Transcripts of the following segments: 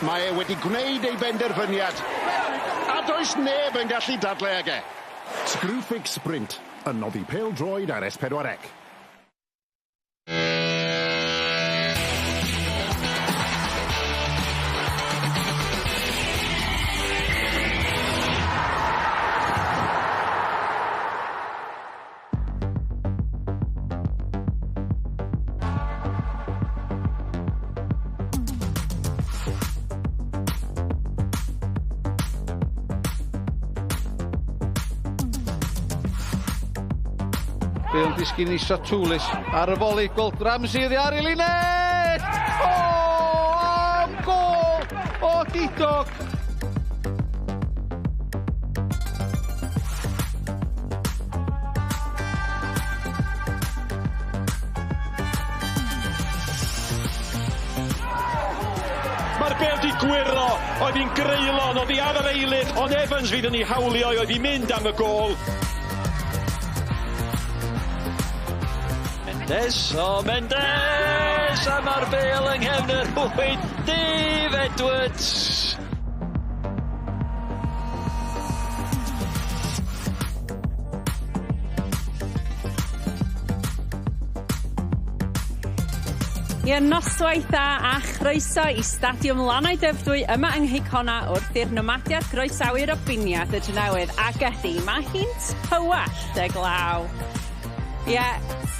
Mae e wedi gwneud ei benderfyniad. A does neb yn gallu dadlau ag e. Screwfix Sprint yn noddi pêl-droed ar S4C. Bale disgyn i Satoulis ar y foli, gweld Ramsey ar ei linell! O, am gol o Didog! Mae'r bel di gwiro, oedd hi'n greulon, oedd hi ar yr eilydd, ond Evans fydd yn ei hawlio, oedd hi'n mynd am y gol. Mendes, a mae'r bel yng nghefn yr hwyd, Dave Edwards. Ie, noswaith dda a chroeso i Stadiwm Lanau Dyfrdwy yma yng Connah wrth i'r nomadiad groesawu'r obiniad y Drenewydd ac ydi, mae hi'n tywallt y glaw. Ie,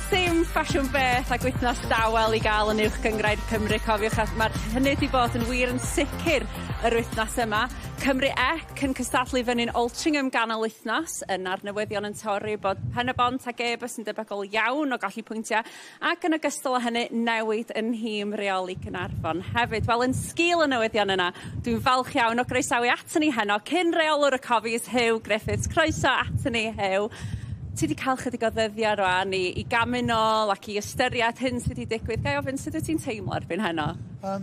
sim ffasiwn beth ag wythnos dawel i gael yn uwch gyngrair Cymru, cofiwch, a mae'r hynny wedi bod yn wir yn sicr yr wythnos yma. Cymru Ec yn cystadlu fyny'n Altrincham ganol wythnos, yn ar newyddion yn torri bod Pen y Bont ag Ebus yn debygol iawn o golli pwyntiau, ac yn ogystal â hynny newid yn nhîm reoli Caernarfon hefyd. Wel, yn sgil y newyddion yna, dwi'n falch iawn o groesawu atyn ni heno, cyn reolwr y cofis Hugh Griffiths, croeso atyn ni Hugh. Ti wedi cael chydig o ddyddiau rwan i gamu nôl ac i ystyried hyn sydd wedi digwydd. Gai ofyn, sut wyt ti'n teimlo erbyn heno?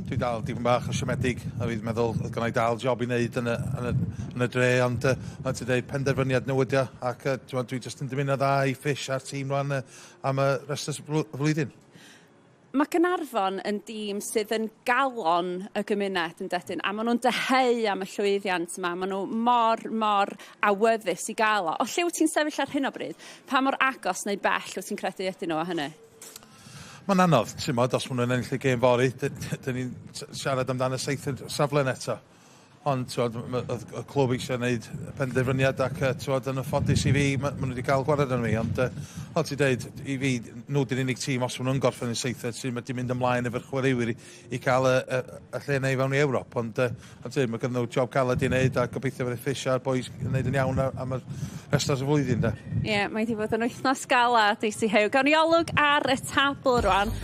Dwi dal dipyn bach o siomedig, a fi'n meddwl oedd gennau dal job i wneud yn y dre, ond ti'n dweud penderfyniad newydio, ac dwi jyst yn dymuno dda i ffish ar tîm rwan am y rest y flwyddyn. Mae Caernarfon yn dîm sydd yn galon y gymuned yn dydyn, a maen nhw'n deheu am y llwyddiant yma. Maen nhw mor awyddus i gael o. O lle wyt ti'n sefyll ar hyn o bryd? Pa mor agos neu bell wyt ti'n credu ydyn nhw o hynny? Mae'n anodd, ti'n modd, os maen nhw'n ennill y gêm fori. Dyn ni'n siarad amdano seithfed safle eto. Ond, y clwb eisiau gwneud penderfyniad ac yn y ffodus i fi, maen nhw wedi cael gwared yn fi. Ond, fel ti'n dweud, i fi, nhw di'r unig tîm os maen nhw'n gorffen yn seithfed sy'n wedi mynd ymlaen efo'r chwaraewyr i cael y lle neu fewn i Ewrop. Ond, mae gyda nhw job caled i wneud a gobeithio fod y ffisio a'r boys yn wneud yn iawn am y rest o'r flwyddyn. Ie, mae wedi bod yn wythnos galad i si Hugh. Gawn ni olwg ar y tabl rwan.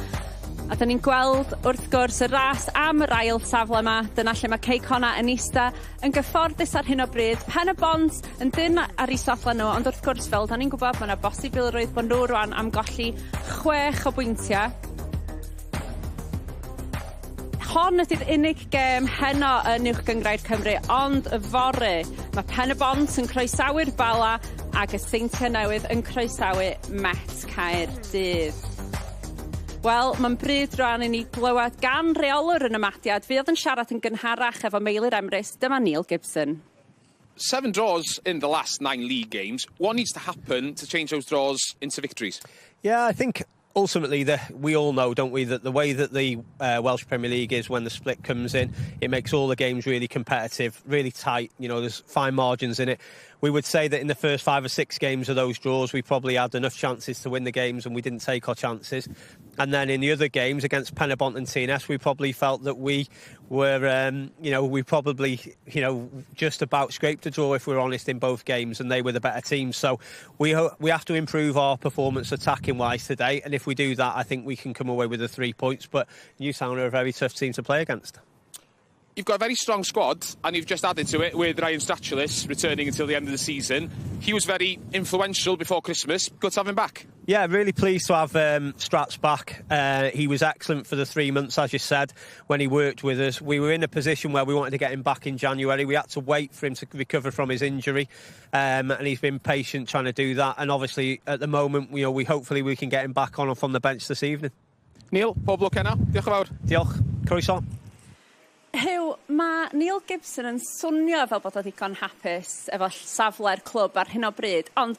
A da ni'n gweld wrth gwrs y ras am yr ail safle yma. Dyna lle mae Connah yn ista yn gyfforddus ar hyn o bryd. Pen y Bont yn dyn ar ei safle nhw, ond wrth gwrs fel da ni'n gwybod mae yna bosibilrwydd bod nhw rwan am golli 6 o bwyntiau. Hon ydy'r unig gêm heno yn uwch gyngrair Cymru, ond y fore mae Pen y Bont yn croesawu'r Bala ac y Seintiau Newydd yn croesawu Met Caerdydd. Wel, mae'n bryd rwan i ni glywed gan reolwr yn y madiad. Fi oedd yn siarad yn gynharach efo Meilir Emrys, dyma Neil Gibson. 7 draws in the last 9 league games. What needs to happen to change those draws into victories? Yeah, I think ultimately we all know, don't we, that the way that the Welsh Premier League is when the split comes in, it makes all the games really competitive, really tight. You know, there's fine margins in it. We would say that in the first 5 or 6 games of those draws, we probably had enough chances to win the games and we didn't take our chances. And then in the other games against Pen y Bont and TNS, we probably felt that we were, we probably, just about scraped a draw, if we're honest, in both games, and they were the better team. So we have to improve our performance attacking-wise today, and if we do that, I think we can come away with the 3 points. But Newtown are a very tough team to play against. You've got a very strong squad, and you've just added to it with Ryan Stratulis returning until the end of the season. He was very influential before Christmas. Good to have him back. Yeah, really pleased to have Strats back. He was excellent for the 3 months, as you said, when he worked with us. We were in a position where we wanted to get him back in January. We had to wait for him to recover from his injury, and he's been patient trying to do that. And obviously, at the moment, hopefully we can get him back on from the bench this evening. Neil, pob lwc heno. Diolch yn fawr. Diolch. Croeso. Hyw, mae Neil Gibson yn swnio fel bod o ddigon hapus efo safle'r clwb ar hyn o bryd, ond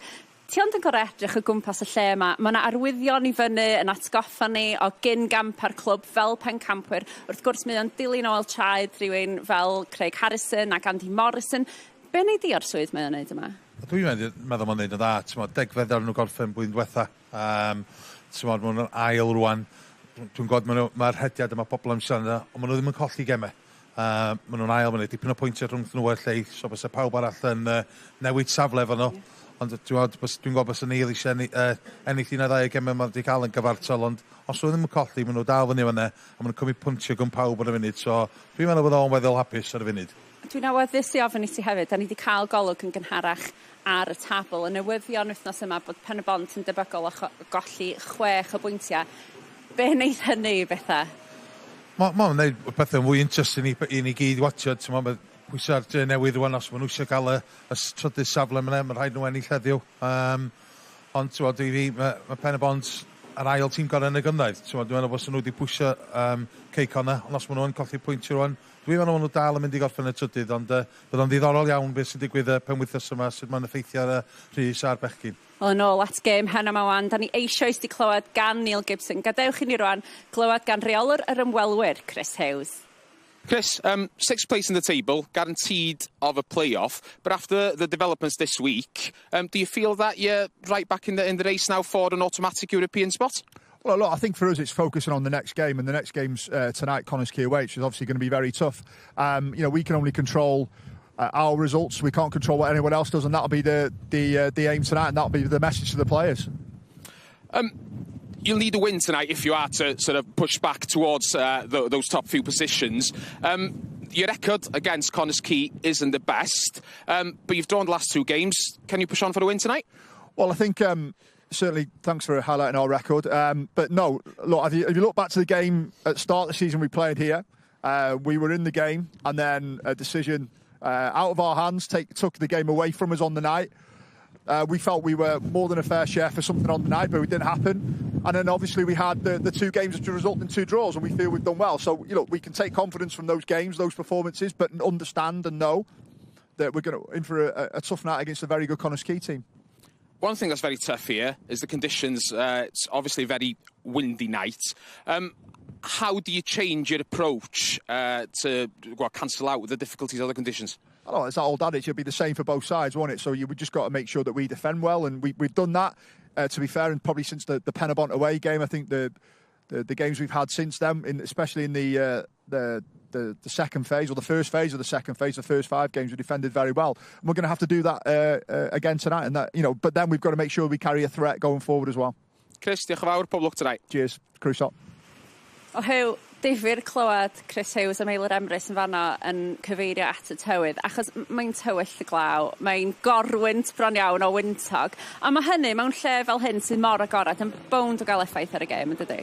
ti ond yn gorau edrych o gwmpas y lle yma. Mae yna arwyddion i fyny yn atgoffa ni o gyn gamp ar clwb fel pencampwyr. Wrth gwrs, mae o'n dilyn o traed rhywun fel Craig Harrison ac Andy Morrison. Be wneud di o'r swydd mae'n wneud yma? Dwi'n meddwl mae'n wneud yn dda. Degfed ar nhw gorffen blwyddyn diwetha. Mae'n ail rwan. Dwi'n gwybod mae'r hediad yma pobl am siarad, ond maen nhw ddim yn colli gemau. Maen nhw'n ail, maen nhw dipyn o pwyntiau rhwng nhw o'r lleill, so bys y pawb arall yn newid safle efo nhw. Ond dwi'n gwybod bys y Neil eisiau ennill un a ddau gemau mae wedi cael yn gyfartal, ond os nhw ddim yn colli, maen nhw dal fyny fyna, a maen nhw'n cymryd pwntio gwn pawb ar y funud, so dwi'n meddwl bod o'n weddol hapus ar y funud. Dwi'n awyddus i ofyn i ti hefyd, da ni wedi cael golwg yn gynharach ar y tabl, yn newyddion wythnos yma bod Pen y Bont yn debygol o golli 6 o bwyntiau. Be wneud hynny i bethau? Mae'n gwneud pethau fwy interesting i ni gyd watchod. Mae'n pwysa'r newydd rwan os maen nhw eisiau cael y trydydd safle yma, mae'n rhaid nhw ennill heddiw. Ond i fi, mae Pen y Bont ar ail tîm gorau yn y gynraedd. Dwi'n meddwl bod nhw wedi pwysio Quay Connah, ond os maen nhw yn colli pwyntio rwan, dwi'n meddwl bod nhw dal yn mynd i gorffen y trydydd, ond bydd o'n ddiddorol iawn beth sy'n digwydd penwythnos yma, sydd mae'n effeithio ar y Rhys a'r bechgyn. Wel, yn ôl at gêm heno yma wan, da ni eisoes di clywed gan Neil Gibson. Gadewch i ni rwan clywed gan reolwr yr ymwelwyr, Chris Hughes. Chris, 6th place in the table, guaranteed of a playoff, but after the developments this week, do you feel that you're right back in the race now for an automatic European spot? Well, look, I think for us it's focusing on the next game, and the next game's tonight, Connah's Quay, which is obviously going to be very tough. We can only control our results. We can't control what anyone else does, and that'll be the aim tonight, and that'll be the message to the players. You'll need a win tonight if you are to sort of push back towards those top few positions. Your record against Connah's Quay isn't the best, but you've drawn the last 2 games. Can you push on for a win tonight? Well, I think certainly thanks for highlighting our record. But no, look, if you look back to the game at the start of the season we played here, we were in the game, and then a decision out of our hands took the game away from us on the night. We felt we were more than a fair share for something on the night, but it didn't happen. And then obviously we had the 2 games which resulted in 2 draws, and we feel we've done well. So, we can take confidence from those games, those performances, but understand and know that we're going in for a tough night against a very good Connah's Quay team. One thing that's very tough here is the conditions. It's obviously a very windy night. How do you change your approach to cancel out the difficulties of the conditions? Oh, it's that old adage. It'll be the same for both sides, won't it? So we just got to make sure that we defend well, and we've done that. To be fair, and probably since the Pen y Bont away game, I think the games we've had since then, especially in the second phase, or the first phase of the second phase, the first 5 games, we defended very well. And we're going to have to do that again tonight, and that but then we've got to make sure we carry a threat going forward as well. Chris, diolch yn fawr, pob lwc tonight. Cheers, Croeso. O Hyw, difyr clywed Chris Hughes am Eil'r Emrys yn fanno yn cyfeirio at y tywydd, achos mae'n tywyll y glaw, mae'n gorwynt bron iawn o wyntog, a mae hynny mewn lle fel hyn sy'n mor agored yn bownd o gael effaith ar y gêm, yn dydi?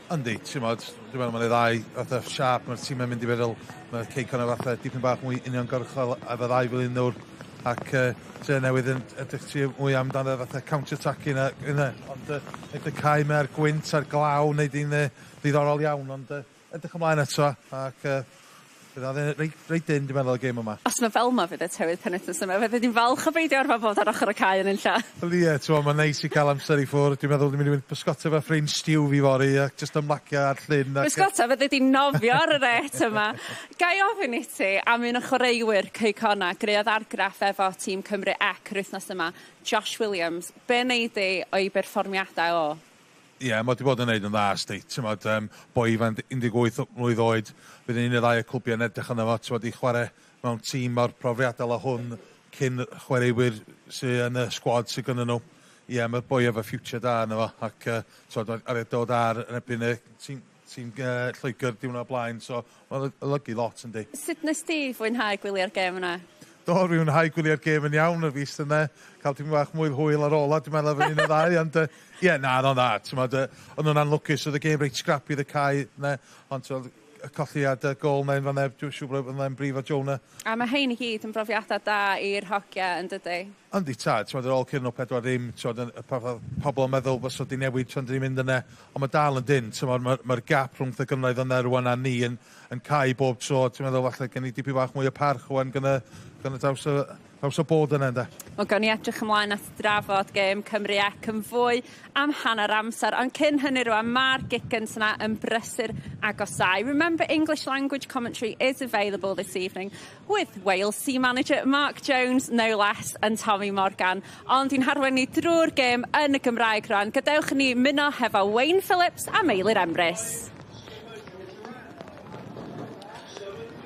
Yndi, dwi'n meddwl mae'n ei ddau siarp, mae'r tîm yn mynd i feddwl, mae Quay Connah fatha dipyn bach mwy uniongyrchol efo ddau fel un nhw'r, ac newydd yn edrych ti mwy amdano fatha counter-attacking yna, ond neud y cae me'r gwynt a'r glaw, neud un ddiddorol iawn, ond edrych ymlaen eto, ac reit dyn, dwi'n meddwl, y gêm yma. Os mae fel yma fydd y tywydd penwythnos yma, fydd ydy'n falch o beidio ar bod ar ochr y cae yn un lla. Wel ie, mae'n neis i cael amser i ffwrdd. Dwi'n meddwl dwi'n mynd i bysgota fe ffrind stiw fi fori, ac jyst ymlacio ar llyn. Bysgota fydd ydy'n nofio ar y ret yma. Gai ofyn i ti am un o chwaraewyr Quay Connah, greodd argraff efo tîm Cymru Ec yr wythnos yma, Josh Williams. Be wneud i o'i berfformiadau o? Ie, mae wedi bod yn neud yn dda, sti. Boi fan 18 mlwydd oed, bydd un o ddau y clwbiau yn edrych yna fo, wedi chwarae mewn tîm o'r profiadol a hwn cyn chwaraewyr sy'n yn y sgwad sy'n gyda nhw. Ie, mae'r boi efo future da yna fo, ac ar y dod ar yn ebyn y tîm Lloegr diwrnod blaen, so mae'n olygu lot yn di. Sut nes ti fwynhau gwylio'r gêm yna? Do, fi'n mwynhau gwylio'r gêm yn iawn, y fist yna, cael ti'n bach mwy hwyl ar ola, dwi'n meddwl fan un o ddau, ond ie, na, no, na, ond nhw'n anlwcus, oedd y gêm reit scrappy, y cae, ond y colliad y gol neu'n fan eb, dwi'n siŵr bod yn brif o Jonah. A mae hein i gyd yn brofiadau da i'r hogia yn dydy. Yndi tad, ti'n meddwl, ar ôl cyrno 4-0, pobl yn meddwl bys wedi newid tra ni'n mynd yna, ond mae dal yn dyn, mae'r gap rhwng y gynraedd yna rwan a ni yn cau bob tro, ti'n meddwl, falle gen i dipyn bach mwy o parch rwan gyda draws o bod yna, ynddo. Wel, gawn ni edrych ymlaen at drafod gêm Cymru Ec yn fwy am hanner amser, ond cyn hynny rwan, mae'r gigans yna yn brysur agosau. Remember, English language commentary is available this evening with Wales team manager Mark Jones, no less, and Tommy Morgan. Ond i'n harwen ni drwy'r gêm yn y Gymraeg rwan. Gadewch ni muno hefo Wayne Phillips a Meilir Emrys.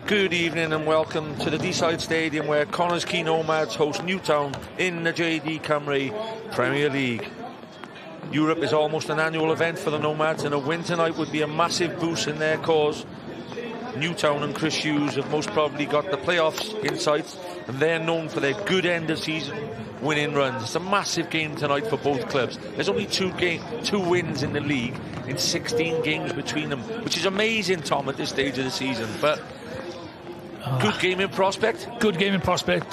Good evening and welcome to the Deeside Stadium where Quay Nomads host Newtown in the JD Cymru Premier League. Europe is almost an annual event for the Nomads, and a win tonight would be a massive boost in their cause. Newtown and Chris Hughes have most probably got the playoffs in sight, and they're known for their good end of season winning runs. It's a massive game tonight for both clubs. There's only two wins in the league in 16 games between them, which is amazing, Tom, at this stage of the season. But good game in prospect. Good game in prospect.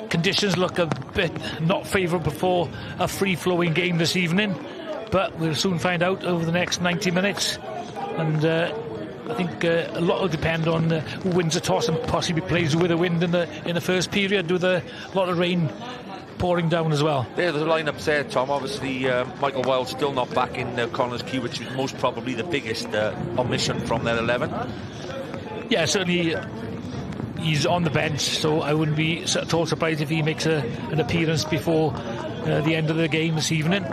Conditions look a bit not favourable for a free-flowing game this evening, but we'll soon find out over the next 90 minutes. And I think a lot will depend on who wins the toss and possibly plays with the wind in the first period, with a lot of rain pouring down as well. There's the lineups there, Tom. Obviously, Michael Wilde still not back in Connah's Quay, which is most probably the biggest omission from their 11. Yeah, certainly he's on the bench, so I wouldn't be at all surprised if he makes an appearance before the end of the game this evening.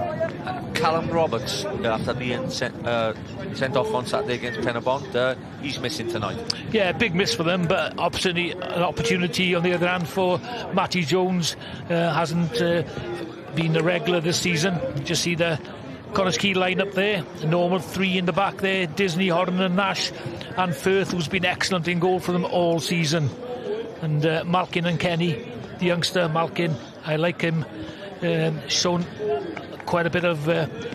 Callum Roberts, after being sent off on Saturday against Penabont, he's missing tonight. Yeah, big miss for them, but an opportunity on the other hand for Matty Jones. Hasn't been a regular this season. You just see the Connah's Quay line up there, the normal three in the back there, Disney, Horan and Nash, and Firth, who's been excellent in goal for them all season. And Malkin and Kenny, the youngster Malkin, I like him, shown quite a bit of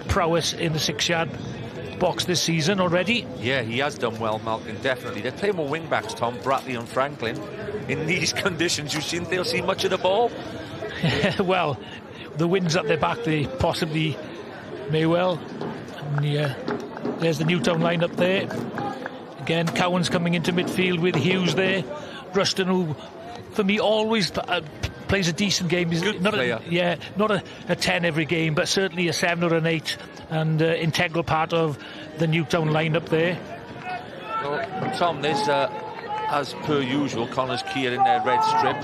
prowess in the 6-yard box this season already. Yeah, he has done well, Malkin, definitely. They're playing more wing-backs, Tom, Bratley and Franklin. In these conditions, you think they'll see much of the ball? Well, the wind's at their back, they possibly may well. And, yeah, there's the Newtown line up there. Again, Cowan's coming into midfield with Hughes there. Rushton, who, for me, always plays a decent game. He's good not player. Not a 10 every game, but certainly a 7 or an 8, and integral part of the Newtown lineup there. Well, Tom, there's, as per usual, Connah's Quay in their red strip.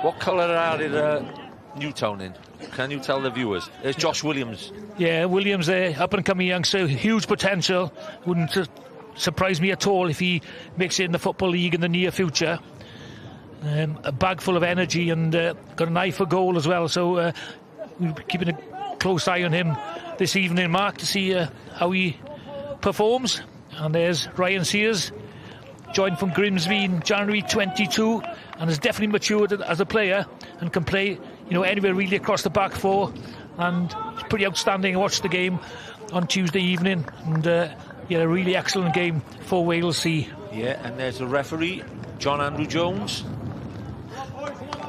What colour are they Newtown in? Can you tell the viewers? There's Josh Williams. Yeah, Williams there, up-and-coming youngster, huge potential. Wouldn't surprise me at all if he makes it in the Football League in the near future. A bag full of energy and got an eye for goal as well, so we'll be keeping a close eye on him this evening, Mark, to see how he performs. And there's Ryan Sears, joined from Grimsby in January 22, and has definitely matured as a player and can play, anywhere really across the back four, and it's pretty outstanding. I watched the game on Tuesday evening, and a really excellent game for Wales C. Yeah, and there's the referee, John Andrew Jones.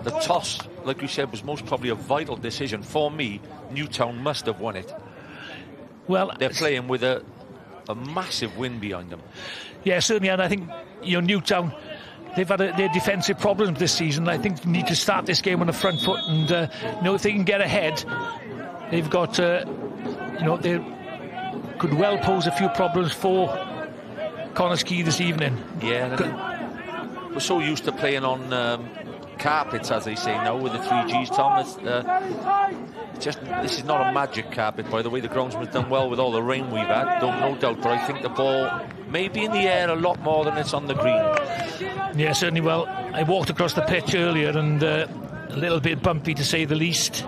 The toss, like you said, was most probably a vital decision. For me, Newtown must have won it. Well, they're playing with a massive wind behind them. Yeah, certainly, and I think Newtown, they've had their defensive problems this season. I think they need to start this game on the front foot, and if they can get ahead, they've got they could well pose a few problems for Connah's Quay this evening. Yeah, we're so used to playing on carpets, as they say now, with the 3Gs, Tom. This is not a magic carpet, by the way. The groundsman's done well with all the rain we've had, no doubt, but I think the ball may be in the air a lot more than it's on the green. Yeah, certainly. Well, I walked across the pitch earlier, and a little bit bumpy, to say the least.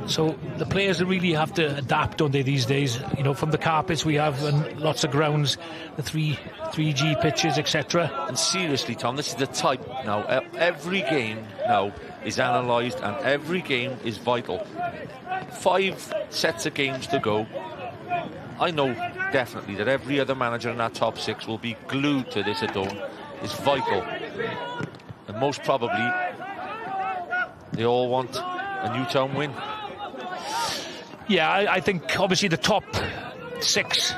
So the players really have to adapt, don't they, these days? From the carpets we have, and lots of grounds, the 3G pitches, etc. And seriously, Tom, this is the type now. Every game now is analysed, and every game is vital. 5 sets of games to go. I know definitely that every other manager in that top 6 will be glued to this at Dawn. It's vital. And most probably, they all want a Newtown win. Yeah, I think obviously the top 6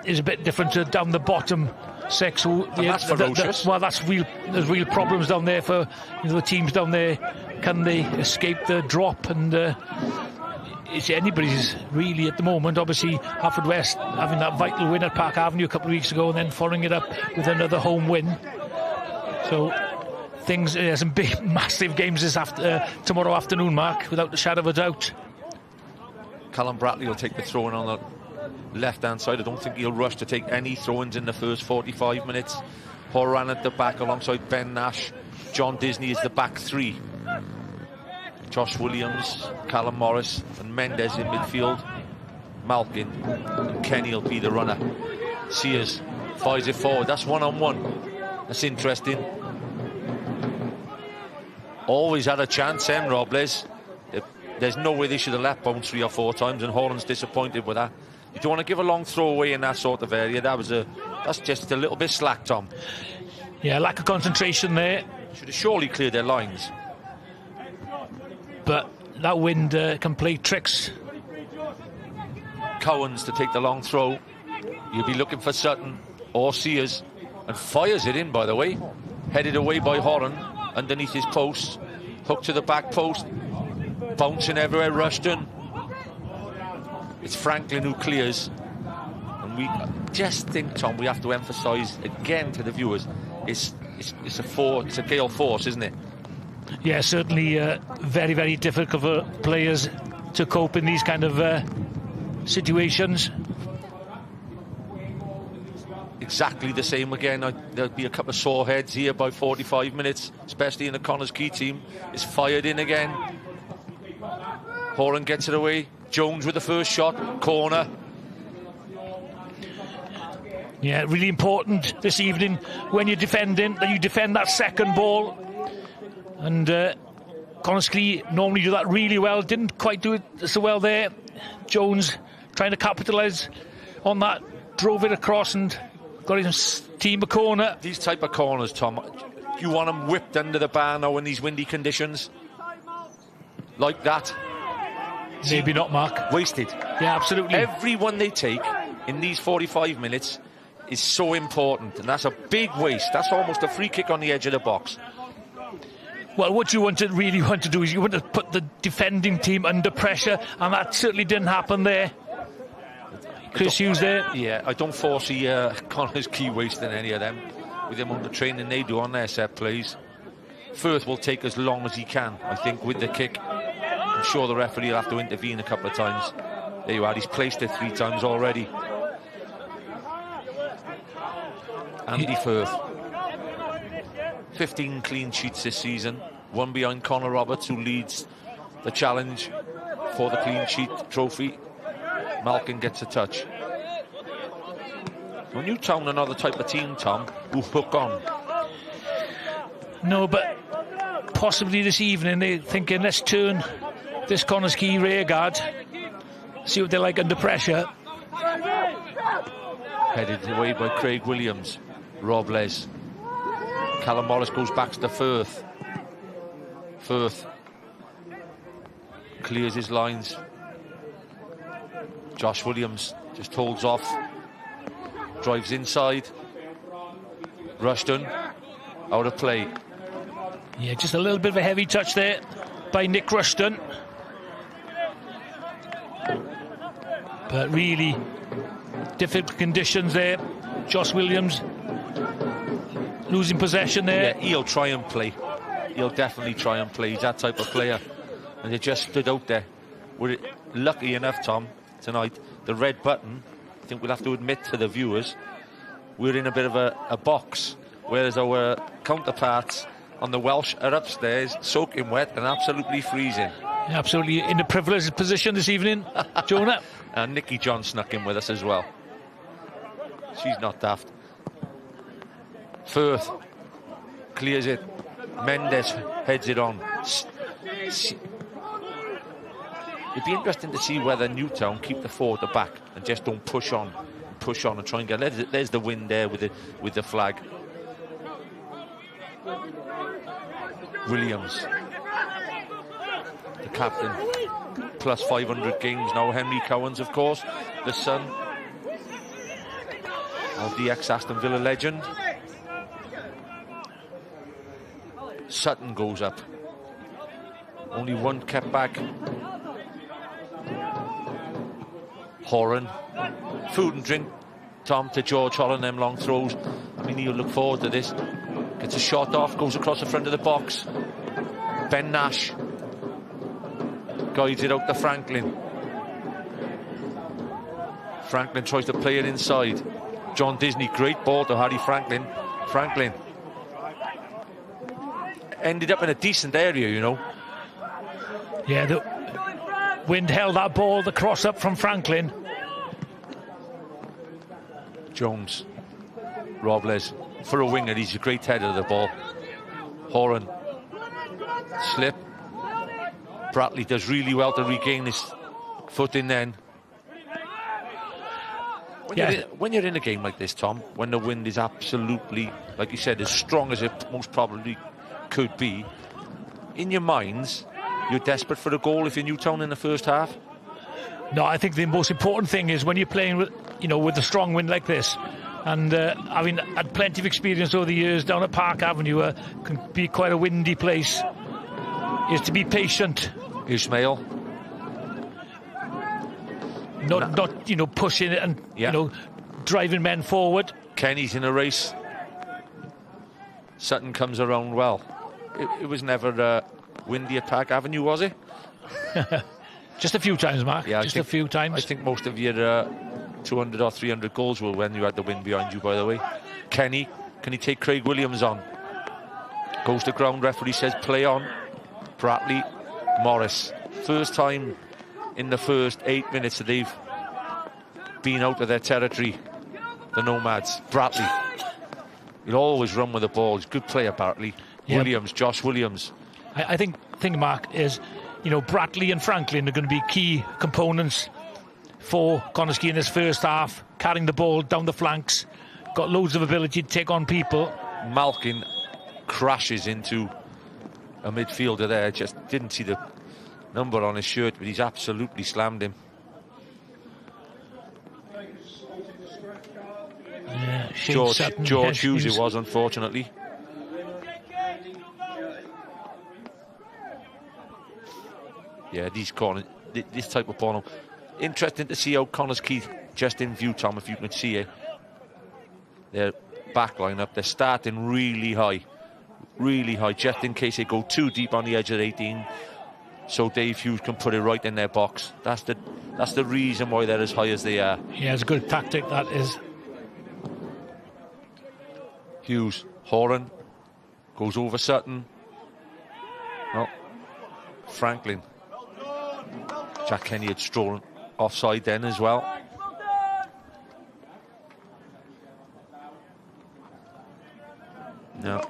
is a bit different to down the bottom 6. That's ferocious. Well, that's real. There's real problems down there for the teams down there. Can they escape the drop? And it's anybody's really at the moment. Obviously, Haverfordwest having that vital win at Park Avenue a couple of weeks ago, and then following it up with another home win. So there's some big, massive games tomorrow afternoon, Mark, without a shadow of a doubt. Callum Bradley will take the throw-in on the left-hand side. I don't think he'll rush to take any throw-ins in the first 45 minutes. Horan at the back alongside Ben Nash. John Disney is the back 3. Josh Williams, Callum Morris and Mendes in midfield. Malkin and Kenny will be the runner. Sears fires it forward. That's one-on-one. That's interesting. Always had a chance, Robles. There's no way they should have left bounce 3 or 4 times, and Horan's disappointed with that. You don't want to give a long throw away in that sort of area. That's just a little bit slack, Tom. Yeah, lack of concentration there. Should have surely cleared their lines. But that wind can play tricks. Cowans to take the long throw. You'll be looking for Sutton or Sears, and fires it in, by the way. Headed away by Horan underneath his post. Hook to the back post. Bouncing everywhere, Rushton. It's Franklin who clears. And we just think, Tom, we have to emphasise again to the viewers, it's a gale force, isn't it? Yeah, certainly very, very difficult for players to cope in these kind of situations. Exactly the same again. There'll be a couple of sore heads here by 45 minutes, especially in the Connah's Quay team. It's fired in again. Horan gets it away. Jones with the first shot. Corner. Yeah, really important this evening when you're defending, that you defend that second ball. And Connah's Quay normally do that really well. Didn't quite do it so well there. Jones trying to capitalise on that. Drove it across and got his team a corner. These type of corners, Tom, you want them whipped under the bar now in these windy conditions? Like that? Maybe not, Mark. Wasted. Yeah, absolutely. Every one they take in these 45 minutes is so important, and that's a big waste. That's almost a free kick on the edge of the box. Well, what you really want to do is you want to put the defending team under pressure, and that certainly didn't happen there. Chris Hughes there. Yeah, I don't foresee Connah's Quay wasting any of them with the amount of training they do on their set plays. Firth will take as long as he can, I think, with the kick. I'm sure the referee will have to intervene a couple of times. There you are, he's placed it 3 times already. Andy Firth. 15 clean sheets this season. 1 behind Connor Roberts, who leads the challenge for the clean sheet trophy. Malkin gets a touch. Well, Newtown are another type of team, Tom, who hook on. No, but possibly this evening they're thinking, let's turn this Connah's Quay rearguard, see what they're like under pressure. Headed away by Craig Williams. Robles. Callum Morris goes back to Firth. Firth clears his lines. Josh Williams just holds off. Drives inside. Rushton out of play. Yeah, just a little bit of a heavy touch there by Nick Rushton. But really difficult conditions there. Josh Williams losing possession there. Yeah, he'll try and play. He'll definitely try and play. He's that type of player. And they just stood out there. We're lucky enough, Tom, tonight. The red button, I think we'll have to admit to the viewers, we're in a bit of a box, whereas our counterparts on the Welsh are upstairs, soaking wet and absolutely freezing. Absolutely in a privileged position this evening, Jonah. And Nikki John snuck in with us as well. She's not daft. Firth clears it. Mendes heads it on. It'd be interesting to see whether Newtown keep the 4 at the back and just don't push on push on and try and get. There's the win there with the flag. Williams, the captain, plus 500 games now. Henry Cowans, of course, the son of the ex-Aston Villa legend. Sutton goes up. Only one kept back. Horan. Food and drink, Tom, to George Holland, them long throws. I mean, he'll look forward to this. Gets a shot off, goes across the front of the box. Ben Nash guides it out to Franklin. Franklin tries to play it inside. John Disney, great ball to Harry Franklin. Franklin ended up in a decent area, you know. Yeah, the wind held that ball, the cross up from Franklin. Jones, Robles, for a winger, he's a great header of the ball. Horan, slip. Bratley does really well to regain his footing then. When you're in a game like this, Tom, when the wind is absolutely, like you said, as strong as it most probably could be, in your minds, you're desperate for a goal if you're Newtown in the first half? No, I think the most important thing is when you're playing with, with a strong wind like this, and having had plenty of experience over the years down at Park Avenue, can be quite a windy place, is to be patient. Ismail. Not pushing it and driving men forward. Kenny's in a race. Sutton comes around well. It was never windy at Park Avenue, was it? Just a few times, Mark. Yeah, a few times. I think most of your 200 or 300 goals were when you had the wind behind you, by the way. Kenny, can he take Craig Williams on? Goes to ground, referee says play on. Bratley, Morris. First time in the first 8 minutes that they've been out of their territory, the Nomads. Bratley. He'll always run with the ball. He's a good player, Bratley. Yep. Williams, Josh Williams. I think, Mark, is, Bratley and Franklin are going to be key components for Connah in this first half, carrying the ball down the flanks, got loads of ability to take on people. Malkin crashes into a midfielder there, just didn't see the number on his shirt, but he's absolutely slammed him. Yeah, George Hughes it was, unfortunately. Yeah, these corners, this type of ball. Interesting to see how Connah's Quay, just in view, Tom, if you can see it. Their back line up, they're starting really high, just in case they go too deep on the edge of 18, so Dave Hughes can put it right in their box. That's the reason why they're as high as they are. Yeah, it's a good tactic, that is. Hughes, Horan, goes over Sutton. No, Franklin. Jack Kenny had stolen offside then as well. No.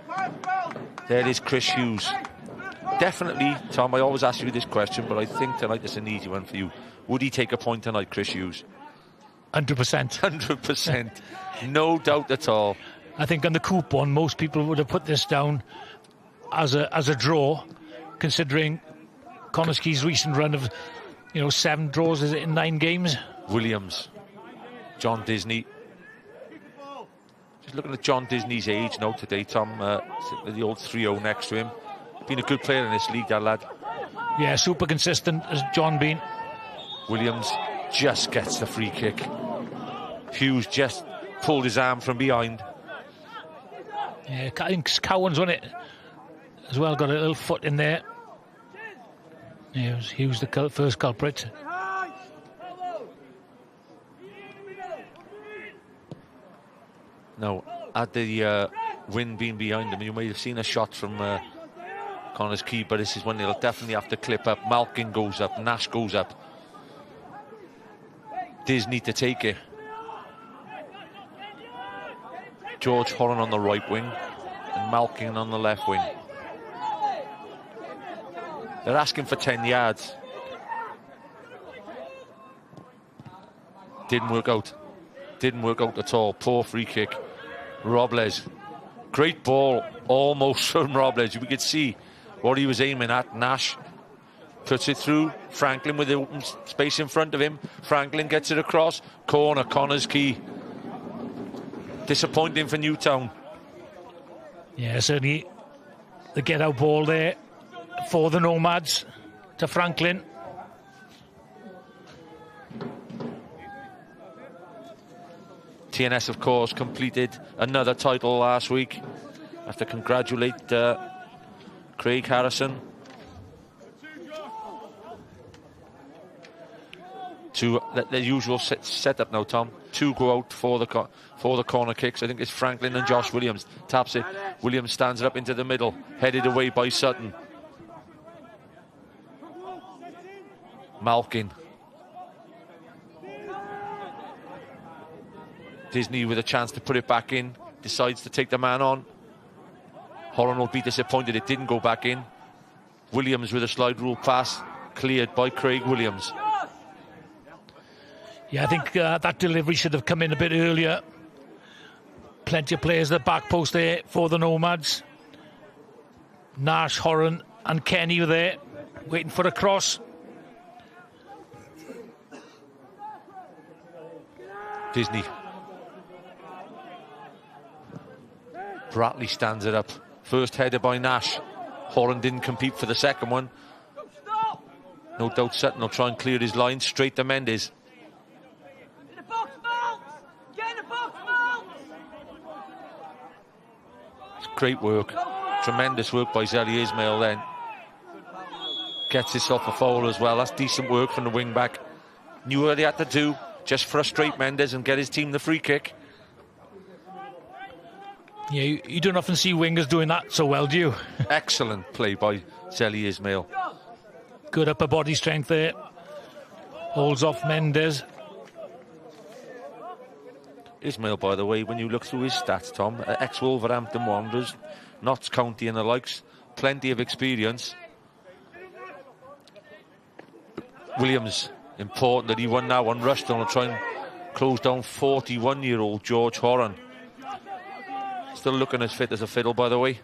There is Chris Hughes. Definitely, Tom, I always ask you this question, but I think tonight it's an easy one for you. Would he take a point tonight, Chris Hughes? 100%. 100%. No doubt at all. I think on the Coop one, most people would have put this down as a draw, considering Connah Quay's recent run of 7 draws, is it, in 9 games? Williams, John Disney. Just looking at John Disney's age now today, Tom, the old 3-0 next to him. Been a good player in this league, that lad. Yeah, super consistent has John been. Williams just gets the free kick. Hughes just pulled his arm from behind. Yeah, I think Cowan's won it as well, got a little foot in there. Yeah, he was the first culprit. Now, had the wind been behind them, you may have seen a shot from Connah's Quay, but this is when they'll definitely have to clip up. Malkin goes up, Nash goes up. Disney to take it. George Horan on the right wing and Malkin on the left wing. They're asking for 10 yards. Didn't work out. Didn't work out at all. Poor free kick. Robles. Great ball, almost from Robles. We could see what he was aiming at. Nash puts it through. Franklin with the open space in front of him. Franklin gets it across. Corner, Connah's Quay. Disappointing for Newtown. Yeah, certainly the get-out ball there for the Nomads to Franklin. TNS, of course, completed another title last week. I have to congratulate Craig Harrison. The usual setup now, Tom. 2 go out for the corner kicks. I think it's Franklin and Josh Williams. Taps it. Williams stands it up into the middle. Headed away by Sutton. Malkin. Disney with a chance to put it back in. Decides to take the man on. Horan will be disappointed it didn't go back in. Williams with a slide rule pass. Cleared by Craig Williams. Yeah, I think that delivery should have come in a bit earlier. Plenty of players at the back post there for the Nomads. Nash, Horan and Kenny were there, waiting for a cross. Disney. Bratley stands it up. First header by Nash. Horan didn't compete for the second one. No doubt Sutton will try and clear his line. Straight to Mendes. It's great work. Tremendous work by Zeli Ismail then. Gets himself a foul as well. That's decent work from the wing back. Knew what he had to do. Just frustrate Mendes and get his team the free kick. Yeah, you don't often see wingers doing that so well, do you? Excellent play by Zeli Ismail. Good upper body strength there. Holds off Mendes. Ismail, by the way, when you look through his stats, Tom, ex-Wolverhampton Wanderers, Notts County and the likes, plenty of experience. Williams, important that he won that one. Rushton will try and close down 41-year-old George Horan. Still looking as fit as a fiddle, by the way.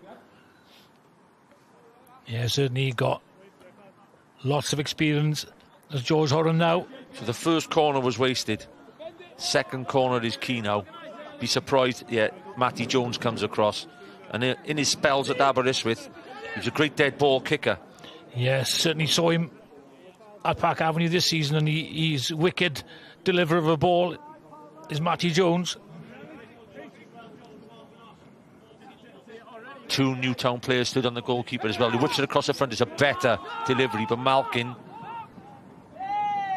Yeah, certainly got lots of experience as George Horan now. So the first corner was wasted. Second corner is key now. Be surprised, yeah, Matty Jones comes across. And in his spells at Aberystwyth, he's a great dead ball kicker. Yes, certainly saw him at Park Avenue this season, and he's wicked deliverer of a ball is Matty Jones. 2 Newtown players stood on the goalkeeper as well. He whips it across the front. It's a better delivery, but Malkin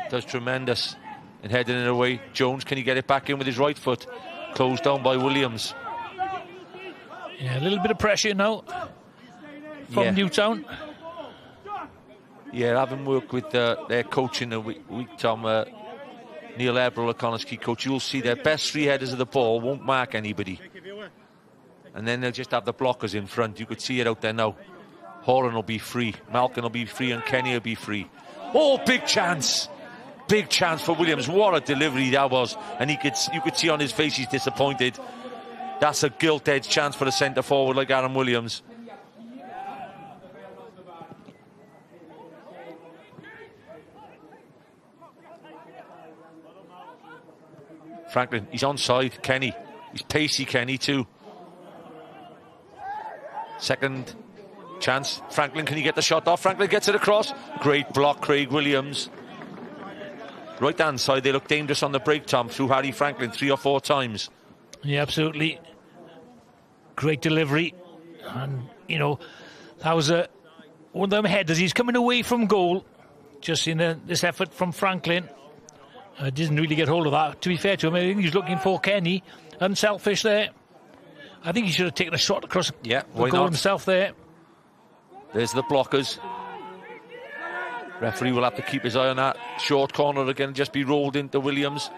does tremendous in heading it away. Jones, can he get it back in with his right foot? Closed down by Williams. Yeah, a little bit of pressure now from Newtown. Yeah, having worked with their coach in a week, Tom, Neil Eberl, a Connah's Quay coach, you'll see their best 3 headers of the ball won't mark anybody. And then they'll just have the blockers in front. You could see it out there now. Horan will be free. Malkin will be free and Kenny will be free. Oh, big chance. Big chance for Williams. What a delivery that was. And you could see on his face he's disappointed. That's a gilt-edged chance for a centre-forward like Aaron Williams. Franklin, he's onside. Kenny. He's pacey, Kenny, too. Second chance. Franklin, can he get the shot off? Franklin gets it across. Great block, Craig Williams. Right hand side, they look dangerous on the break, Tom, through Harry Franklin 3 or 4 times. Yeah, absolutely. Great delivery. And, you know, that was one of them headers. He's coming away from goal. Just in this effort from Franklin. Didn't really get hold of that. To be fair to him, I think he's looking for Kenny. Unselfish there. I think he should have taken a shot across the goal himself there. There's the blockers. Referee will have to keep his eye on that. Short corner again, just be rolled into Williams.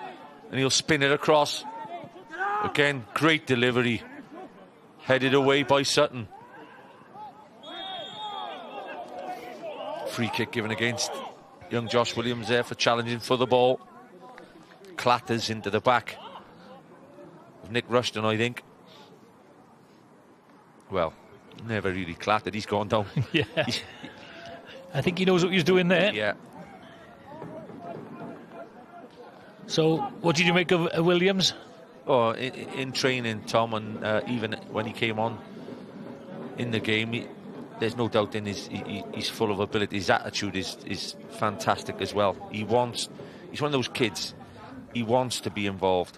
And he'll spin it across. Again, great delivery. Headed away by Sutton. Free kick given against young Josh Williams there for challenging for the ball. Clatters into the back of Nick Rushton, I think. Well, never really clattered. He's gone down. Yeah. I think he knows what he's doing there. Yeah. So, what did you make of Williams? Oh, in training, Tom, and even when he came on in the game, there's no doubt in he's full of ability. His attitude is fantastic as well. He's one of those kids. He wants to be involved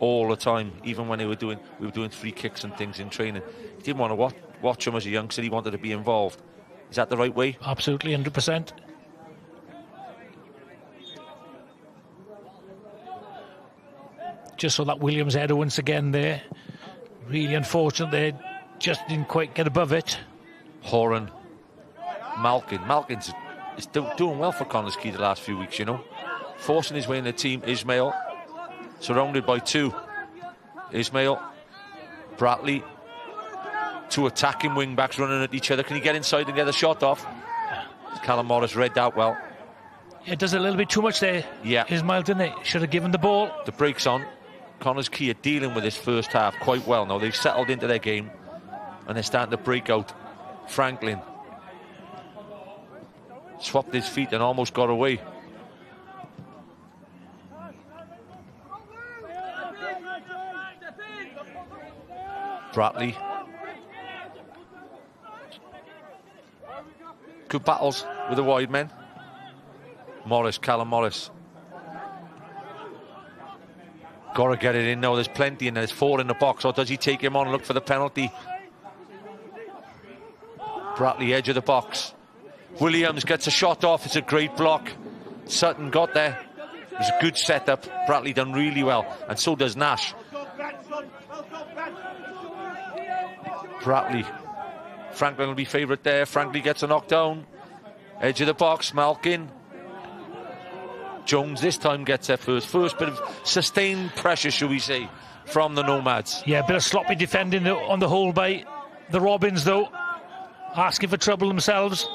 all the time. Even when we were doing free kicks and things in training, he didn't want to watch him as a youngster. He wanted to be involved. Is that the right way? Absolutely, 100%. Just saw that Williams header once again there. Really unfortunate they just didn't quite get above it. Horan, Malkin's is doing well for Connah's Quay the last few weeks, you know. Forcing his way in the team. Ismail, surrounded by two. Ismail, Bratley, two attacking wing backs running at each other. Can he get inside and get a shot off? Callum Morris read that well. It does a little bit too much there. Yeah. Ismail, didn't it? Should have given the ball. The break's on. Connah's Quay are dealing with this first half quite well now. They've settled into their game and they're starting to break out. Franklin swapped his feet and almost got away. Bratley. Good battles with the wide men. Morris, Callum Morris. Got to get it in now. There's plenty in there. There's 4 in the box. Or does he take him on and look for the penalty? Bratley, edge of the box. Williams gets a shot off. It's a great block. Sutton got there. It was a good setup. Bratley done really well. And so does Nash. Bratley. Franklin will be favourite there. Franklin gets a knockdown. Edge of the box. Malkin. Jones this time gets there first. First bit of sustained pressure, shall we say, from the Nomads. Yeah, a bit of sloppy defending on the whole by the Robins, though. Asking for trouble themselves.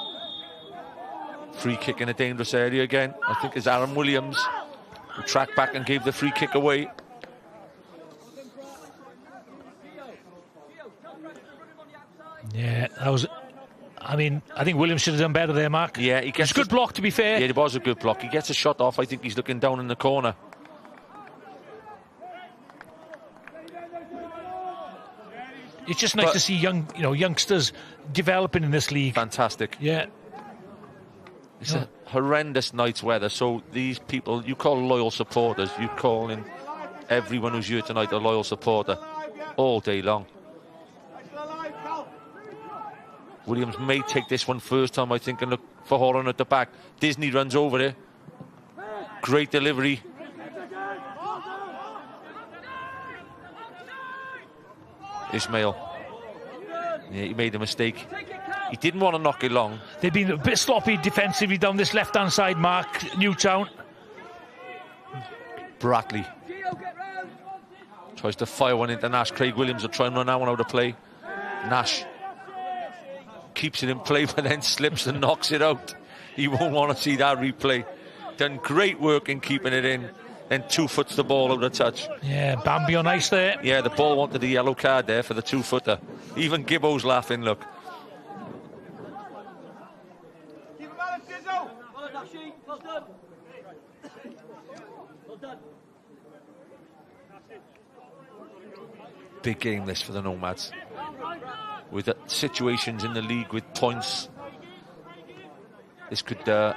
Free kick in a dangerous area again. I think it's Aaron Williams who tracked back and gave the free kick away. Yeah, that was... I mean, I think Williams should have done better there, Mark. Yeah, he gets a good block, to be fair. Yeah, it was a good block. He gets a shot off. I think he's looking down in the corner. It's just nice to see youngsters developing in this league. Fantastic. Yeah. It's a horrendous night's weather, so these people you call loyal supporters, you call in everyone who's here tonight a loyal supporter all day long. Williams may take this one first time, I think, and look for Horan at the back. Disney runs over it. Great delivery. Ismail. Yeah, he made a mistake. He didn't want to knock it long. They've been a bit sloppy defensively down this left-hand side, Mark. Newtown. Bratley tries to fire one into Nash. Craig Williams will try and run that one out of play. Nash keeps it in play but then slips and knocks it out. He won't want to see that replay. Done great work in keeping it in, then 2-foots the ball out of touch. Yeah, Bambi on ice there. Yeah, the ball wanted the yellow card there for the 2-footer. Even Gibbo's laughing, look. Big game this for the Nomads. With situations in the league with points, this could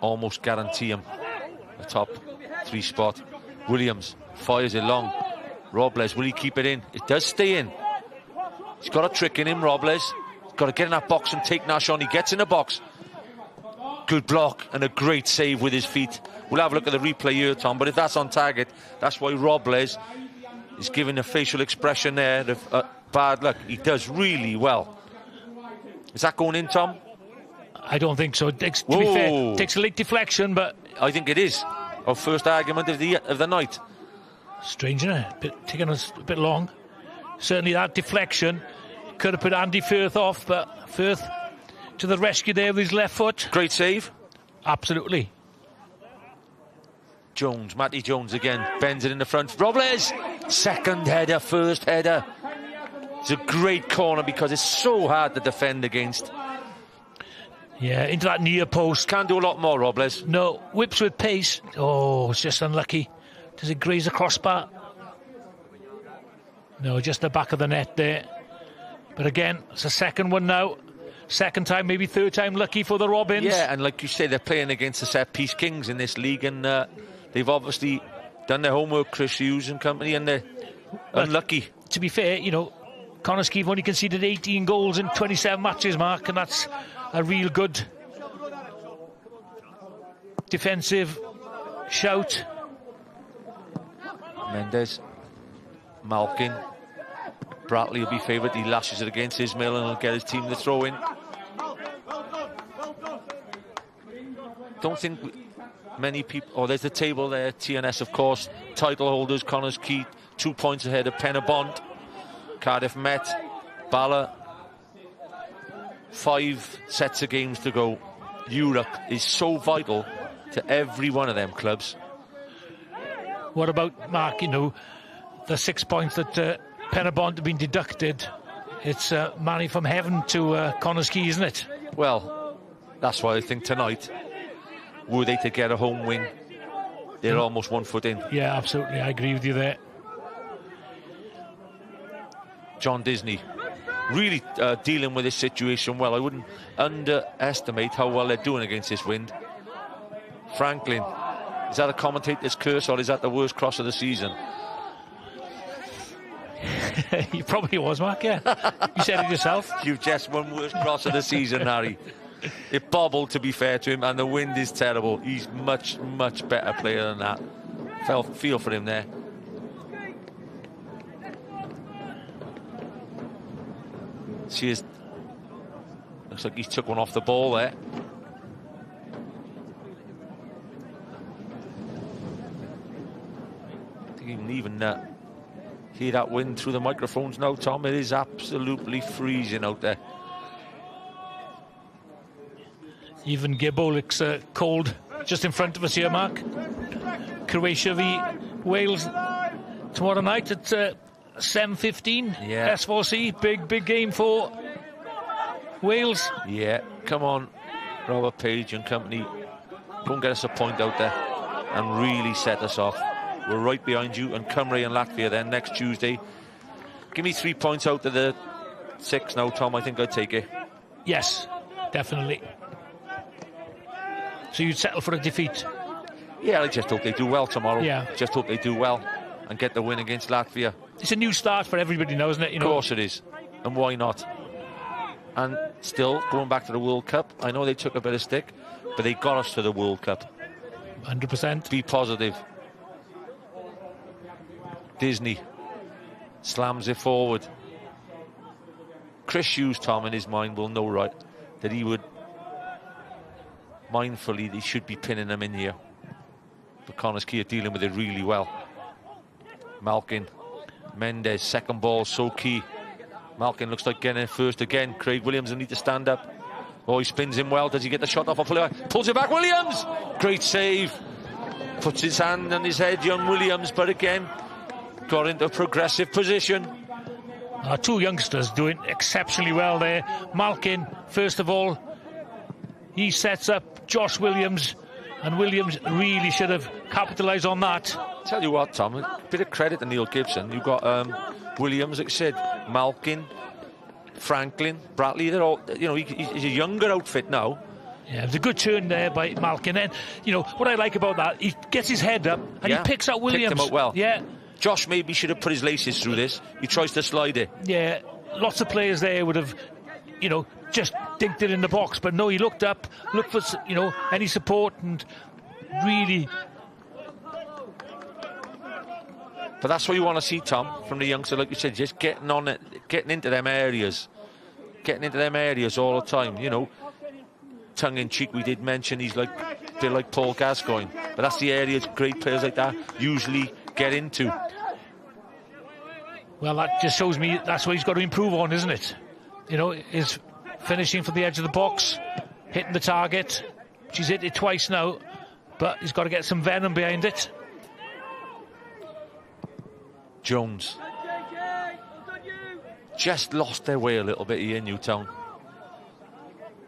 almost guarantee him a top 3 spot. Williams fires it long. Robles, will he keep it in? It does stay in. He's got a trick in him, Robles. He's got to get in that box and take Nash on. He gets in the box. Good block and a great save with his feet. We'll have a look at the replay here, Tom, but if that's on target, that's why Robles is giving a facial expression there of bad luck. He does really well. Is that going in, Tom? I don't think so. To be fair, takes a late deflection, but I think it is. Our first argument of the night. Strange, isn't it? Taking us a bit long. Certainly that deflection could have put Andy Firth off, but Firth to the rescue there with his left foot. Great save. Absolutely. Jones, Matty Jones again, bends it in the front. Robles Second header, first header. It's a great corner because it's so hard to defend against. Yeah, into that near post. Can't do a lot more, Robles. No, whips with pace. Oh, it's just unlucky. Does it graze the crossbar? No, just the back of the net there. But again, it's a second one now. Second time, maybe third time lucky for the Robins. Yeah, and like you say, they're playing against the set-piece kings in this league, and they've obviously done their homework, Chris Hughes and company, and they're unlucky. To be fair, you know, Connah's Quay have only conceded 18 goals in 27 matches, Mark, and that's a real good defensive shout. Mendes, Malkin, Bratley will be favoured. He lashes it against Ismail and will get his team to throw in. Don't think many people... Oh, there's the table there. TNS, of course. Title holders, Connah's Quay, 2 points ahead of Penabont. Cardiff Met, Bala. 5 sets of games to go. Europe is so vital to every one of them clubs. What about, Mark, you know, the 6 points that Penabont have been deducted? It's money from heaven to Connah's Quay, isn't it? Well, that's why I think tonight, were they to get a home win, they're almost 1 foot in. Yeah, absolutely. I agree with you there. John Disney really dealing with this situation well. I wouldn't underestimate how well they're doing against this wind. Franklin, is that a commentator's curse or is that the worst cross of the season? He probably was, Mark, yeah. You said it yourself. You've just won worst cross of the season, Harry. It bobbled, to be fair to him, and the wind is terrible. He's much, much better player than that. Feel for him there. See his... Looks like he took one off the ball there. I think you can even hear that wind through the microphones now, Tom. It is absolutely freezing out there. Even Gibbo looks cold just in front of us here, Mark. Croatia v Wales tomorrow night at 7:15. Yeah. S4C, big game for Wales. Yeah, come on, Robert Page and company. Go and get us a point out there and really set us off. We're right behind you, and Cymru and Latvia then next Tuesday. Give me 3 points out of the 6 now, Tom. I think I'd take it. Yes, definitely. So you'd settle for a defeat? Yeah, I just hope they do well tomorrow. Yeah. Just hope they do well and get the win against Latvia. It's a new start for everybody now, isn't it? You know? Of course it is. And why not? And still, going back to the World Cup, I know they took a bit of stick, but they got us to the World Cup. 100%. Be positive. Disney slams it forward. Chris Hughes, Tom, in his mind will know, right, that he would mindfully, he should be pinning them in here. But Connah's Quay are dealing with it really well. Malkin, Mendes, second ball, so key. Malkin looks like getting it first again. Craig Williams will need to stand up. Oh, he spins him well. Does he get the shot off a player? Pulls it back, Williams! Great save. Puts his hand on his head, young Williams, but again, got into a progressive position. Our 2 youngsters doing exceptionally well there. Malkin, first of all, he sets up Josh Williams, and Williams really should have capitalised on that. Tell you what, Tom, a bit of credit to Neil Gibson. You've got Williams, like I said, Malkin, Franklin, Bratley. They're all, you know, he's a younger outfit now. Yeah, it was a good turn there by Malkin. And, you know, what I like about that, he gets his head up and he picks out Williams. Picked him out well. Yeah. Josh maybe should have put his laces through this. He tries to slide it. Yeah, lots of players there would have, you know, just dinked it in the box. But no, he looked up, looked for, you know, any support and really... But that's what you want to see, Tom, from the youngster, like you said, just getting on it, getting into them areas all the time, you know. Tongue-in-cheek, we did mention he's like a bit like Paul Gascoigne, but that's the areas great players like that usually get into. Well, that just shows me that's what he's got to improve on, isn't it? You know, is finishing from the edge of the box, hitting the target. She's hit it twice now, but he's got to get some venom behind it. Jones. Just lost their way a little bit here in Newtown.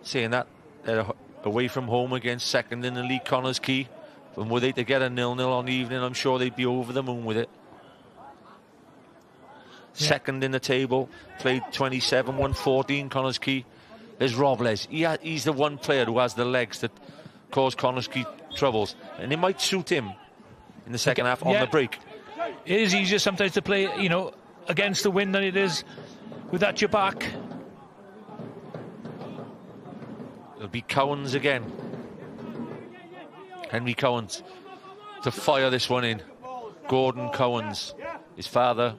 Saying that, they're away from home against second in the league, Connah's Quay. And were they to get a 0-0 on the evening, I'm sure they'd be over the moon with it. Yeah. Second in the table, played 27, won 14, Connah's Quay. There's Robles. He's the one player who has the legs that cause Connah's Quay troubles. And it might suit him in the second half on the break. It is easier sometimes to play, you know, against the wind than it is with that your back. It'll be Cowans again. Henry Cowans to fire this one in. Gordon Cowans, his father,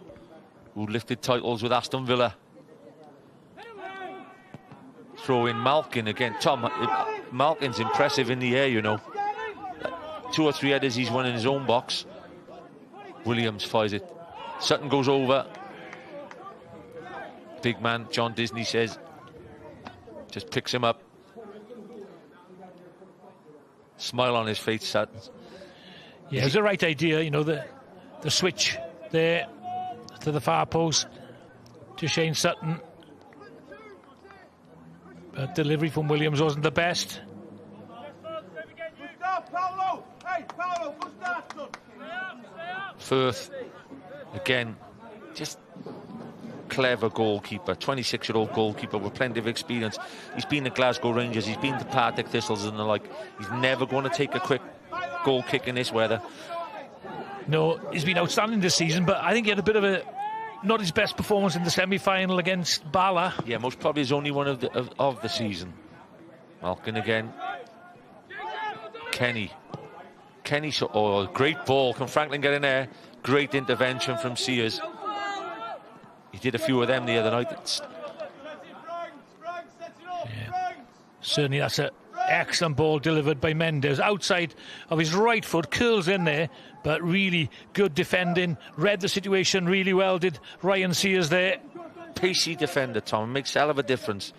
who lifted titles with Aston Villa. Throw in Malkin again. Tom, Malkin's impressive in the air, you know. 2 or 3 headers he's won in his own box. Williams fires it. Sutton goes over. Big man, John Disney says, just picks him up. Smile on his face, Sutton. Yeah, it was the right idea, you know, the switch there to the far post to Shane Sutton. But delivery from Williams wasn't the best. Firth, again, just clever goalkeeper, 26-year-old goalkeeper with plenty of experience. He's been to Glasgow Rangers, he's been to Partick Thistles and the like. He's never going to take a quick goal kick in this weather. No, he's been outstanding this season, but I think he had a bit of a not his best performance in the semi-final against Bala. Yeah, most probably his only one of the season. Malkin again. Kenny, oh, great ball. Can Franklin get in there? Great intervention from Sears. He did a few of them the other night. Yeah. Certainly that's an excellent ball delivered by Mendes. Outside of his right foot, curls in there, but really good defending. Read the situation really well, did Ryan Sears there. Pacey defender, Tom. Makes a hell of a difference.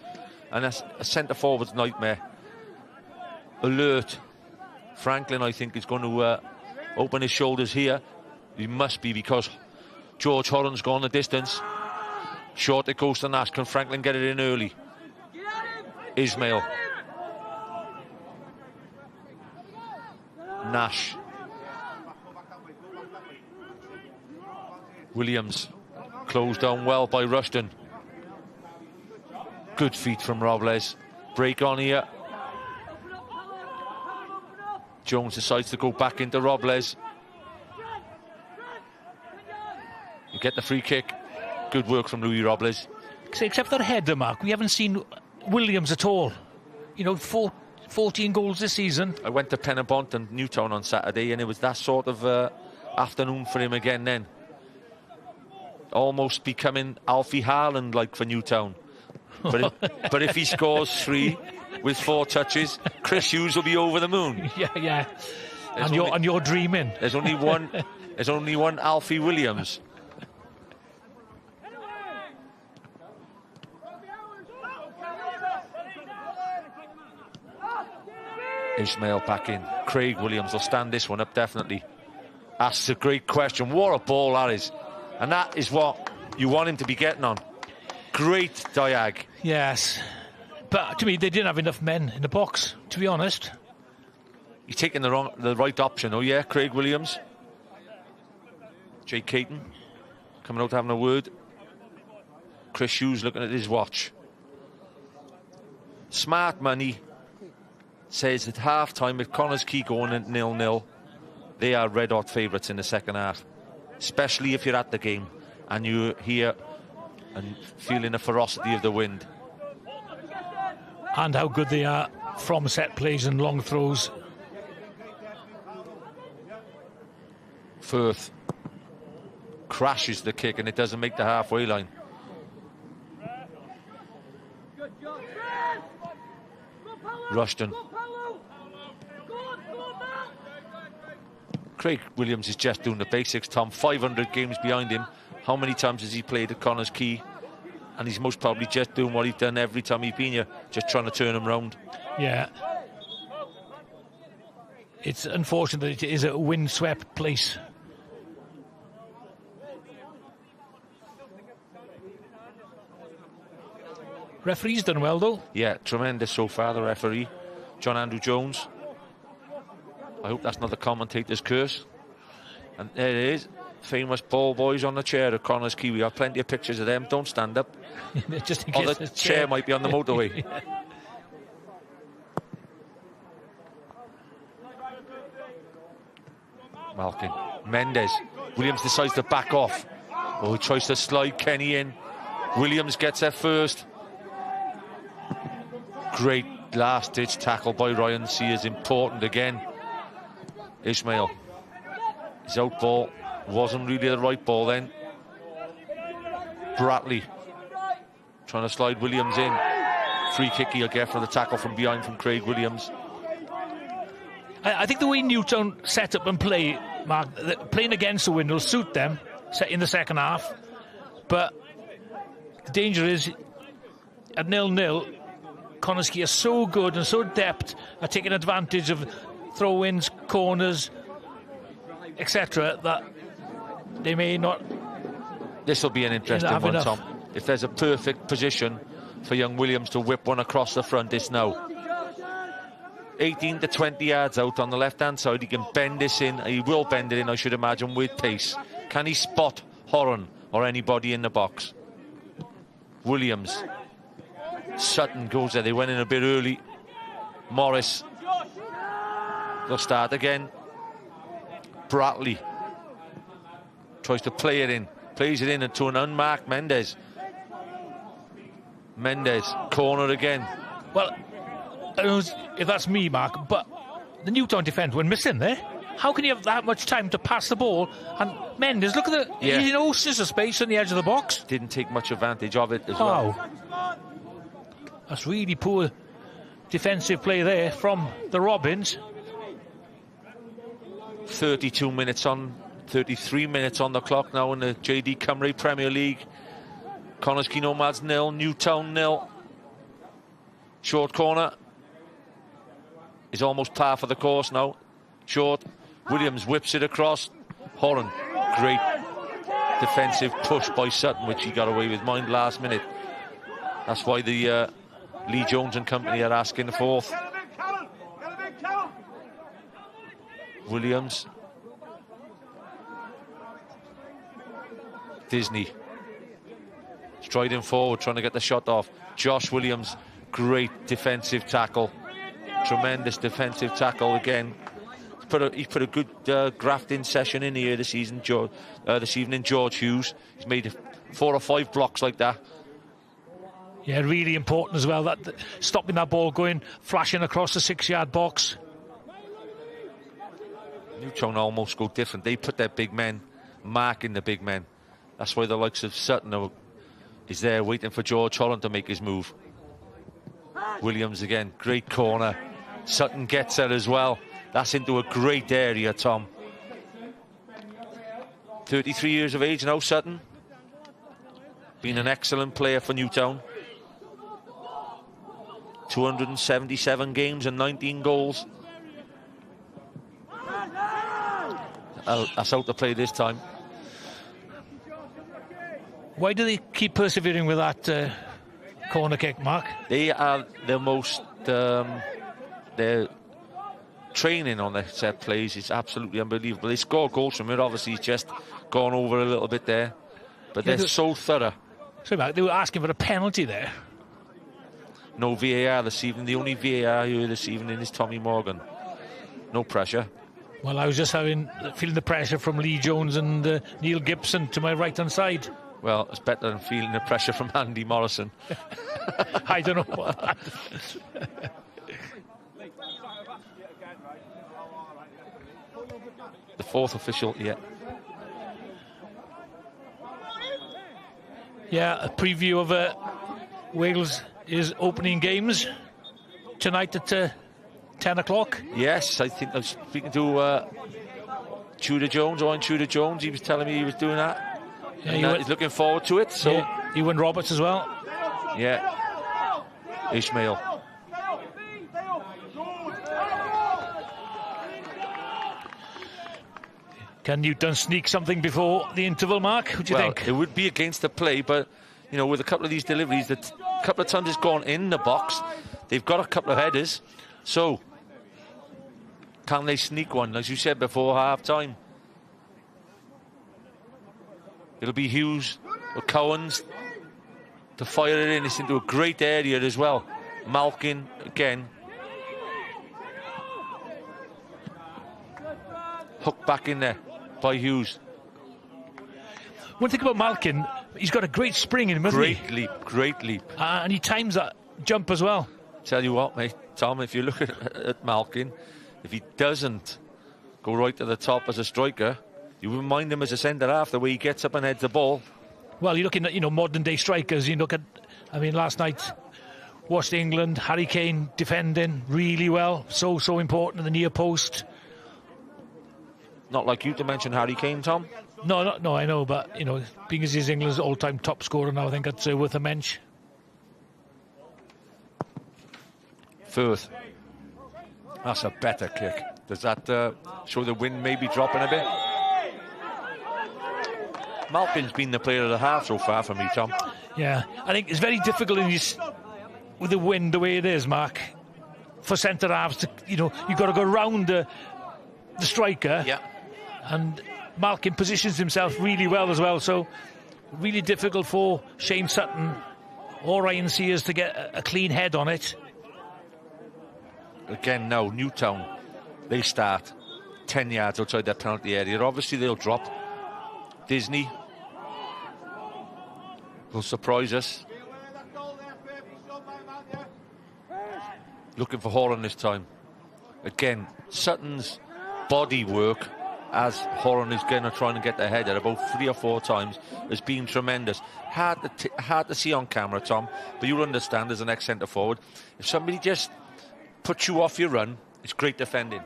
And that's a centre-forward's nightmare. Alert. Franklin, I think, is going to open his shoulders here. He must be, because George Horan's gone the distance. Short it goes to Nash. Can Franklin get it in early? Ismail. Nash. Williams. Closed down well by Rushton. Good feet from Robles. Break on here. Jones decides to go back into Robles. You get the free kick. Good work from Louis Robles. Except for the header, Mark, we haven't seen Williams at all. You know, 14 goals this season. I went to Pennebont and Newtown on Saturday, and it was that sort of afternoon for him again then. Almost becoming Alfie Haaland like for Newtown. But if he scores 3 with 4 touches, Chris Hughes will be over the moon. Yeah. And you're dreaming. There's only one Alfie Williams. Ismail back in. Craig Williams will stand this one up, definitely. Asks a great question. What a ball that is. And that is what you want him to be getting on. Great diag. Yes. But to me, they didn't have enough men in the box, to be honest. He's taking the right option. Oh, yeah, Craig Williams. Jay Caton coming out having a word. Chris Hughes looking at his watch. Smart Money says at half-time, with Connah's Quay going at 0-0, they are red-hot favourites in the second half. Especially if you're at the game and you're here and feeling the ferocity of the wind. And how good they are from set plays and long throws. Firth crashes the kick and it doesn't make the halfway line. Rushton. Craig Williams is just doing the basics, Tom. 500 games behind him. How many times has he played at Connah's Quay? And he's most probably just doing what he's done every time he's been here, just trying to turn him round. Yeah. It's unfortunate that it is a wind-swept place. Referee's done well, though. Yeah, tremendous so far, the referee, John Andrew Jones. I hope that's not the commentator's curse. And there it is. Famous ball boys on the chair at Connah's Quay. We have plenty of pictures of them. Don't stand up. Just in or case the chair might be on the motorway. Yeah. Malkin. Mendes. Williams decides to back off. Oh, he tries to slide Kenny in. Williams gets there first. Great last-ditch tackle by Ryan Sears. Important again. Ishmael. His out ball wasn't really the right ball then. Bratley trying to slide Williams in. Free kick he'll get for the tackle from behind from Craig Williams. I think the way Newtown set up and play, Mark, playing against the wind will suit them in the second half. But the danger is, at 0-0, Connah's Quay are so good and so adept at taking advantage of throw-ins, corners, etc., that they may not. This will be an interesting one, enough. Tom. If there's a perfect position for young Williams to whip one across the front, it's now. 18 to 20 yards out on the left-hand side. He can bend this in. He will bend it in, I should imagine, with pace. Can he spot Horan or anybody in the box? Williams. Sutton goes there. They went in a bit early. Morris. They'll start again. Bratley tries to play it in. Plays it in into an unmarked Mendes. Mendes, corner again. Well, I don't know if that's me, Mark, but the Newtown defence went missing there. How can you have that much time to pass the ball? And Mendes, look at he's in all scissor space on the edge of the box. Didn't take much advantage of it as well. That's really poor defensive play there from the Robins. 33 minutes on the clock now in the JD Cymru Premier League. Connah's Quay Nomads 0, Newtown 0. Short corner is almost par for the course now. Short. Williams whips it across. Horan. Great defensive push by Sutton, which he got away with. Mind last minute. That's why the Lee Jones and company are asking the fourth. Williams. Disney. Striding forward, trying to get the shot off. Josh Williams. Great defensive tackle. Tremendous defensive tackle again. He's put a good grafting session in here this evening, George Hughes. He's made 4 or 5 blocks like that. Yeah, really important as well, that stopping that ball going, flashing across the 6-yard box. Newtown almost go different. They put their big men, marking the big men. That's why the likes of Sutton is there waiting for George Holland to make his move. Williams again, great corner. Sutton gets it as well. That's into a great area, Tom. 33 years of age now, Sutton. Been an excellent player for Newtown. 277 games and 19 goals. That's out to play this time. Why do they keep persevering with that corner kick, Mark? They are the most... their training on their set plays is absolutely unbelievable. They score goals from it. Obviously, he's just gone over a little bit there. But they're so thorough. Sorry, Mark, they were asking for a penalty there. No VAR this evening. The only VAR here this evening is Tommy Morgan. No pressure. Well, I was just feeling the pressure from Lee Jones and Neil Gibson to my right-hand side. Well, it's better than feeling the pressure from Andy Morrison. I don't know what. The fourth official, yeah. Yeah, a preview of Wales' opening games tonight at 10 o'clock. Yes, I think I was speaking to Tudor Jones, Owen Tudor Jones. He was telling me he was doing that. Yeah, he's looking forward to it. So yeah, Ewan Roberts as well. Yeah. Ishmael. Can Newtown sneak something before the interval, Mark? What do you think? It would be against the play, but you know, with a couple of these deliveries, that a couple of times it's gone in the box. They've got a couple of headers. So, can they sneak one, as you said before half-time? It'll be Hughes or Cowans to fire it in. It's into a great area as well. Malkin again. Hooked back in there by Hughes. One thing about Malkin, he's got a great spring in him, hasn't he? Great leap. And he times that jump as well. Tell you what, mate, Tom, if you look at Malkin, if he doesn't go right to the top as a striker, you wouldn't mind him as a centre-half, the way he gets up and heads the ball. Well, you're looking at, you know, modern-day strikers. You look at, I mean, last night, watched England, Harry Kane defending really well. So important in the near post. Not like you to mention Harry Kane, Tom. No, I know, but, you know, being as he's England's all-time top scorer now, I think that's worth a mention. Firth. That's a better kick. Does that show the wind maybe dropping a bit? Malkin's been the player of the half so far for me, Tom. Yeah, I think it's very difficult with the wind the way it is, Mark, for centre-halves to, you know, you've got to go round the striker. Yeah. And Malkin positions himself really well as well, so really difficult for Shane Sutton or Ryan Sears to get a clean head on it. Again now, Newtown, they start 10 yards outside their penalty area. Obviously they'll drop. Disney will surprise us. Looking for Horan this time. Again, Sutton's body work as Horan is going to try and get the header about 3 or 4 times has been tremendous. Hard to see on camera, Tom, but you'll understand as an ex-centre forward, if somebody just puts you off your run, it's great defending.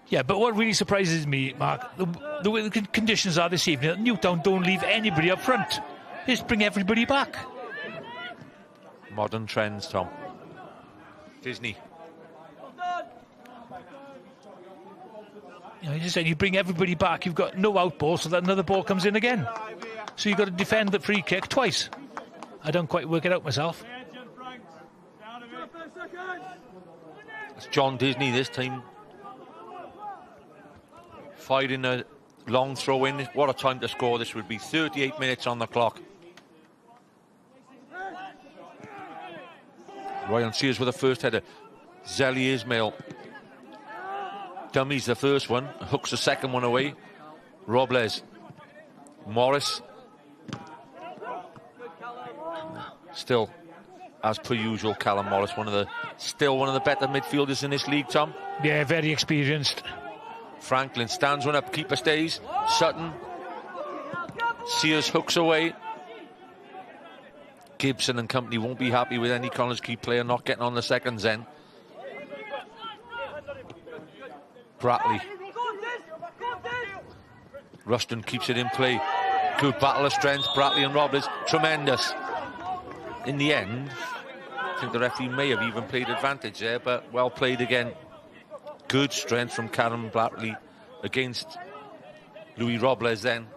Yeah, but what really surprises me, Mark, the way the conditions are this evening, Newtown don't leave anybody up front. They just bring everybody back. Modern trends, Tom. Disney. You know, you just said you bring everybody back, you've got no out ball, so that another ball comes in again. So you've got to defend the free kick twice. I don't quite work it out myself. It's John Disney this time. Firing a long throw in. What a time to score this would be. 38 minutes on the clock. Ryan Sears with the first header. Zeli Ismail dummies the first one, hooks the second one away. Robles. Morris. Still, as per usual, Callum Morris, still one of the better midfielders in this league, Tom. Yeah, very experienced. Franklin stands one up, keeper stays. Sutton. Sears hooks away. Gibson and company won't be happy with any Connah's Quay player not getting on the seconds end. Bratley. Ruston keeps it in play. Good battle of strength, Bratley and Robles. Tremendous. In the end, I think the referee may have even played advantage there, but well played again. Good strength from Karen Bratley against Louis Robles then.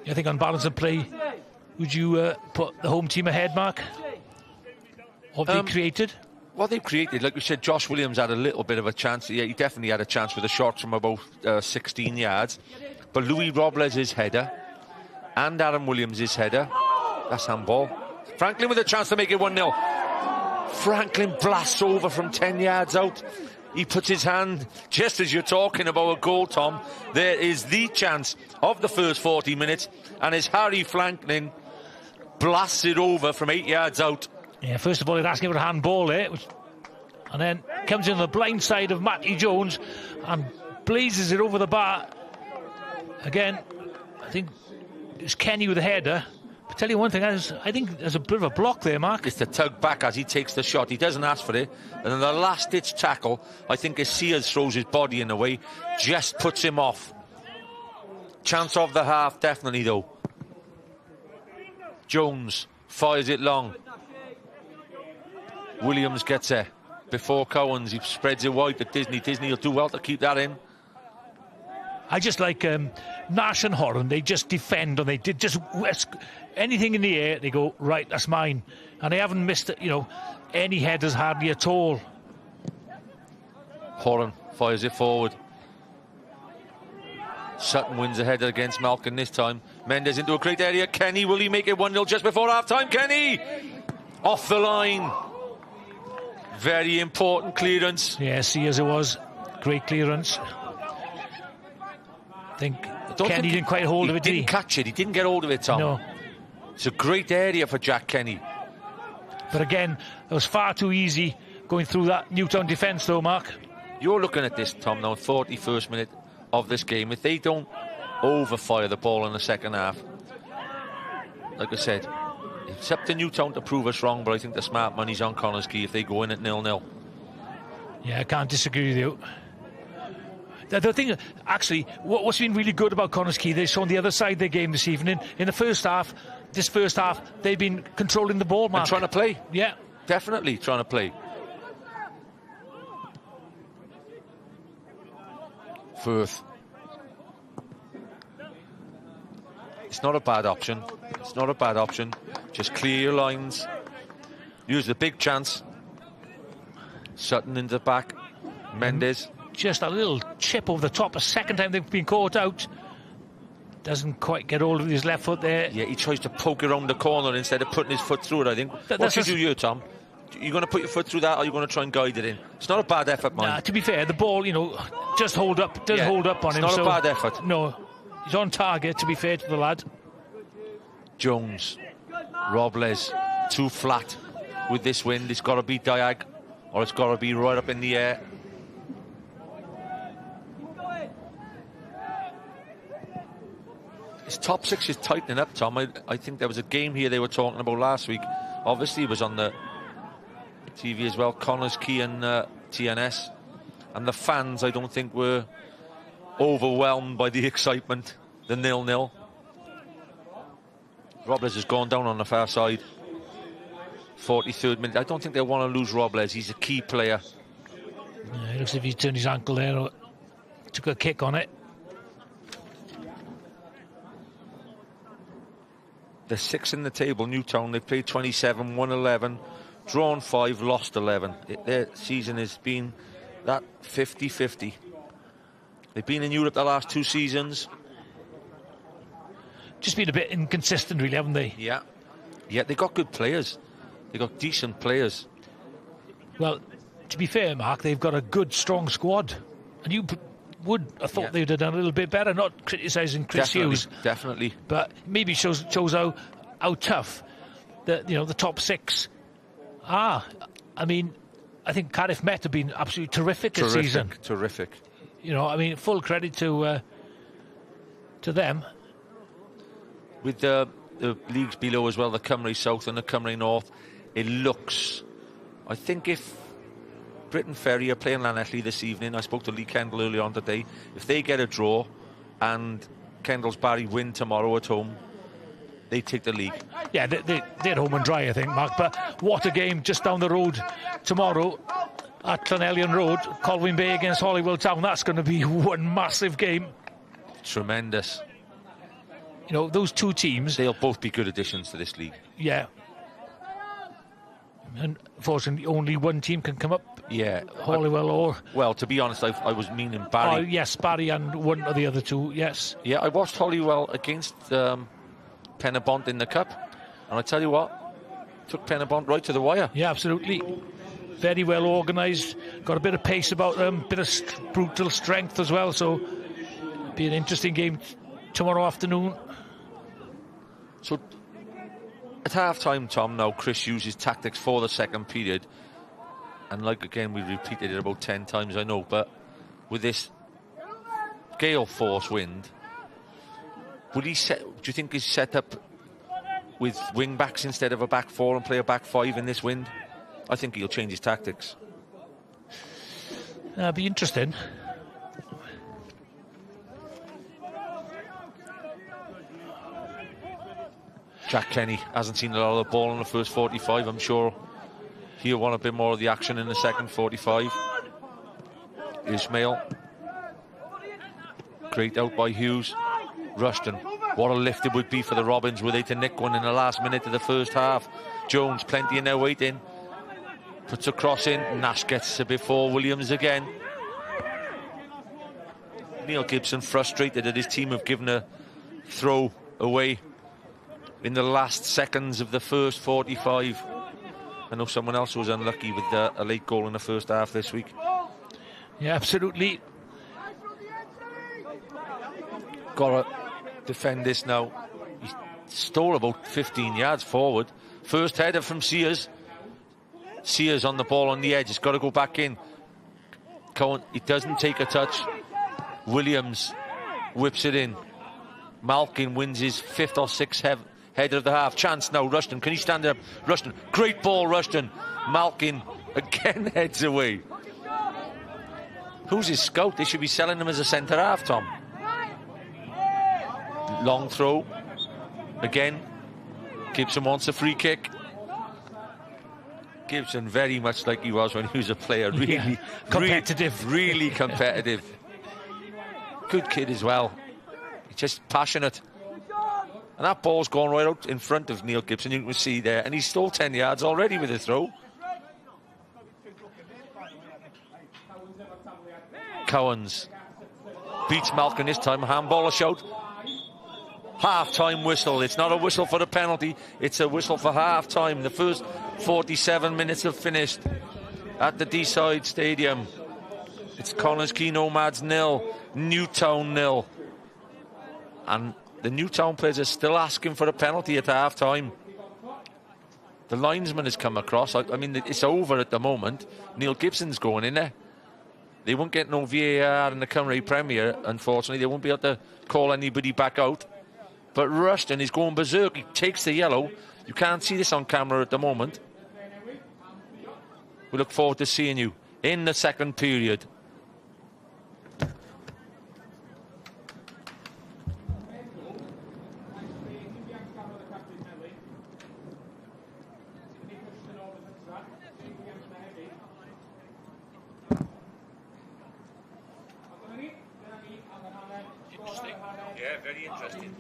I think on balance of play, would you put the home team ahead, Mark? What they created? What they've created, like we said, Josh Williams had a little bit of a chance. Yeah, he definitely had a chance with a shot from about 16 yards. But Louis Robles' header and Aaron Williams' header, that's handball. Franklin with a chance to make it 1-0. Franklin blasts over from 10 yards out. He puts his hand, just as you're talking about a goal, Tom, there is the chance of the first 40 minutes, and as Harry Franklin blasts it over from 8 yards out. Yeah, first of all, he's asking for a handball there, and then comes in the blind side of Matty Jones and blazes it over the bar. Again, I think it's Kenny with the header. But tell you one thing, I think there's a bit of a block there, Mark. It's the tug back as he takes the shot. He doesn't ask for it. And then the last-ditch tackle, I think as Sears throws his body in the way, just puts him off. Chance of the half, definitely, though. Jones fires it long. Williams gets there. before Cowans. He spreads it wide to Disney. Disney will do well to keep that in. I just like Nash and Horan. They just defend, and they did just anything in the air. They go, right, that's mine, and they haven't missed it. You know, any headers hardly at all. Horan fires it forward. Sutton wins the header against Malkin this time. Mendes into a great area. Kenny, will he make it 1-0 just before half-time? Kenny! Off the line. Very important clearance. Yeah, see as it was. Great clearance. I think Kenny didn't quite hold of it, did he? Didn't catch it. He didn't get hold of it, Tom. No. It's a great area for Jack Kenny. But again, it was far too easy going through that Newtown defence, though, Mark. You're looking at this, Tom, now, 41st minute of this game. If they don't overfire the ball in the second half, like I said, it's up to Newtown to prove us wrong, but I think the smart money's on Connah's Quay if they go in at 0-0. Yeah, I can't disagree with you. The thing, actually, what's been really good about Connah's Quay, they've shown the other side of their game this evening. In the first half, they've been controlling the ball, Mark. And trying to play. Yeah. Definitely trying to play. Firth. It's not a bad option. It's not a bad option. Just clear your lines. Use the big chance. Sutton in the back. Mendes. Just a little chip over the top. A second time they've been caught out. Doesn't quite get hold of his left foot there. Yeah, he tries to poke around the corner instead of putting his foot through it, I think. What you do here, Tom? You're going to put your foot through that, or are you going to try and guide it in? It's not a bad effort, man. Nah, to be fair, the ball, you know, just hold up. Does hold up on him. It's not a bad effort. No, he's on target, to be fair to the lad. Jones. Robles. Too flat with this wind. It's got to be diag, or it's got to be right up in the air. His top six is tightening up, Tom. I think there was a game here they were talking about last week. Obviously, it was on the TV as well. Connah's Quay and TNS. And the fans, I don't think, were overwhelmed by the excitement. The 0-0. Robles has gone down on the far side. 43rd minute. I don't think they want to lose Robles. He's a key player. Yeah, it looks as if he turned his ankle there. Or took a kick on it. They're sixth in the table, Newtown. They've played 27, won 11, drawn 5, lost 11. Their season has been that 50-50. They've been in Europe the last 2 seasons. Just been a bit inconsistent, really, haven't they? Yeah. Yeah, they got good players. They got decent players. Well, to be fair, Mark, they've got a good, strong squad. And you would have thought they'd have done a little bit better, not criticising Chris Hughes. Definitely. But maybe shows how tough the top 6 are. I mean, I think Cardiff Met have been absolutely terrific this season. Terrific. You know, I mean, full credit to them. With the leagues below as well, the Cymru South and the Cymru North, it looks, I think if Britain Ferry are playing Llanelli this evening, I spoke to Lee Kendall earlier on today, if they get a draw and Kendall's Barry win tomorrow at home, they take the league. Yeah, they're home and dry, I think, Mark. But what a game just down the road tomorrow at Llanellian Road, Colwyn Bay against Holywell Town. That's going to be one massive game. Tremendous. You know, those two teams, they'll both be good additions to this league. Yeah. And unfortunately, only one team can come up. Yeah. Holywell or... Well, to be honest, I was meaning Barry. Oh, yes, Barry and one of the other two, yes. Yeah, I watched Holywell against Pennebont in the Cup. And I tell you what, took Pennebont right to the wire. Yeah, absolutely. Very well organised. Got a bit of pace about them, bit of brutal strength as well. So, it'll be an interesting game tomorrow afternoon. So, at half-time, Tom, now Chris uses tactics for the second period. And like, again, we repeated it about 10 times, I know. But with this gale force wind, would he do you think he's set up with wing-backs instead of a back 4 and play a back 5 in this wind? I think he'll change his tactics. That'd be interesting. Jack Kenny hasn't seen a lot of the ball in the first 45, I'm sure. He'll want a bit more of the action in the second 45. Ismail. Great out by Hughes. Rushton. What a lift it would be for the Robins were they to nick one in the last minute of the first half. Jones, plenty in there waiting. Puts a cross in. Nash gets a bit for Williams again. Neil Gibson frustrated that his team have given a throw away in the last seconds of the first 45. I know someone else was unlucky with a late goal in the first half this week. Yeah, absolutely. Got to defend this now. He stole about 15 yards forward. First header from Sears. Sears on the ball on the edge. It's got to go back in. Cohen, he doesn't take a touch. Williams whips it in. Malkin wins his 5th or 6th header of the half. Chance now, Rushton. Can he stand up? Rushton. Great ball, Rushton. Malkin again heads away. Who's his scout? They should be selling him as a centre half, Tom. Long throw. Again. Gibson wants a free kick. Gibson very much like he was when he was a player. Really competitive. Really competitive. Good kid as well. He's just passionate. And that ball's gone right out in front of Neil Gibson. You can see there. And he's stole 10 yards already with a throw. Cowans beats Malkin this time. Handball a shout. Half-time whistle. It's not a whistle for the penalty. It's a whistle for half-time. The first 47 minutes have finished at the Deeside Stadium. It's Connah's Quay Nomads 0, Newtown 0. And the Newtown players are still asking for a penalty at half-time. The linesman has come across. I mean, it's over at the moment. Neil Gibson's going in there. They won't get no VAR in the Cymru Premier, unfortunately. They won't be able to call anybody back out. But Rushton is going berserk. He takes the yellow. You can't see this on camera at the moment. We look forward to seeing you in the second period. Yeah, very interesting.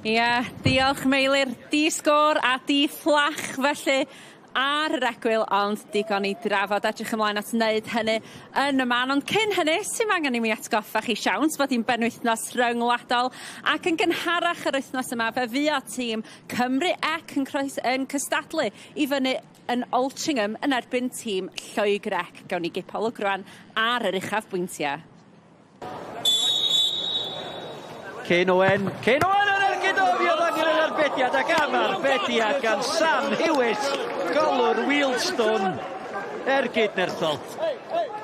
Ie, diolch Meilir, di sgôr a di fflach felly ar yr egwyl, ond digon I drafod edrych ymlaen at wneud hynny yn y man. Ond cyn hynny, sy'n angen I mi atgoffa chi siawns fod hi'n benwythnos rhyngwladol ac yn gynharach yr wythnos yma fe fuo tîm Cymru Ec yn cystadlu I fyny yn Altrincham yn erbyn tîm Lloegr Ec. Gawn ni gipol o grwan ar yr uchafbwyntiau. Cyn Owen yn ergydofio angen yn arbediad ac am arbediad gan Sam Hewis, golwr Wheelstone, ergydnerthol.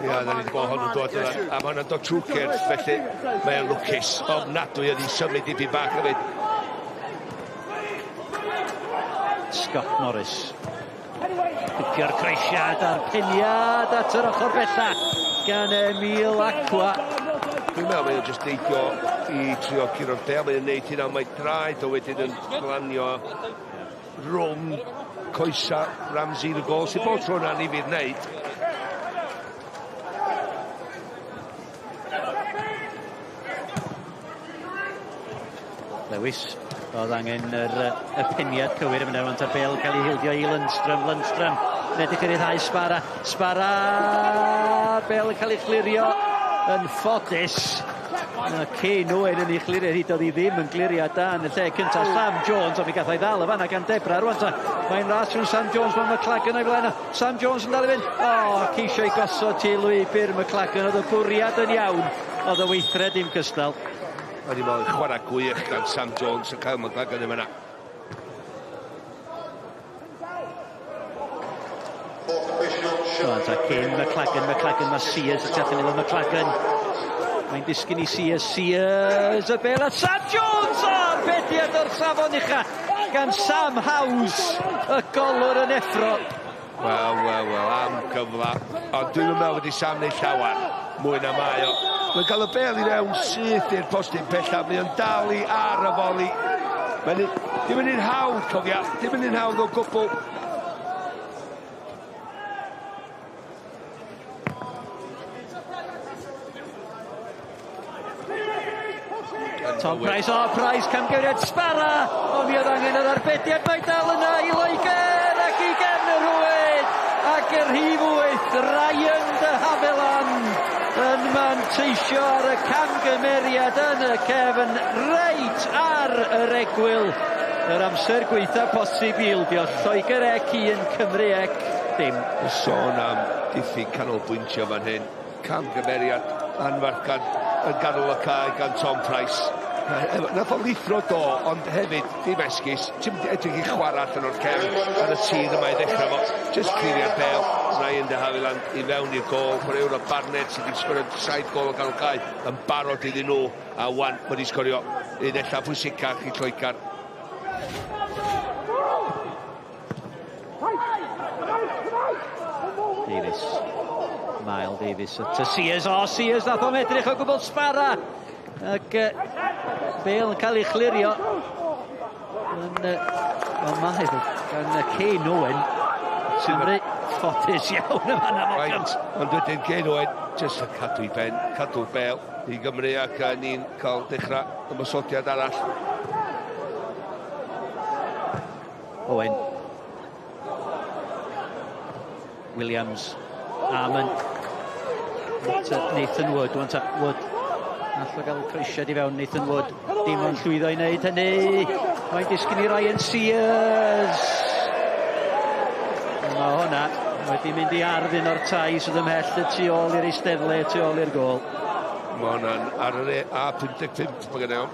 Ia, da ni wedi bod hwn yn dod yna, a mae hwnna'n dod trwy cyrff, felly mae'n lwcus ofnadwy oedd hi'n symud dipyn bach hefyd. Scott Morris. Picio'r creisiad a'r peniad at yr ochr bella gan Emil Aqua. Dwi'n meddwl mae'n jyst deithio I trio curo'r del, mae'n neud hynna, mae draed o wedyn yn glanio rwng coesa Ramsey y gol, sy'n bod tro'n anifydd wneud. Lewis, oedd angen y peniad cywir yn mynd ar bel cael ei hildio I Lundström, Nedych yn ryddhau Sbara, bel yn cael ei chlirio yn ffodus. Cyn Owen yn ei chlirio hyd oedd I ddim yn glirio da yn y lle cyntaf Sam Jones, ond mi gath o'i ddal y fanna gan Debra rwan ta. Mae'n ras rhwng Sam Jones mewn McLagan o'i flaen. Sam Jones yn dal I fynd. Ceisio I gosod ti lwybr McLagan. Oedd y bwriad yn iawn. Oedd y weithred I'm cystal. Oedd hi'n meddwl chwarae gwych gan Sam Jones yn cael McLagan yn fyna. Rwan ta cyn McLagan mae Sears y tethyn iddo McLagan. Mae'n disgyn I Sears y bel a Sam Jones arbediad o'r safon ucha gan Sam Hawes y golwr yn effro. Wel, am gyfla. Ond dwi'n meddwl wedi Sam neu llawer mwy na mae o. Mae'n cael y bel I rewn syth i'r postyn pellaf. Mae'n dal I ar y foli. Dim yn un hawdd, cofia. Dim yn un hawdd o gwbl. Tom Price, Price, camgymeriad Sbarra, o mi oedd angen yr arbediad mae dal yna i Loegr ac i gefn y rwyd ac yr rhif 8 Ryan de Haviland yn manteisio ar y camgymeriad yn y cefn reit ar yr egwyl. Yr amser gweitha posib i ildio Lloegr ec 1 Cymru ec dim. Sôn am diffyg canolbwyntio fan hyn. Camgymeriad anfarch yn ganol y cae gan Tom Price. Nath o lithro do, ond hefyd ddim esgus. Ti'n edrych i chwarae allan o'r cefn ar y tîn yma i ddechrau fo. Just clirio'r bel, Ryan de Haviland i fewn i'r gol. Chwaraewr o Barnett sydd wedi sgorio 7 gol o ganol cae yn barod iddyn nhw. A wan wedi sgorio un ella pwysicach i Lloegr. Davies. Mael Davies to Sears. Sears nath o'n edrych o gwbl Sbarra. Ac Bale yn cael ei chlirio. Wel mae gan Quay Owen. Cymru ffodus iawn yma na Morgans. Ond wedyn Quay Owen, jyst yn cadw i ben, cadw Bale i Gymru ac ni'n cael dechrau ymwysodiad arall. Owen. Williams. Arman. Nathan Wood. Wood. Nath o gael creisiad i fewn Nathan Wood. Dim ond llwyddo i wneud hynny. Mae'n disgyn i Ryan Sears. Mae hwnna wedi mynd i arfyn o'r tai sydd ymhell y tu ôl i'r eisteddle, tu ôl i'r gol. Mae hwnna'n ar yr A55, mae gen i o'n.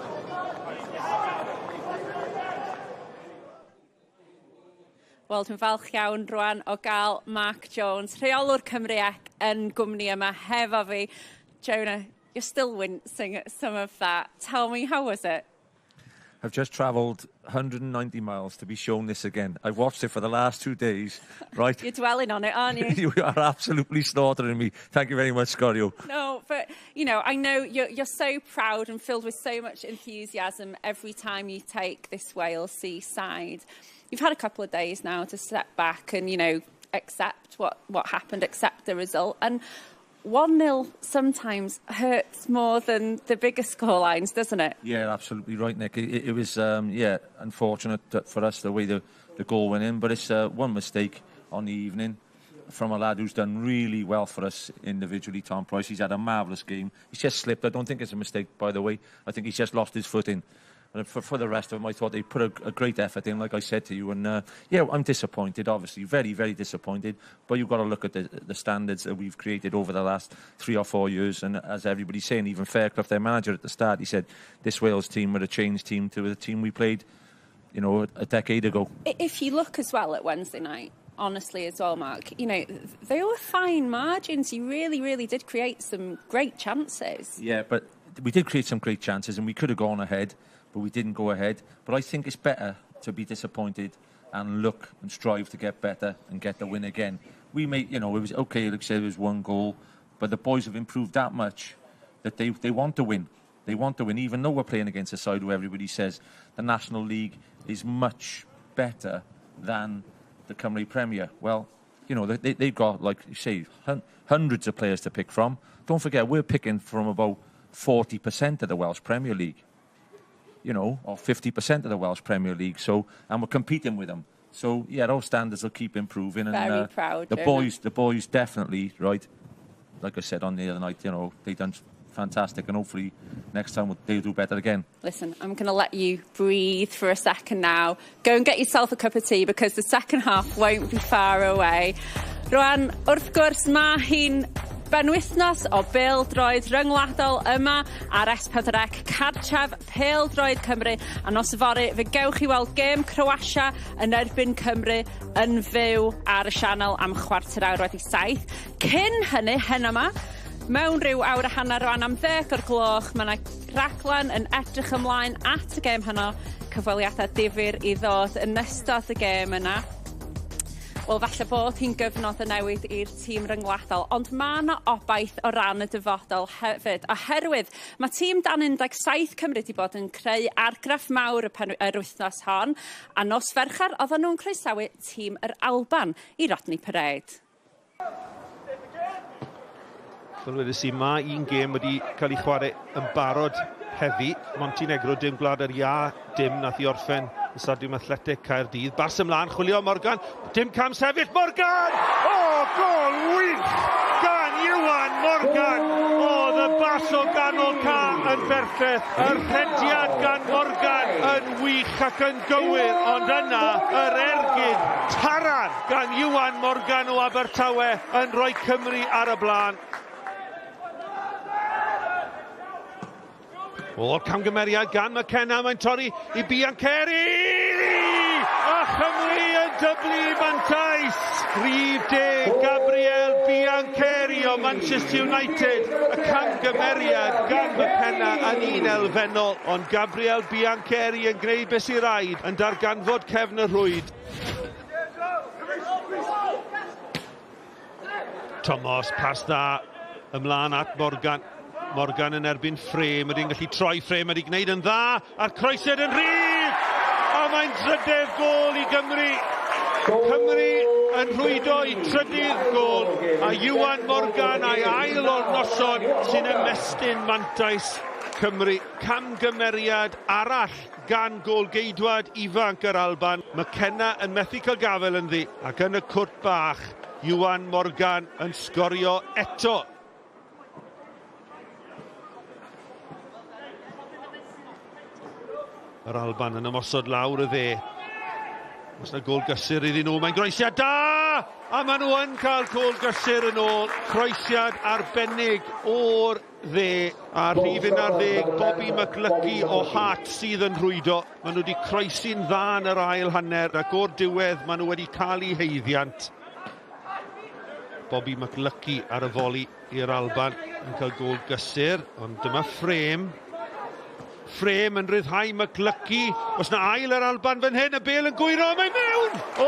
Wel, dwi'n falch iawn rwan o gael Mark Jones, rheolwr Cymru ec yn gwmni yma hefo fi. Jonah, you're still wincing at some of that. Tell me, how was it? I've just travelled 190 miles to be shown this again. I've watched it for the last 2 days, right? You're dwelling on it, aren't you? You are absolutely slaughtering me. Thank you very much, Scorio. No, but, you know, I know you're so proud and filled with so much enthusiasm every time you take this Wales seaside. You've had a couple of days now to step back and, you know, accept what happened, accept the result. And 1-0 sometimes hurts more than the bigger scorelines, doesn't it? Yeah, absolutely right, Nick. It was, yeah, unfortunate for us the way the goal went in, but it's one mistake on the evening from a lad who's done really well for us individually, Tom Price. He's had a marvellous game. He's just slipped. I don't think it's a mistake, by the way. I think he's just lost his footing. And for the rest of them, I thought they put a great effort in, like I said to you. And, yeah, I'm disappointed, obviously. Very, very disappointed. But you've got to look at the standards that we've created over the last 3 or 4 years. And as everybody's saying, even Fairclough, their manager at the start, he said, this Wales team were a changed team to the team we played, you know, a decade ago. If you look as well at Wednesday night, honestly as well, Mark, you know, they were fine margins. You really, really did create some great chances. Yeah, but we did create some great chances and we could have gone ahead. But we didn't go ahead. But I think it's better to be disappointed and look and strive to get better and get the win again. We made, you know, it was okay, like I said, it was 1 goal, but the boys have improved that much that they want to win. They want to win, even though we're playing against a side where everybody says the National League is much better than the Cymru Premier. Well, you know, they've got, like you say, hundreds of players to pick from. Don't forget, we're picking from about 40% of the Welsh Premier League. You know, or 50% of the Welsh Premier League. So, and we're competing with them. So, yeah, those standards will keep improving. And very proud. The boys definitely, right, like I said on the other night, you know, they've done fantastic. And hopefully next time they'll do better again. Listen, I'm going to let you breathe for a second now. Go and get yourself a cup of tea because the second half won't be far away. Rwan, wrth gwrs, mae hi'n benwythnos o bêl-droed ryngwladol yma ar S4C cartref pêl-droed Cymru a nos fory fe gewch chi weld gêm Croatia yn erbyn Cymru yn fyw ar y sianel am 7:15 wedi 7. Cyn hynny, hyn yma, mewn rhyw awr a hanner rwan am 10 o'r gloch, mae yna raglen yn edrych ymlaen at y gêm hynno, cyfweliadau difyr i ddod yn ystod y gêm yna. Wel, falle bod hi'n gyfnod y newid i'r tîm ryngwladol, ond mae yna obaith o ran y dyfodol hefyd. Oherwydd, mae tîm dan 17 Cymru wedi bod yn creu argraff mawr yr wythnos hon, a nos Fercher oedden nhw'n croesawu tîm yr Alban i Rodney Parade. Wel, wedys i, mae un gêm wedi cael ei chwarae yn barod heddi. Montenegro dim gwlad yr ia, dim nath i orffen y Stadiwm Athletic Caerdydd. Bas ymlaen, chwilio Morgan, dim cam sefyll, Morgan! O, gol wych gan Iwan Morgan! O, y bas o ganol ca yn berffeth. Yr rhediad gan Morgan yn wych ac yn gywir, ond yna yr ergyd taran gan Iwan Morgan o Abertawe yn rhoi Cymru ar y blaen. O'r camgymeriad gan Connah, mae'n torri i Biancheri! A Chymru yn dyblu mantais! Rhif 10, Gabriel Biancheri o Manchester United. Y camgymeriad gan Connah yn un elfennol, ond Gabriel Biancheri yn gwneud beth sy'n rhaid yn darganfod cefn y rhwyd. Thomas, pas dda, ymlaen at Morgan. Morgan yn erbyn ffrêm, ydy'n gallu troi ffrêm, ydy'n gwneud yn dda, a'r croesed yn rhydd! A mae'n drydedd gol i Gymru. Cymru yn rhwydo i trydydd gol, a Iwan Morgan a'i ail o'r noson sy'n ymestyn mantais Cymru. Camgymeriad arall gan golgeidwad ifanc yr Alban. Mae Connah yn methu cael gafel yn ddi, ac yn y cwrt bach, Iwan Morgan yn sgorio eto. Yr Alban yn ymosod lawr y dde. Os na gol gysur iddyn nhw, mae'n groesiad da! A maen nhw yn cael gol gysur yn ôl. Croesiad arbennig o'r dde. A rhifin ar ddeg, Bobby McLucky o Hart sydd yn rhwydo. Maen nhw wedi croesi'n dda yn yr ail hanner, ac o'r diwedd maen nhw wedi cael eu heiddiant. Bobby McLucky ar y foli i'r Alban yn cael gol gysur, ond dyma ffrêm. Ffrêm yn ryddhau McLucky. Os na ail yr Alban fan hyn, y bêl yn gwyro, mae'n mewn! O,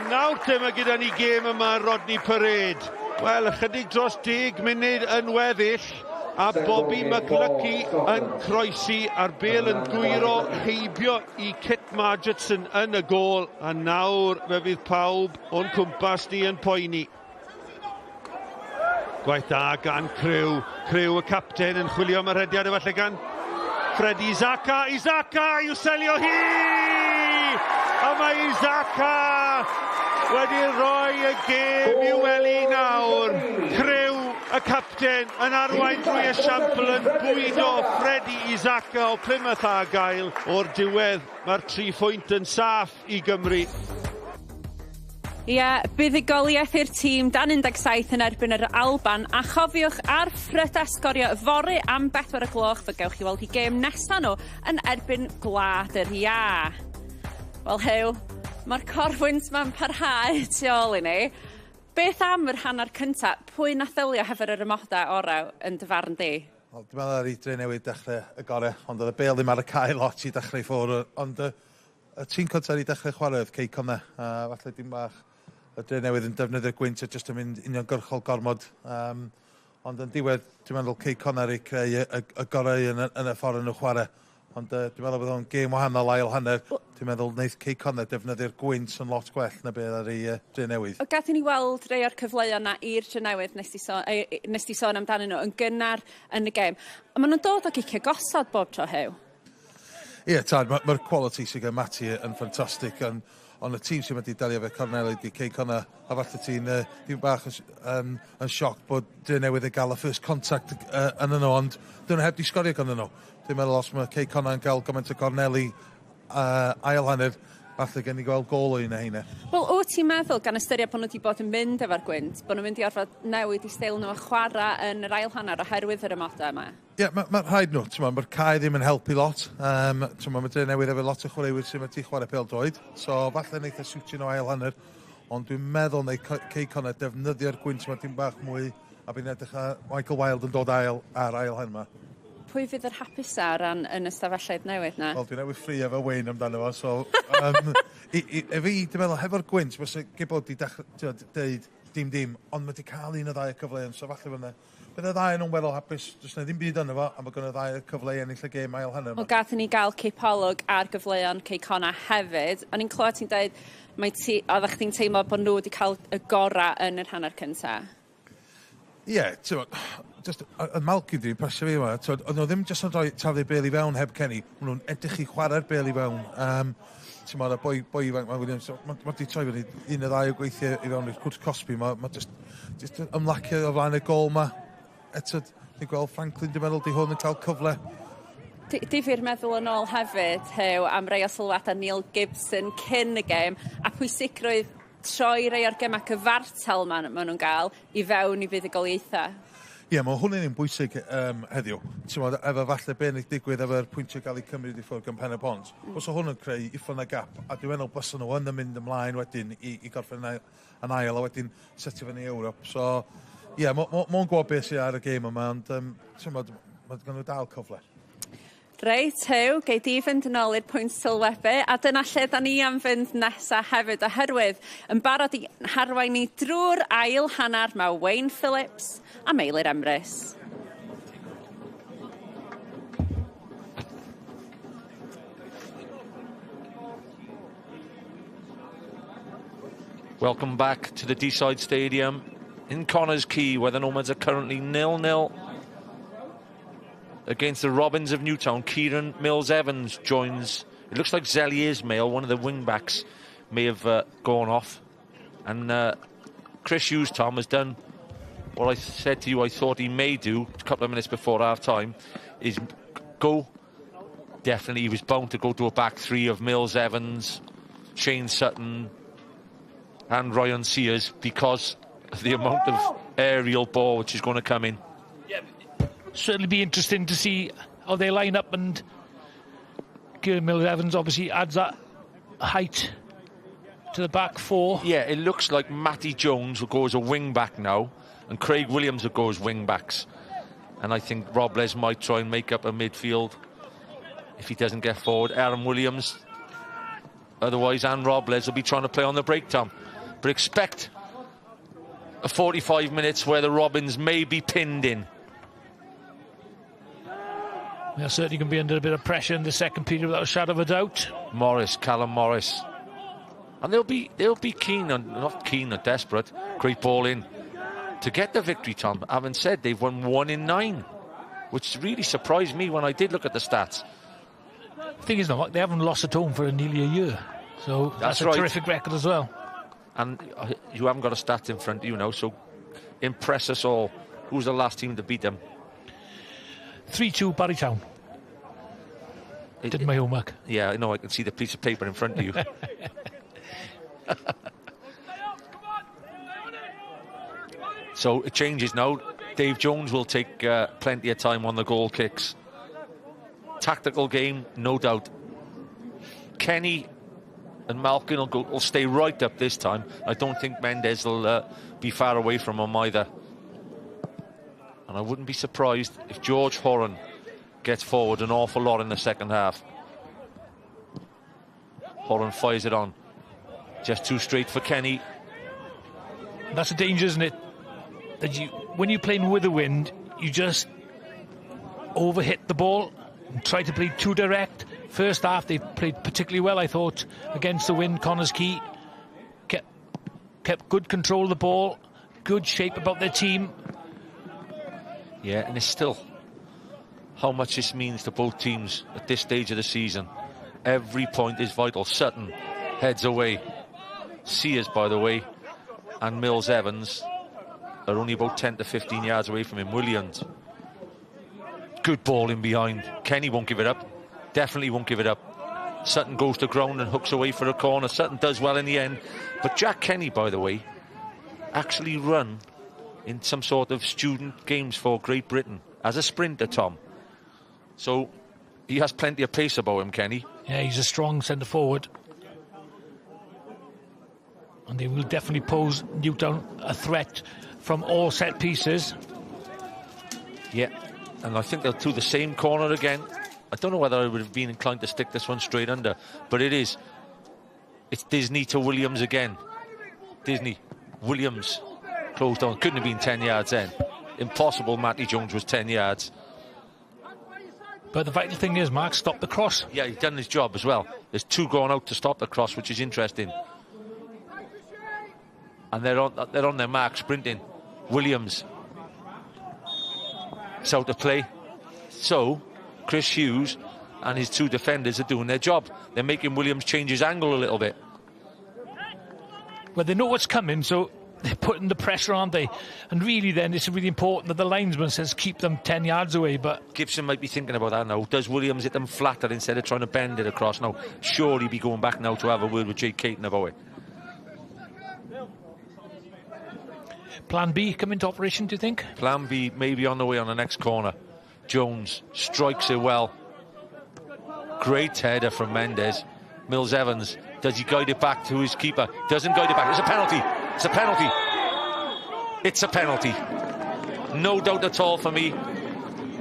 nawr dyma gyda ni gêm yma Rodney Parade. Wel, ychydig dros 10 munud yn weddill, a Bobby McLucky yn croesi, a'r bêl yn gwyro, heibio i Kit Margetson yn y gol, a nawr fe fydd pawb o'n cwmpas ni yn poeni. Gwaith da gan Crew. Crew y capten yn chwilio am y rhediad efallai gan Freddie Izaka. Izaka i'w selio hi! A mae Izaka wedi rhoi y gêm i'w weli nawr. Crew y capten yn arwain drwy esiampl yn bwydo Freddie Izaka o Plymouth Argyle. O'r diwedd mae'r 3 phwynt yn saff i Gymru. Ie, buddigoliaeth i'r tîm dan 17 yn erbyn yr Alban, a chofiwch ar Frydas sgorio fory am 4 o'r gloch, fe gewch chi weld i gêm nesaf nhw yn erbyn Gwlad yr Ia. Wel Hyw, mae'r corfwynt ma'n parhau tu ôl i ni. Beth am yr hanner cyntaf? Pwy nath ddelio hefo'r ymodau orew yn dy farn di? Wel, dwi'n meddwl ar ei dre newydd dechrau y gore, ond oedd y bêl ddim ar y cae lot i dechrau ffwrdd, ond y tîm cyntaf i dechrau chwarae oedd Quay Connah, a falle dim bach y dre newydd yn defnyddio'r gwynt a jyst yn mynd uniongyrchol gormod. Ond yn diwedd, dwi'n meddwl Quay Connah i creu y gorau yn y ffordd yn y chwarae. Ond dwi'n meddwl bod o'n gêm wahanol ail hanner. Dwi'n meddwl wneud Quay Connah defnyddio'r gwynt yn lot gwell na beth ar ei dre newydd. O gath i ni weld rei o'r cyfleuon na i'r dre newydd nes ti sôn amdanyn nhw yn gynnar yn y gêm. A maen nhw'n dod o gicio gosod bob tro Hyw. Ie, tad, mae'r quality sy'n gael Mati yn ffantastig. Ond y tîm sy'n wedi delio fe Corneli di Quay Connah, a falle ti'n ddim bach yn sioc bod dre newydd yn gael y first contact yn yno, ond dyn nhw heb di sgorio gan yno. Dwi'n meddwl os mae Quay Connah yn cael gymaint o Corneli ail hanner, falle gen i gweld gol o'n heine. Wel, o ti'n meddwl, gan ystyried bod nhw wedi bod yn mynd efo'r gwynt, bod nhw'n mynd i orfod newid i steil nhw a chwarae yn yr ail hanner oherwydd yr ymodau yma? Ie, mae rhaid nhw. Mae'r cae ddim yn helpu lot. Mae dre newydd efo lot o chwaraewyr sy'n wedi chwarae pêl-droed, so falle wneud y siwtio nhw ail hanner, ond dwi'n meddwl wneud Quay Connah defnyddio'r gwynt yma dim bach mwy, a bydd edrych Michael Wilde yn dod ar ail hanner yma. Pwy fydd yr hapusa ran yn y stafelloedd newydd na? Wel, dwi'n newydd ffri efo Wayne amdano fo, so i fi, dwi'n meddwl, hefo'r gwynt, fysa Gibod i dweud dim, ond mae wedi cael un o ddau cyfleon, so falle fyna. Bydd y ddau nhw'n weddol hapus, jyst na ddim byd yno fo, a mae gan y ddau cyfle ennill y gêm ail hanner. Wel, gath ni gael cipolwg ar gyfleon Quay Connah hefyd, ond ni'n clywed ti'n dweud, oeddech chdi'n teimlo bod nhw wedi cael y gorau yn yr hanner cyntaf? Ie, just yn malgu di, pasio fi yma, oedd nhw ddim jyst yn rhoi taflu bel i fewn heb Kenny, maen nhw'n edrych i chwarae'r bel i fewn. Ti'n meddwl, boi ifanc, mae Williams, mae di troi fyny un o ddau o gweithio i fewn i'r cwrs Cosby, mae just ymlacio o flaen y gol yma. Eto, ni'n gweld Franklin, dwi'n meddwl, di hwn yn cael cyfle. Difyr meddwl yn ôl hefyd, Hew, am rei o sylwadau Neil Gibson cyn y gêm, a pwysigrwydd troi rei o'r gemau cyfartal maen nhw'n gael i fewn i fuddugoliaethau. Ie, mae hwnna'n un bwysig heddiw. Ti'n meddwl, efo falle be'n eich digwydd efo'r pwyntio gael ei cymryd i ffwrdd gan Pen y Pont. Os o hwnna'n creu uffon y gap, a dwi'n meddwl bys nhw yn mynd ymlaen wedyn i gorffen yn ail, a wedyn setio fyny Ewrop. So, ie, mae'n gwybod beth sydd ar y gêm yma, ond ti'n meddwl, mae gan nhw dal cyfle. Reit, Hew, gei di fynd yn ôl i'r pwynt sylwebu, a dyna lle da ni am fynd nesaf hefyd, oherwydd yn barod i harwain ni drwy'r ail hanner mae Wayne Phillips a Meilir Emrys. Welcome back to the Deeside Stadium in Connah's Quay, where the Nomads are currently 0-0 against the Robins of Newtown. Kieran Mills-Evans joins. It looks like Zelier's male, one of the wing-backs, may have gone off. And Chris Hughes, Tom, has done what I said to you I thought he may do a couple of minutes before half-time, is go. Definitely, he was bound to go to a back three of Mills-Evans, Shane Sutton and Ryan Sears, because of the amount of aerial ball which is going to come in. Certainly be interesting to see how they line up, and Kieran Mills-Evans obviously adds that height to the back four. Yeah, it looks like Matty Jones will go as a wing back now, and Craig Williams will go as wing backs. And I think Robles might try and make up a midfield if he doesn't get forward. Aaron Williams, otherwise, and Robles will be trying to play on the break, Tom. But expect a 45 minutes where the Robins may be pinned in. They're certainly going to be under a bit of pressure in the second period without a shadow of a doubt. Callum Morris. And they'll be keen, on, not keen or desperate, great ball in, to get the victory, Tom. Having said they've won 1 in 9, which really surprised me when I did look at the stats. The thing is, though, they haven't lost at home for nearly a year. So that's a terrific record as well. And you haven't got a stat in front of you now, so impress us all. Who's the last team to beat them? 3-2 Barrytown. Did my homework. Yeah, I know, I can see the piece of paper in front of you. So it changes now. Dave Jones will take plenty of time on the goal kicks. Tactical game, no doubt. Kenny and Malkin will stay right up this time. I don't think Mendes will be far away from him either. And I wouldn't be surprised if George Horan gets forward an awful lot in the second half. Horan fires it on. Just too straight for Kenny. That's a danger, isn't it? That when you're playing with the wind, you just overhit the ball and try to play too direct. First half, they played particularly well, I thought, against the wind. Connah's Quay kept good control of the ball, good shape about their team. Yeah, and it's still how much this means to both teams at this stage of the season. Every point is vital. Sutton heads away. Sears, by the way, and Mills-Evans are only about 10 to 15 yards away from him. Williams. Good ball in behind. Kenny won't give it up. Definitely won't give it up. Sutton goes to ground and hooks away for a corner. Sutton does well in the end. But Jack Kenny, by the way, actually run in some sort of student games for Great Britain as a sprinter, Tom. So he has plenty of pace about him, Kenny. Yeah, he's a strong centre forward. And they will definitely pose Newtown a threat from all set pieces. Yeah, and I think they'll do the same corner again. I don't know whether I would have been inclined to stick this one straight under, but it is. It's Disney to Williams again. Disney, Williams, closed on. Couldn't have been 10 yards then. Impossible. Matty Jones was 10 yards. But the vital thing is, Mark, stop the cross. Yeah, he's done his job as well. There's two going out to stop the cross, which is interesting. And they're on their mark, sprinting. Williams. It's out of play. So, Chris Hughes and his two defenders are doing their job. They're making Williams change his angle a little bit. Well, they know what's coming, so they're putting the pressure on, they. And really then it's really important that the linesman says keep them 10 yards away, but... Gibson might be thinking about that now. Does Williams hit them flatter instead of trying to bend it across? Now, sure, he'd be going back now to have a word with Jake Caton about it. Plan B come into operation, do you think? Plan B may be on the way on the next corner. Jones strikes it well. Great header from Mendes. Mills Evans, does he guide it back to his keeper? Doesn't guide it back. It's a penalty. It's a penalty. It's a penalty. No doubt at all for me.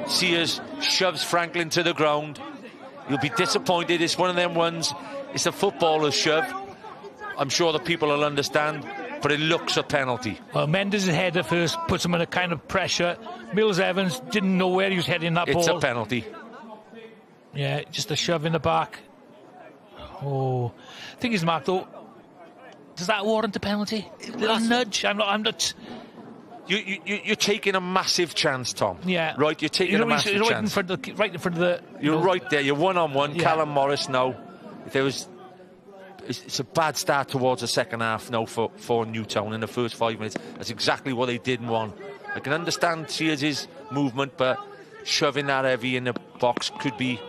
Sears shoves Franklin to the ground. You'll be disappointed. It's one of them ones. It's a footballer's shove. I'm sure the people will understand, but it looks a penalty. Well, Mendes' header first puts him in a kind of pressure. Mills Evans didn't know where he was heading that ball. It's a penalty. Yeah, just a shove in the back. Oh, thing is, Mark, though, does that warrant a penalty? A little nudge. I'm not. You're taking a massive chance, Tom. Yeah. Right, you're taking a massive chance. Right in front of the. You're right there. You're one-on-one. Yeah. Callum Morris now. It's a bad start towards the second half now for Newtown in the first 5 minutes. That's exactly what they didn't want. I can understand Sears' movement, but shoving that heavy in the box could be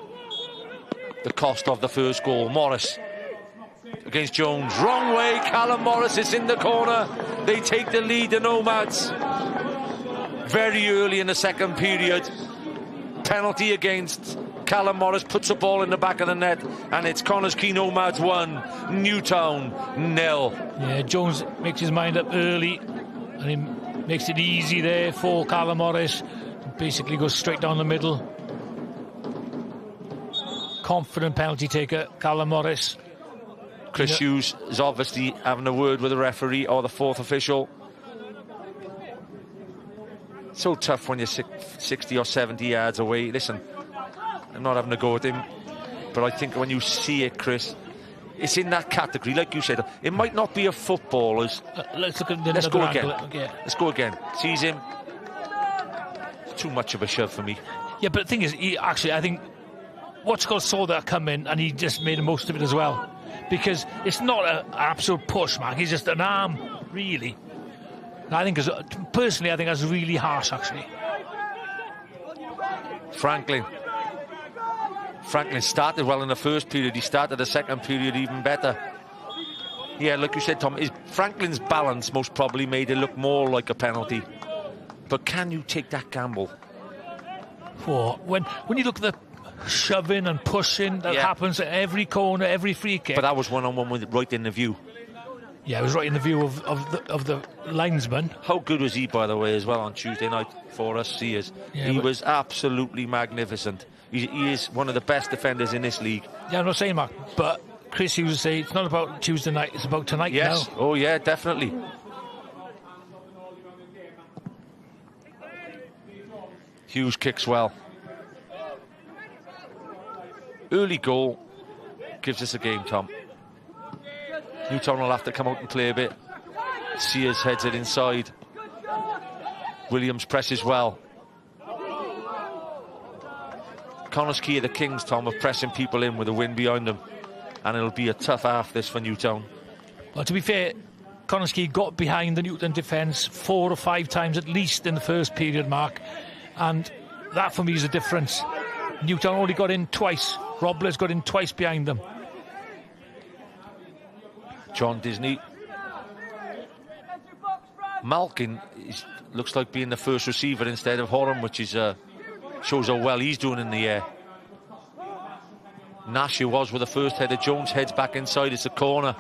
the cost of the first goal. Morris against Jones. Wrong way. Callum Morris is in the corner. They take the lead, the Nomads. Very early in the second period. Penalty against Callum Morris, puts the ball in the back of the net, and it's Quay Nomads 1, Newtown 0. Yeah, Jones makes his mind up early, and he makes it easy there for Callum Morris. Basically goes straight down the middle. Confident penalty taker, Callum Morris. Chris Hughes is obviously having a word with the referee or the fourth official. So tough when you're 60 or 70 yards away. Listen, I'm not having a go at him, but I think when you see it, Chris, it's in that category, like you said. It might not be a footballer's. Let's look at the Let's go again. Yeah. Let's go again. Sees him. It's too much of a shove for me. Yeah, but the thing is, I think Watchcott saw that come in and he just made the most of it as well. Because it's not an absolute push, Mark. It's just an arm, really. And I think, personally, I think that's really harsh, actually. Franklin started well in the first period. He started the second period even better. Yeah, like you said, Tom, Franklin's balance most probably made it look more like a penalty. But can you take that gamble? When you look at the shoving and pushing that happens at every corner, every free kick. But that was one-on-one right in the view. Yeah, it was right in the view of the linesman. How good was he, by the way, as well on Tuesday night for us Sears? Yeah, he was absolutely magnificent. He is one of the best defenders in this league. Yeah, I'm not saying, Mark, but Chris Hughes would say it's not about Tuesday night, it's about tonight now. Yes, oh yeah, definitely. Hughes kicks well. Early goal gives us a game, Tom. Newtown will have to come out and play a bit. Sears heads it inside. Williams presses well. Connah's Quay, the Kings, Tom, are pressing people in with the wind behind them. And it'll be a tough half this for Newtown. Well, to be fair, Connah's Quay got behind the Newtown defence 4 or 5 times at least in the first period, Mark. And that for me is the difference. Newtown only got in twice. Robles got in twice behind them. John Disney. Malkin looks like being the first receiver instead of Horan, which is shows how well he's doing in the air. Nash, who was with the first header. Jones heads back inside. It's a corner.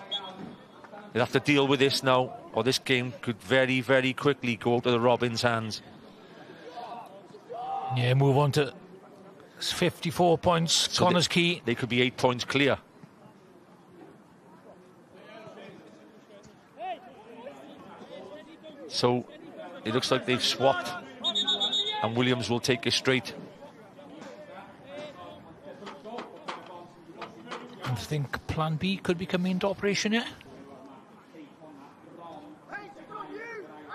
They'll have to deal with this now, or this game could very, very quickly go out of the Robins' hands. Yeah, move on to 54 points. So Connah's Quay. They could be 8 points clear. So it looks like they've swapped, and Williams will take it straight. I think Plan B could be coming into operation yet.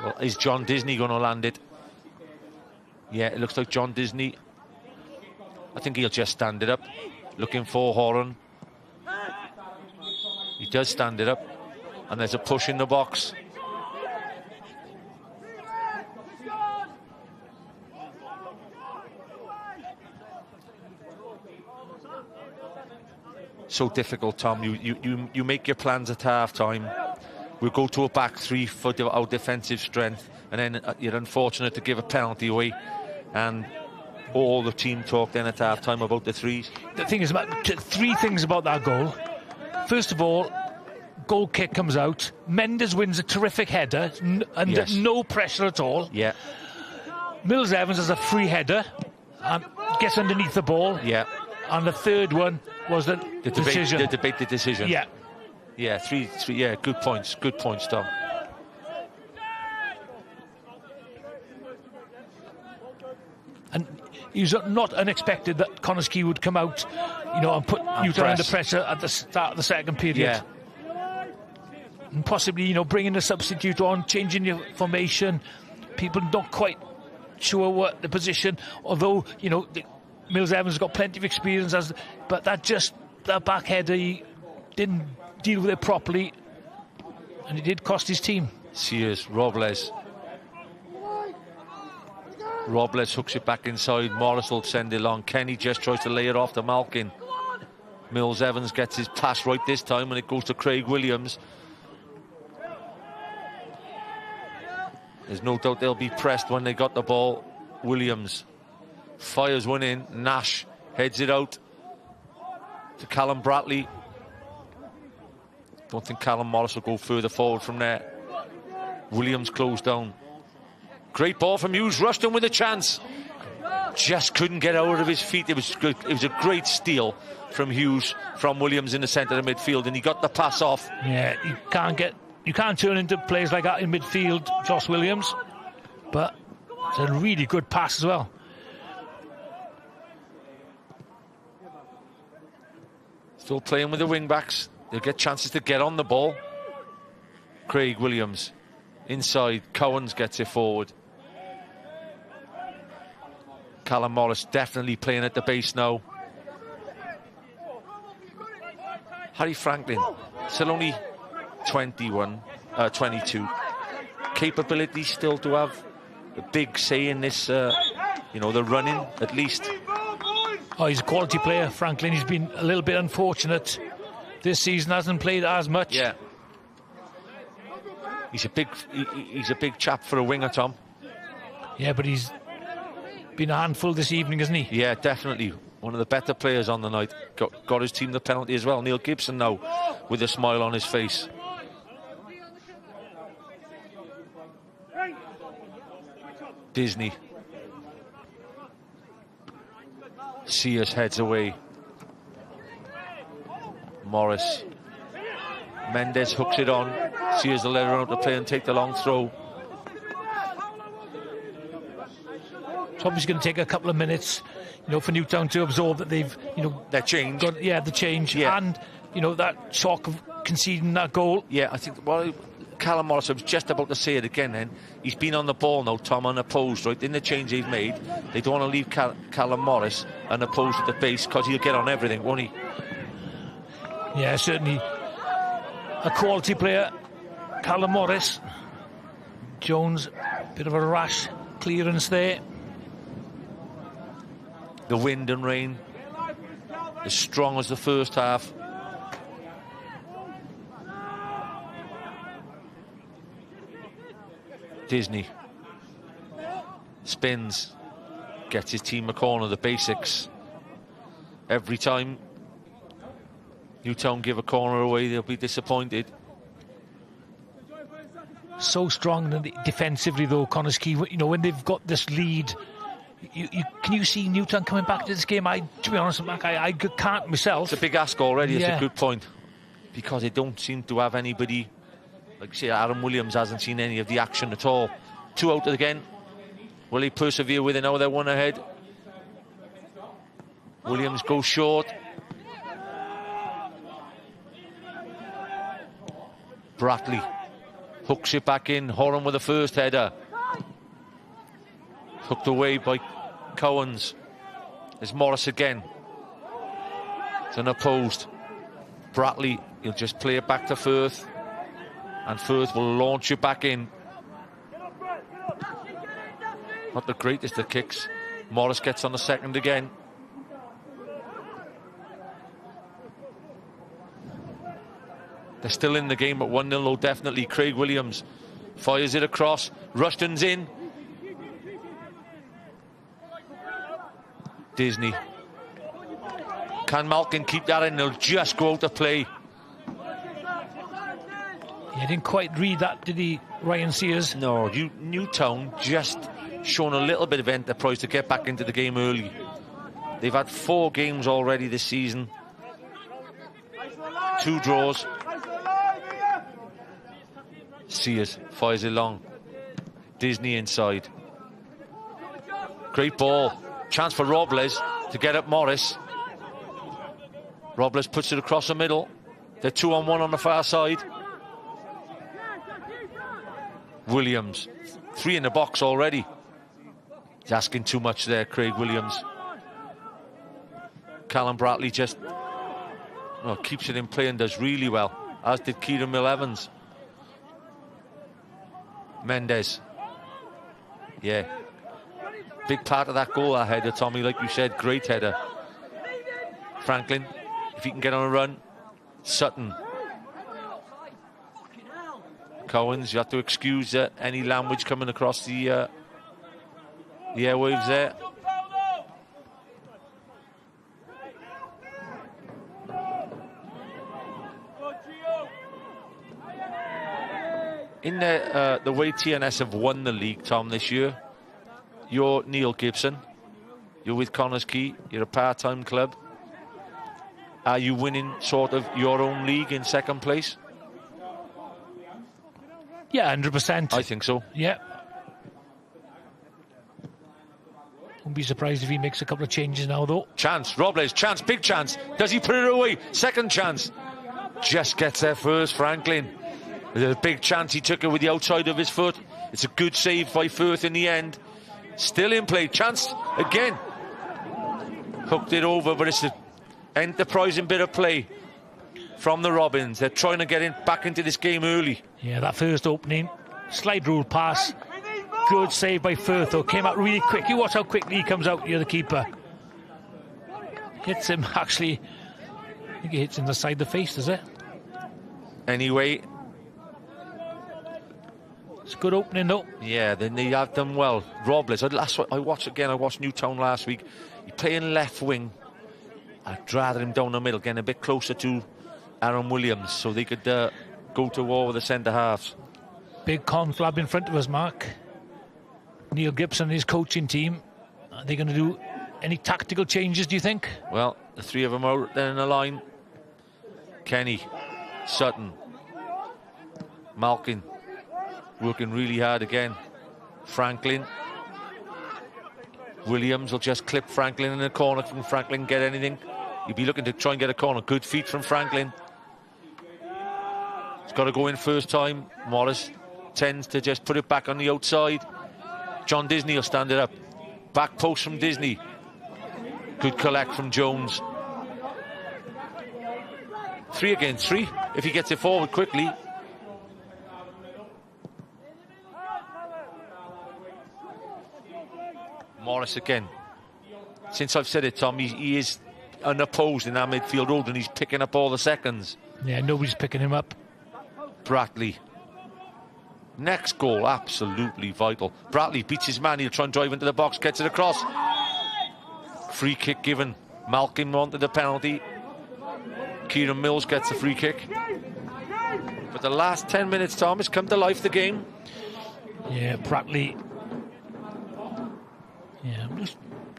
Well, is John Disney going to land it? Yeah, it looks like John Disney. I think he'll just stand it up. Looking for Horan. He does stand it up. And there's a push in the box. So difficult, Tom. You make your plans at half-time. We'll go to a back three for our defensive strength, and then you're unfortunate to give a penalty away. And all the team talk then at half-time about the threes. The thing is, three things about that goal. First of all, goal kick comes out. Mendes wins a terrific header, under no pressure at all. Yeah. Mills Evans has a free header and gets underneath the ball. Yeah. And the third one was the decision. The decision. Yeah. Yeah, three. Yeah, good points, Tom. And it was not unexpected that Connah's Quay would come out, you know, and put Newtown under pressure at the start of the second period. Yeah. And possibly, you know, bringing a substitute on, changing your formation. People not quite sure what the position, although, you know, Mills Evans has got plenty of experience, but that back header, he didn't deal with it properly, and it did cost his team. Sears, Robles hooks it back inside. Morris will send it along. Kenny just tries to lay it off to Malkin. Mills Evans gets his pass right this time, and it goes to Craig Williams. There's no doubt they'll be pressed when they got the ball. Williams fires one in. Nash heads it out to Callum Bratley. Don't think Callum Morris will go further forward from there. Williams closed down. Great ball from Hughes. Rushed in with a chance. Just couldn't get out of his feet. It was good. It was a great steal from Hughes, from Williams in the centre of the midfield, and he got the pass off. Yeah, you can't turn into players like that in midfield, Josh Williams. But it's a really good pass as well. Still playing with the wing-backs. They'll get chances to get on the ball. Craig Williams inside. Cowans gets it forward. Callum Morris definitely playing at the base now. Harry Franklin, still only 22. Capability still to have a big say in this, you know, the running at least. Oh, he's a quality player, Franklin. He's been a little bit unfortunate this season, hasn't played as much. Yeah. He's a big chap for a winger, Tom. Yeah, but he's been a handful this evening, isn't he? Yeah, definitely. One of the better players on the night. Got his team the penalty as well. Neil Gibson now with a smile on his face. Disney. Sears heads away. Morris. Mendes hooks it on. Sears will let her run up the play and take the long throw. It's obviously going to take a couple of minutes, you know, for Newtown to absorb that they've, you know, their change. The change, and you know, that shock of conceding that goal. Yeah, I think. Well, Callum Morris, I was just about to say it again. Then he's been on the ball now, Tom, unopposed. Right in the change they've made, they don't want to leave Callum Morris unopposed at the base because he'll get on everything, won't he? Yeah, certainly a quality player, Callum Morris. Jones, bit of a rash clearance there. The wind and rain as strong as the first half. Disney spins, gets his team a corner, the basics. Every time Newtown give a corner away, they'll be disappointed. So strong defensively, though, Connah's Quay. You know, when they've got this lead, can you see Newtown coming back to this game? To be honest, Mac, I can't myself. It's a big ask already. It's a good point, because they don't seem to have anybody. Like, say, Aaron Williams hasn't seen any of the action at all. 2 out again. Will he persevere with it now? They're 1 ahead. Williams goes short. Bratley hooks it back in. Horan with the first header. Hooked away by Cowans. There's Morris again. It's unopposed. Bratley, he'll just play it back to Firth. And Firth will launch it back in. Not the greatest of kicks. Morris gets on the second again. They're still in the game at 1-0 though, definitely. Craig Williams fires it across. Rushton's in. Disney. Can Malkin keep that in? They'll just go out to play. He didn't quite read that, did he, Ryan Sears? No, Newtown just shown a little bit of enterprise to get back into the game early. They've had 4 games already this season. 2 draws. Sears fires it long. Disney inside. Great ball. Chance for Robles to get at Morris. Robles puts it across the middle. They're 2-on-1 on the far side. Williams. 3 in the box already. He's asking too much there, Craig Williams. Callum Bratley just keeps it in play and does really well, as did Kieran Mill-Evans. Mendes. Yeah. Big part of that goal, that header, Tommy, like you said, great header. Franklin, if he can get on a run. Sutton. Cowans, you have to excuse any language coming across the airwaves there. In the way TNS have won the league, Tom, this year, you're Neil Gibson. You're with Connah's Quay. You're a part-time club. Are you winning sort of your own league in second place? Yeah, 100%. I think so. Yeah. Won't be surprised if he makes a couple of changes now, though. Chance, Robles, chance, big chance. Does he put it away? Second chance. Just gets there first, Franklin. There's a big chance, he took it with the outside of his foot. It's a good save by Firth in the end. Still in play, chance again. Hooked it over, but it's an enterprising bit of play from the Robins. They're trying to get back into this game early. Yeah, that first opening, slide rule pass. Good save by Firth, though. Came out really quick. You watch how quickly he comes out, you're the keeper. Hits him, actually. I think he hits him the side of the face, does it? Anyway. It's a good opening, though. Yeah, they have done well. Robles, I watched Newtown last week. He's playing left wing. I'd rather him down the middle, getting a bit closer to Aaron Williams, so they could go to war with the centre halves. Big conflab in front of us, Mark. Neil Gibson and his coaching team. Are they going to do any tactical changes, do you think? Well, the 3 of them are out there in the line. Kenny, Sutton, Malkin, working really hard again. Franklin. Williams will just clip Franklin in the corner. Can Franklin get anything? He'd be looking to try and get a corner. Good feet from Franklin. He's got to go in first time. Morris tends to just put it back on the outside. John Disney will stand it up. Back post from Disney. Good collect from Jones. 3 against 3. If he gets it forward quickly. Morris again. Since I've said it, Tom, he is unopposed in that midfield road and he's picking up all the seconds. Yeah, nobody's picking him up. Bratley. Next goal, absolutely vital. Bratley beats his man, he'll try and drive into the box, gets it across. Free kick given. Malkin wanted the penalty. Kieran Mills gets the free kick. But the last 10 minutes, Tom, has come to life, the game. Yeah, Bratley.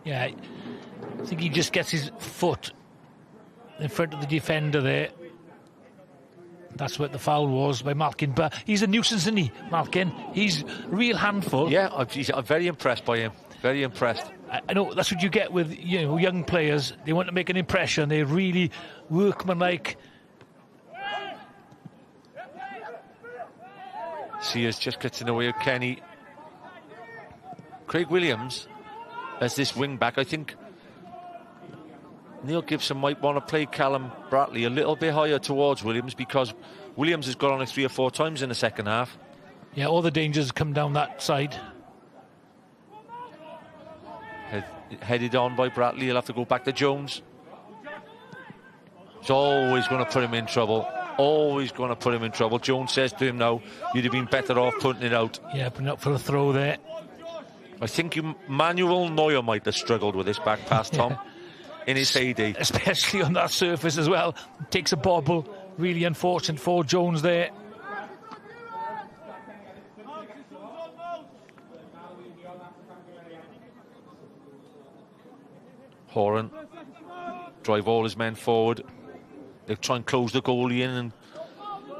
Yeah, I think he just gets his foot in front of the defender there. That's what the foul was by Malkin. But he's a nuisance, isn't he, Malkin? He's a real handful. Yeah, I'm very impressed by him. Very impressed. I know that's what you get with young players. They want to make an impression. They're really workmanlike. Sears just gets in the way of Kenny. Craig Williams as this wing back. I think Neil Gibson might want to play Callum Bratley a little bit higher towards Williams, because Williams has got on it 3 or 4 times in the second half. Yeah, all the dangers come down that side. Headed on by Bratley. He'll have to go back to Jones. He's always going to put him in trouble. Always going to put him in trouble. Jones says to him now, you'd have been better off putting it out. Yeah, putting it up for a throw there. I think Manuel Neuer might have struggled with this back pass, Tom, in his heyday. Especially on that surface as well. Takes a bobble. Really unfortunate for Jones there. Horan drive all his men forward. They'll try and close the goalie in and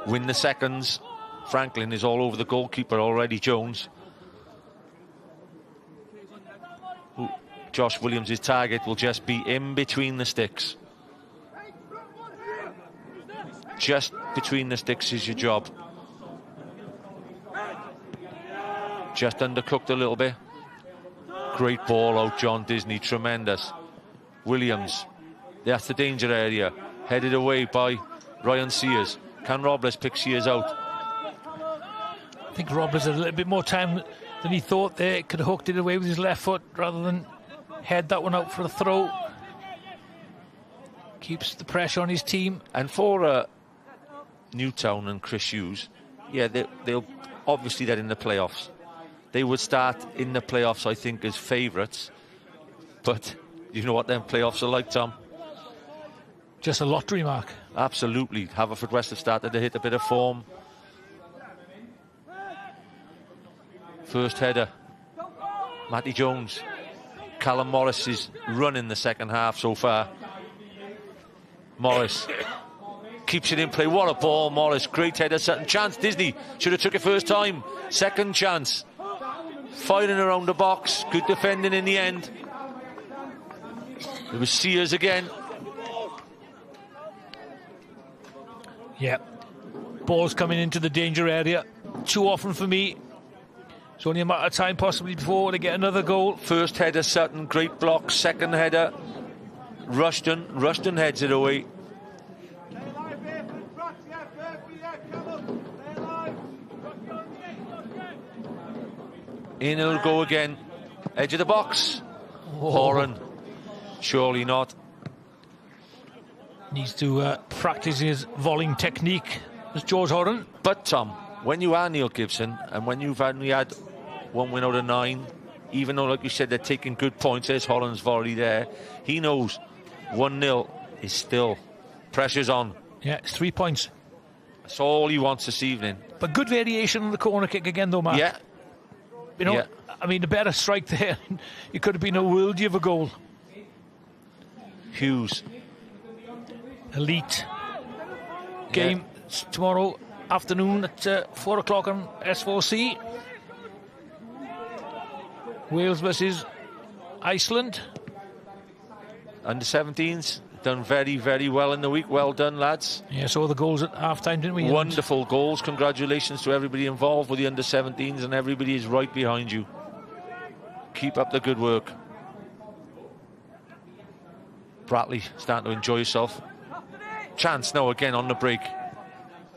win the seconds. Franklin is all over the goalkeeper already, Jones. Ooh, Josh Williams' target will just be in between the sticks. Just between the sticks is your job. Just undercooked a little bit. Great ball out, John Disney, tremendous. Williams, that's the danger area. Headed away by Ryan Sears. Can Robles pick Sears out? I think Robles had a little bit more time than he thought there. Could have hooked it away with his left foot rather than head that one out for a throw. Keeps the pressure on his team. And for Newtown and Chris Hughes, yeah, they'll obviously, they're in the playoffs. They would start in the playoffs, I think, as favourites. But you know what them playoffs are like, Tom? Just a lottery, Mark. Absolutely. Haverfordwest have started to hit a bit of form. First header. Matty Jones. Callum Morris is running the second half so far. Morris keeps it in play. What a ball, Morris. Great header. Certain chance. Disney should have took it first time. Second chance. Firing around the box. Good defending in the end. It was Sears again. Yeah. Ball's coming into the danger area. Too often for me. It's only a matter of time possibly before they get another goal. First header, Sutton. Great block. Second header, Rushton. Rushton heads it away. In it'll go again. Edge of the box. Horan. Surely not. Needs to practice his volleying technique as George Horan. But Tom, when you are Neil Gibson and when you've only had 1 win out of 9, even though, like you said, they're taking good points, there's Horan's volley there, he knows 1-0 is still pressure's on. Yeah, it's 3 points. That's all he wants this evening. But good variation on the corner kick again, though, Mark. Yeah. You know, yeah. I mean, the better strike there, it could have been a worldie of a goal. Hughes. Elite game tomorrow afternoon at 4 o'clock on S4C. Wales versus Iceland. Under 17s done very, very well in the week. Well done, lads. Yeah, saw the goals at half time, didn't we? Wonderful goals. Congratulations to everybody involved with the under 17s, and everybody is right behind you. Keep up the good work. Bratley starting to enjoy yourself. Chance now again on the break.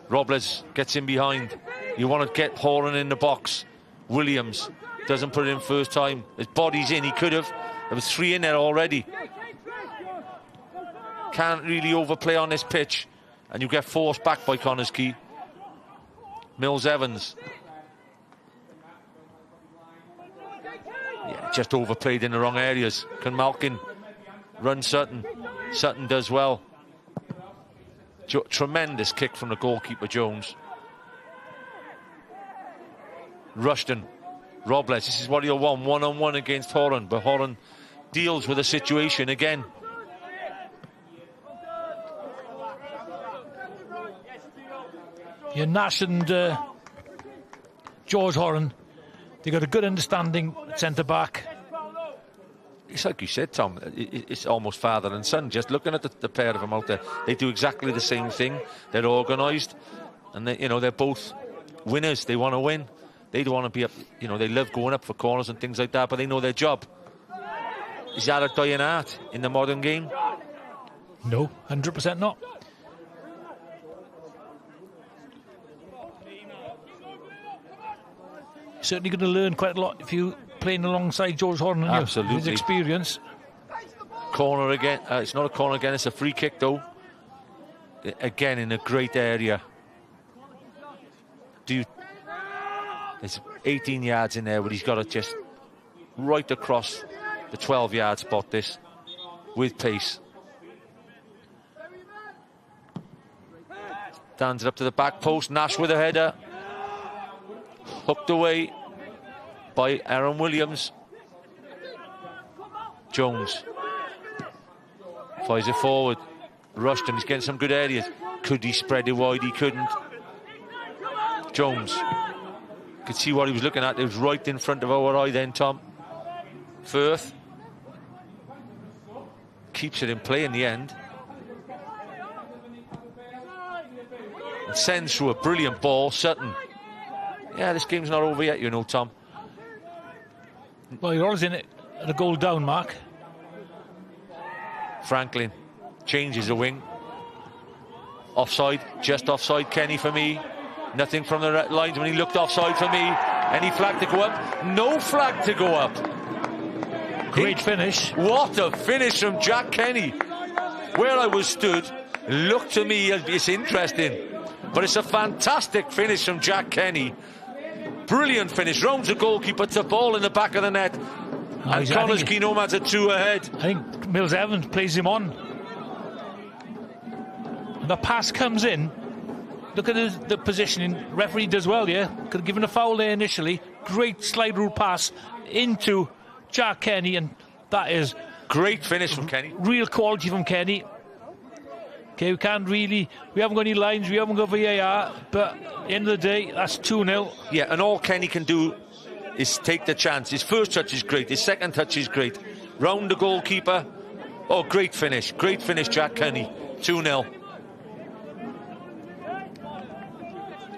Robles gets in behind. You want to get Horan in the box. Williams doesn't put it in first time. His body's in. He could have. There was 3 in there already. Can't really overplay on this pitch. And you get forced back by Connah's Quay. Mills Evans. Yeah, just overplayed in the wrong areas. Can Malkin run Sutton? Sutton does well. Tremendous kick from the goalkeeper, Jones. Rushton. Robles, this is what he'll want, 1-on-1 against Horan, but Horan deals with the situation again. Yeah, Nash and George Horan, they got a good understanding at centre-back. It's like you said, Tom, it's almost father and son. Just looking at the pair of them out there, they do exactly the same thing. They're organised, and they're both winners. They want to win. They don't want to be up, you know, they love going up for corners and things like that, but they know their job. Is that a dying art in the modern game? No, 100% not. Certainly going to learn quite a lot if you playing alongside George Horn and Absolutely. his experience. Corner again. It's not a corner again, it's a free kick though. Again in a great area. There's 18 yards in there, but he's got to just right across the 12-yard spot this with pace. Stands it up to the back post. Nash with a header. Hooked away by Aaron Williams. Jones fires it forward. Rushton, he's getting some good areas. Could he spread it wide? He couldn't. Jones could see what he was looking at. It was right in front of our eye then, Tom. Firth keeps it in play in the end. And sends through a brilliant ball. Sutton. Yeah, this game's not over yet, you know, Tom. Well, you're always in it at a goal down, Mark. Franklin changes the wing. Offside, just offside, Kenny for me. Nothing from the lines when he looked offside for me. Any flag to go up? No flag to go up. Great finish. What a finish from Jack Kenny. Where I was stood, looked to me, it's interesting. But it's a fantastic finish from Jack Kenny. Brilliant finish. Rounds the goalkeeper, puts the ball in the back of the net. And Connah's Quay Nomads are 2 ahead. I think Mills Evans plays him on. The pass comes in. Look at the positioning. Referee does well, yeah. Could have given a foul there initially. Great slide rule pass into Jack Kenny, and that is great finish from Kenny. Real quality from Kenny. Okay, we haven't got any lines, we haven't got VAR, but at the end of the day, that's 2-0. Yeah, and all Kenny can do is take the chance. His first touch is great, his second touch is great. Round the goalkeeper. Oh, great finish, Jack Kenny. 2-0.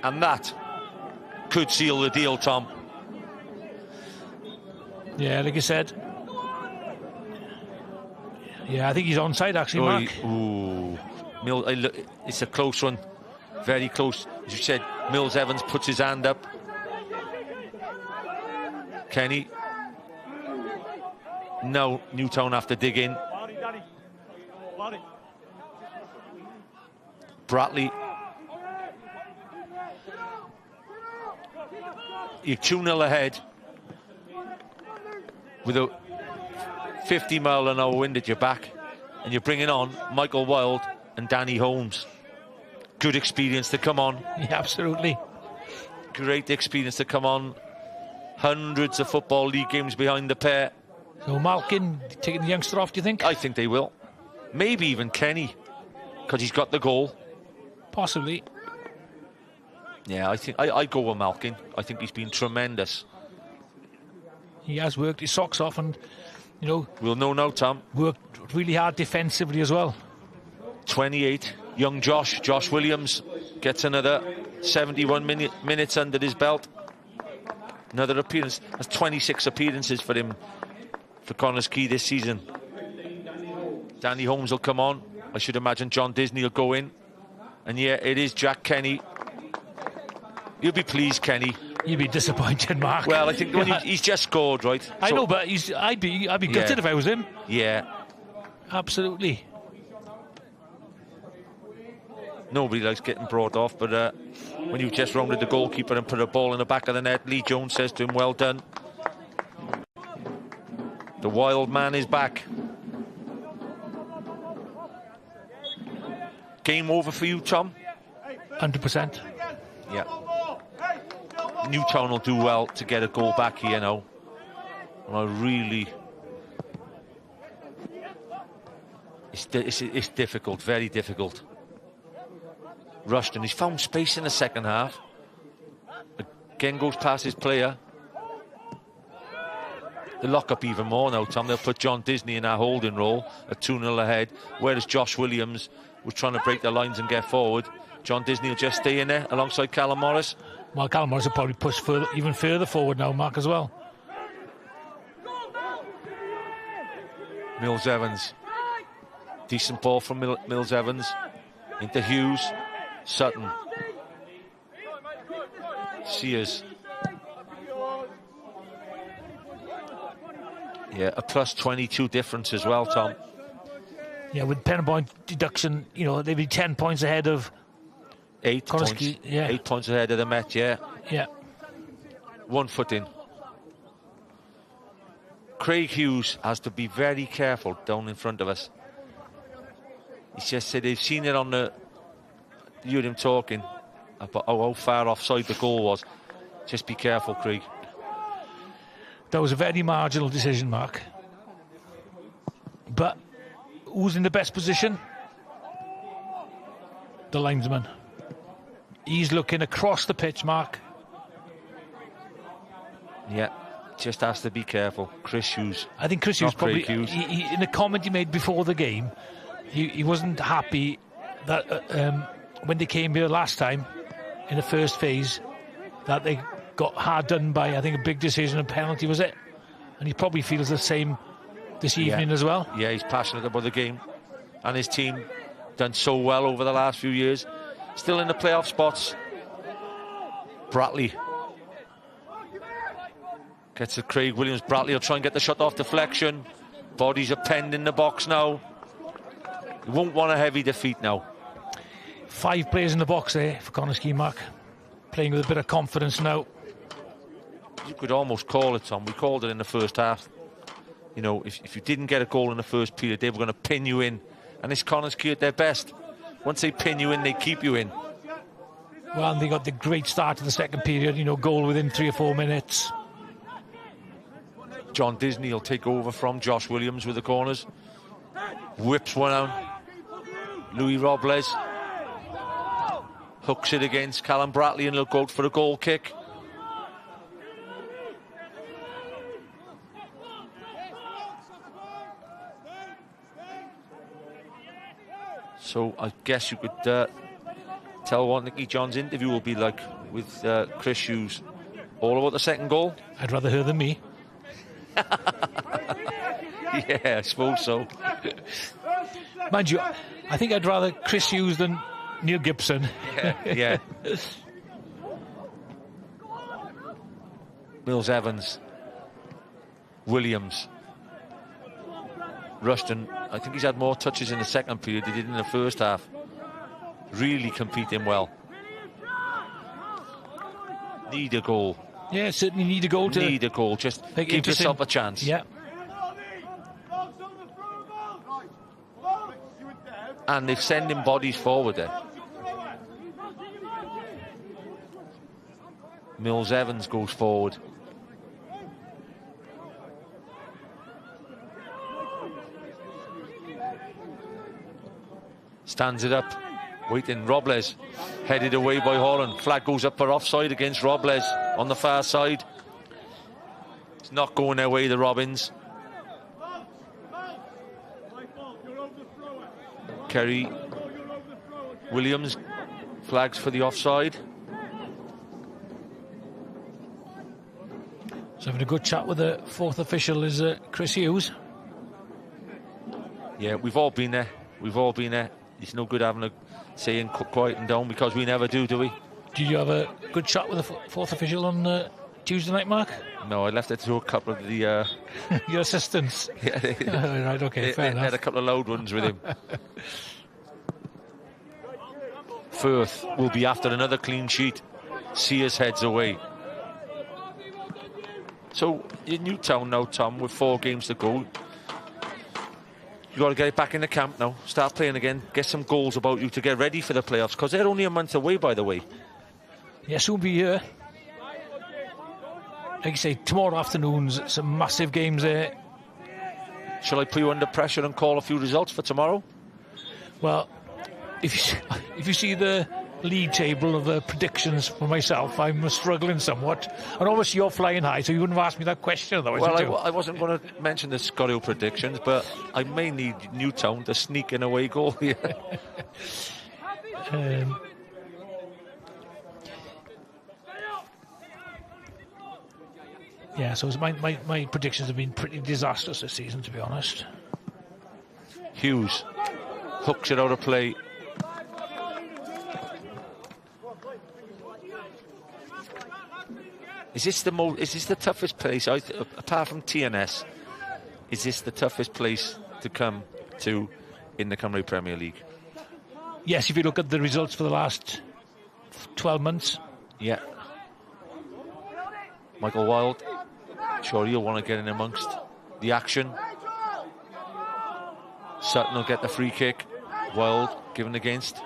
And that could seal the deal, Tom. Yeah, like you said. Yeah, I think he's onside, actually, Mark. It's a close one. Very close. As you said, Mills Evans puts his hand up. Kenny. Now Newtown have to dig in. Bratley. You're 2-0 ahead with a 50-mile-an-hour wind at your back, and you're bringing on Michael Wilde and Danny Holmes. Good experience to come on. Yeah, absolutely. Great experience to come on. Hundreds of Football League games behind the pair. So Malkin taking the youngster off, do you think? I think they will. Maybe even Kenny, because he's got the goal. Possibly. Yeah, I think I go with Malkin. I think he's been tremendous. He has worked his socks off, and you know, we'll know now, Tom. Worked really hard defensively as well. 28, young Josh Williams gets another 71 minutes under his belt. Another appearance. That's 26 appearances for him for Connah's Quay this season. Danny Holmes will come on. I should imagine John Disney will go in. And yeah, it is Jack Kenny. You'll be pleased, Kenny. You'd be disappointed, Mark. Well, I think when he's just scored, right? I know, but I'd be gutted if I was him. Yeah. Absolutely. Nobody likes getting brought off, but when you've just rounded the goalkeeper and put a ball in the back of the net, Lee Jones says to him, well done. The wild man is back. Game over for you, Tom? 100%. Yeah. Newtown will do well to get a goal back here now. And I really... It's difficult, very difficult. Rushton, he's found space in the second half. Again goes past his player. They lock up even more now, Tom. They'll put John Disney in that holding role at 2-0 ahead, whereas Josh Williams was trying to break the lines and get forward. John Disney will just stay in there alongside Callum Morris. Well, Callum Morris will probably push even further forward now, Mark, as well. Mills Evans. Decent ball from Mills Evans. Into Hughes. Sutton. Sears. Yeah, a plus 22 difference as well, Tom. Yeah, with pen point deduction, you know, they'd be 10 points ahead of 8 points. Yeah. 8 points ahead of the Met, yeah. Yeah. 1 foot in. Craig Hughes has to be very careful down in front of us. He just said they've seen it on the... You heard him talking about how far offside the goal was. Just be careful, Craig. That was a very marginal decision, Mark. But who's in the best position? The linesman. He's looking across the pitch, Mark. Yeah, just has to be careful. Chris Hughes. I think Chris Hughes probably... Hughes. In the comment he made before the game, he wasn't happy that when they came here last time, in the first phase, that they got hard done by, I think, a big decision, a penalty, was it? And he probably feels the same this evening as well. Yeah, he's passionate about the game. And his team done so well over the last few years. Still in the playoff spots. Bratley. Gets to Craig Williams. Bratley will try and get the shot off deflection. Bodies are penned in the box now. He won't want a heavy defeat now. 5 players in the box there for Connah's Quay, Mark. Playing with a bit of confidence now. You could almost call it, Tom. We called it in the first half. You know, if you didn't get a goal in the first period, they were going to pin you in. And it's Connah's Quay at their best. Once they pin you in, they keep you in. Well, and they got the great start to the second period, you know, goal within 3 or 4 minutes. John Disney will take over from Josh Williams with the corners. Whips one out. Louis Robles hooks it against Callum Bratley and he'll go out for a goal kick. So I guess you could tell what Nicky John's interview will be like with Chris Hughes. All about the second goal. I'd rather her than me. Yeah, I suppose so. Mind you, I think I'd rather Chris Hughes than Neil Gibson. Yeah. Mills Evans. Williams. Rushton, I think he's had more touches in the second period than he did in the first half. Really competing well. Need a goal. Yeah, certainly need a goal to... Need a goal, just give yourself a chance. Yeah. And they're sending bodies forward there. Mills Evans goes forward. Stands it up, waiting. Robles headed away by Holland. Flag goes up for offside against Robles on the far side. It's not going their way, the Robins. Kerry Williams flags for the offside. So having a good chat with the fourth official is Chris Hughes. Yeah, we've all been there. We've all been there. It's no good having a saying quiet and down because we never do we? Did you have a good chat with the fourth official on Tuesday night, Mark? No, I left it to a couple of the... Your assistants? Yeah, right, okay, fair enough. Had a couple of loud ones with him. Firth will be after another clean sheet. Sears heads away. So, in Newtown now, Tom, with 4 games to go, you got to get it back in the camp now. Start playing again. Get some goals about you to get ready for the playoffs, because they're only a month away, by the way. Yeah, soon be here. Like you say, tomorrow afternoon's some massive games there. Shall I put you under pressure and call a few results for tomorrow? Well, if you see the league table of the predictions for myself, I'm struggling somewhat. And obviously you're flying high, so you wouldn't have asked me that question otherwise. Well, I wasn't going to mention the Scorio predictions, but I may need Newtown to sneak an away goal here. Yeah, so my predictions have been pretty disastrous this season, to be honest. Hughes hooks it out of play. Is this the toughest place, apart from TNS, is this the toughest place to come to in the Cymru Premier League? Yes, if you look at the results for the last 12 months. Yeah. Michael Wilde, sure he'll want to get in amongst the action. Sutton will get the free kick. Wilde given against.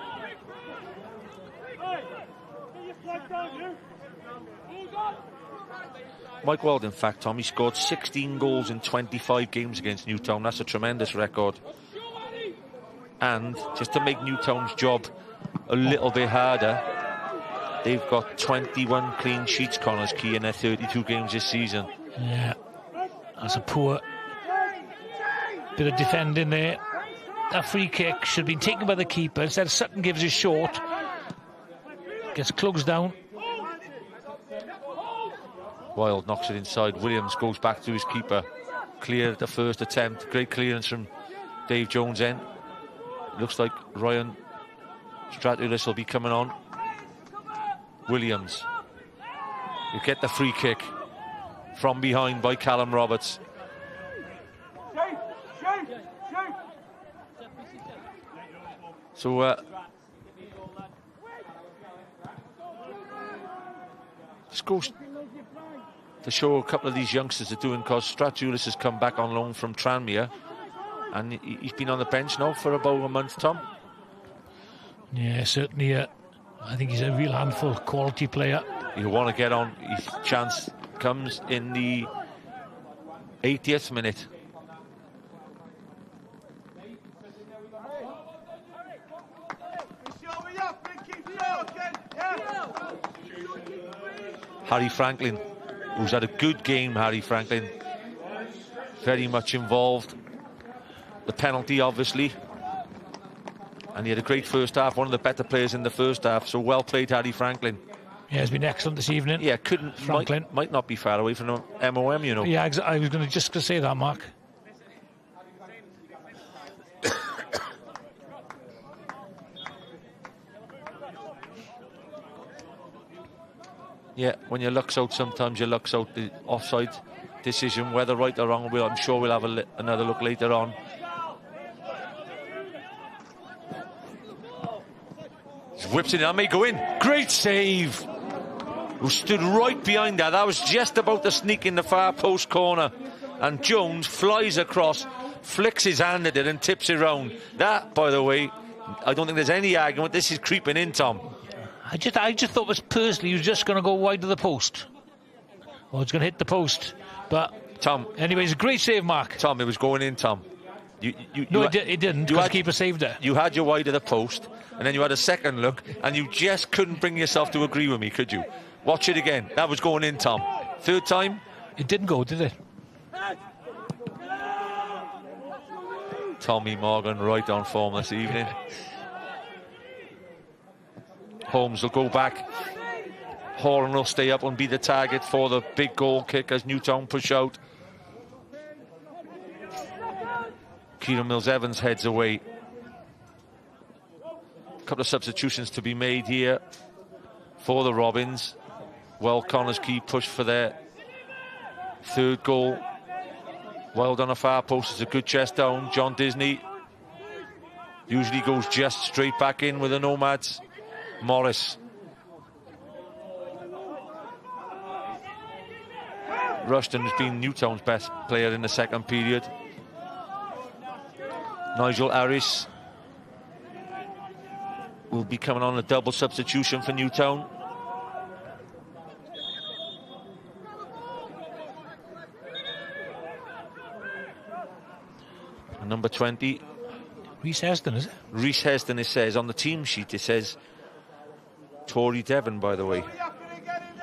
Mike Wilde, in fact, Tom, he scored 16 goals in 25 games against Newtown. That's a tremendous record. And just to make Newtown's job a little bit harder, they've got 21 clean sheets, Connah's Quay, in their 32 games this season. Yeah, that's a poor bit of defending there. That free kick should have been taken by the keeper. Instead, Sutton gives it short. Gets closed down. Wilde knocks it inside. Williams goes back to his keeper. Clear at the first attempt. Great clearance from Dave Jones then. Looks like Ryan Stratulis will be coming on. Williams. You get the free kick from behind by Callum Roberts. So this goes to show a couple of these youngsters are doing, because Stratulis has come back on loan from Tranmere and he's been on the bench now for about a month, Tom. Yeah, certainly. I think he's a real handful, quality player. He'll want to get on. His chance comes in the 80th minute. Harry Franklin, who's had a good game, Harry Franklin. Very much involved. The penalty, obviously. And he had a great first half, one of the better players in the first half. So well played, Harry Franklin. Yeah, he's been excellent this evening. Yeah, Franklin might not be far away from the MOM, you know. Yeah, I was just going to say that, Mark. Yeah, when your luck's out, sometimes your luck's out. The offside decision, whether right or wrong, I'm sure we'll have another look later on. He whips it in, that may go in. Great save. Who stood right behind that. That was just about to sneak in the far post corner. And Jones flies across, flicks his hand at it and tips it round. That, by the way, I don't think there's any argument. This is creeping in, Tom. I just thought personally he was just going to go wide of the post. Well, it's going to hit the post. But, Tom. Anyways, a great save, Mark. Tom, it was going in, Tom. No, it didn't, because the keeper saved it. You had your wide of the post, and then you had a second look, and you just couldn't bring yourself to agree with me, could you? Watch it again. That was going in, Tom. Third time? It didn't go, did it? Tommy Morgan right on form this evening. Holmes will go back. Horan will stay up and be the target for the big goal kick as Newtown push out. Kieran Mills-Evans heads away. A couple of substitutions to be made here for the Robins. Well, Connah's Quay push for their third goal. Wild on a far post. It's a good chest down. John Disney usually goes just straight back in with the Nomads. Morris. Rushton has been Newtown's best player in the second period. Nigel Harris will be coming on a double substitution for Newtown. And number 20. Rhys Heston, is it? Rhys Heston, it says. On the team sheet, it says Tory Devon, by the way.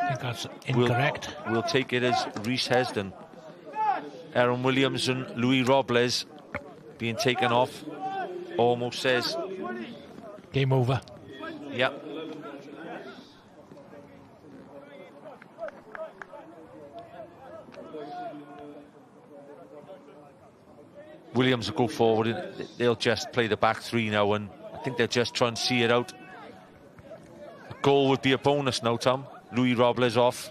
I think that's incorrect. We'll take it as Rhys Heston. Aaron Williams and Louis Robles being taken off. Almost says game over. Yep. Williams will go forward and they'll just play the back three now, and I think they'll just try and see it out. A goal would be a bonus now, Tom. Louis Robles off.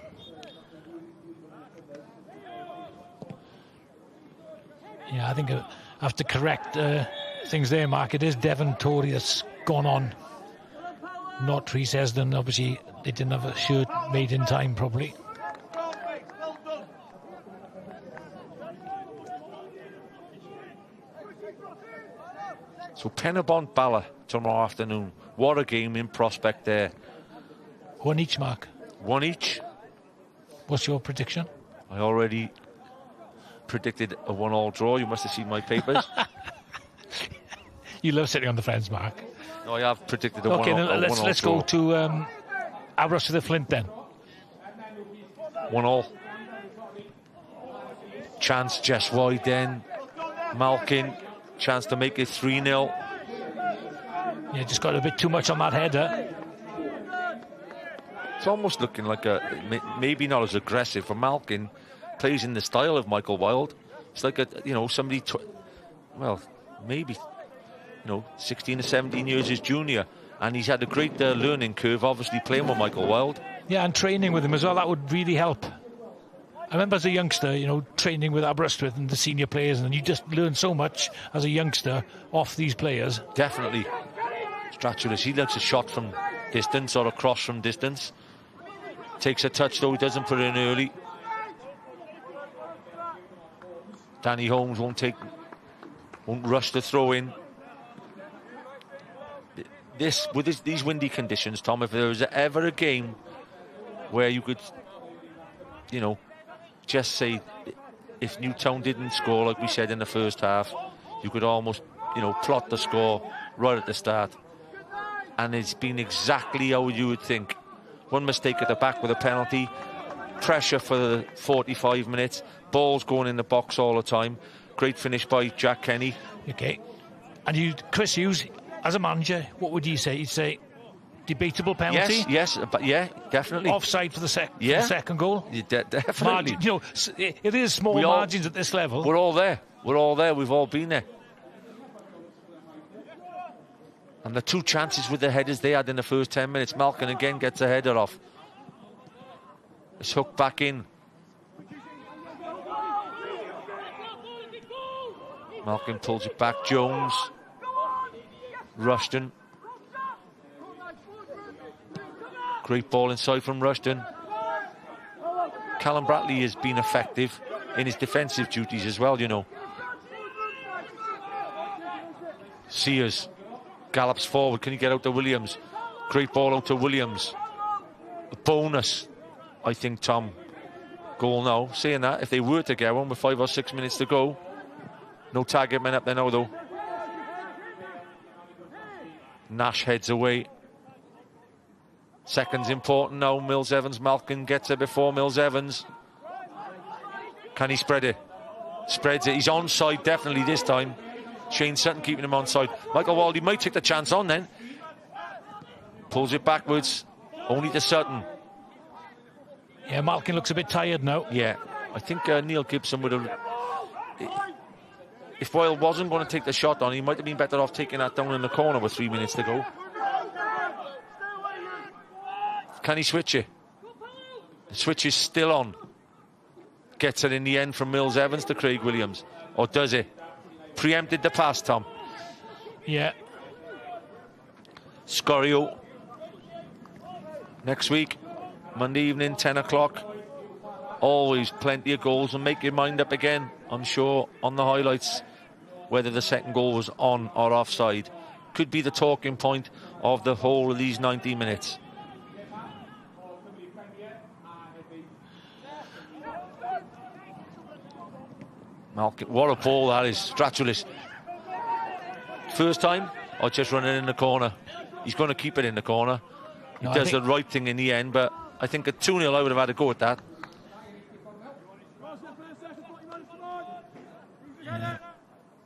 Yeah, I think I have to correct things there, Mark. It is Devon Tory that's gone on, not Rhys Esden. Obviously, they didn't have a shirt made in time, probably. So Penabont Bala tomorrow afternoon. What a game in prospect there. One each, Mark. One each. What's your prediction? I already predicted a 1-1 draw. You must have seen my papers. You love sitting on the fence, Mark. No, I have predicted a 1-1 Okay, draw. let's go to Aberystwyth then. 1-1. Chance just wide then. Malkin. Chance to make it 3-0. Yeah, just got a bit too much on that header. It's almost looking like maybe not as aggressive for Malkin. Plays in the style of Michael Wilde. It's like somebody, well, maybe 16 or 17 years his junior, and he's had a great learning curve, obviously playing with Michael Wilde. Yeah, and training with him as well. That would really help. I remember as a youngster, training with Aberystwyth and the senior players, and you just learn so much as a youngster off these players. Definitely. Stratulus, he likes a shot from distance or a cross from distance. Takes a touch, though he doesn't put it in early. Danny Holmes won't rush the throw in. These windy conditions, Tom, if there was ever a game where you could, just say if Newtown didn't score, like we said in the first half, you could almost, plot the score right at the start. And it's been exactly how you would think. One mistake at the back with a penalty, pressure for the 45 minutes, balls going in the box all the time. Great finish by Jack Kenny. Okay. And Chris Hughes, as a manager, what would you say? You'd say debatable penalty? Yes, but yeah, definitely. Offside for the second goal? Yeah, definitely. It is small margins at this level. We're all there. We've all been there. And the two chances with the headers they had in the first 10 minutes, Malkin again gets a header off. It's hooked back in. Malkin pulls it back. Jones. Rushton. Great ball inside from Rushton. Callum Bradley has been effective in his defensive duties as well, Sears gallops forward. Can he get out to Williams? Great ball out to Williams. A bonus, I think, Tom. Goal now. Saying that, if they were to get one with 5 or 6 minutes to go. No target men up there now, though. Nash heads away. Second's important now. Mills Evans. Malkin gets it before Mills Evans. Can he spread it? Spreads it. He's onside definitely this time. Shane Sutton keeping him onside. Michael Wilde might take the chance on then. Pulls it backwards. Only to Sutton. Yeah, Malkin looks a bit tired now. Yeah, I think Neil Gibson would have... If Wilde wasn't going to take the shot on, he might have been better off taking that down in the corner with 3 minutes to go. Can he switch it? The switch is still on. Gets it in the end from Mills Evans to Craig Williams. Or does it? Preempted the pass, Tom. Yeah. Scorio. Next week, Monday evening, 10 o'clock. Always plenty of goals, and make your mind up again, I'm sure, on the highlights, whether the second goal was on or offside. Could be the talking point of the whole of these 90 minutes. Malkin, what a ball that is. Stratulus. First time, or just running in the corner? He's going to keep it in the corner. He does the right thing in the end, but I think at 2-0 I would have had a go at that. Yeah.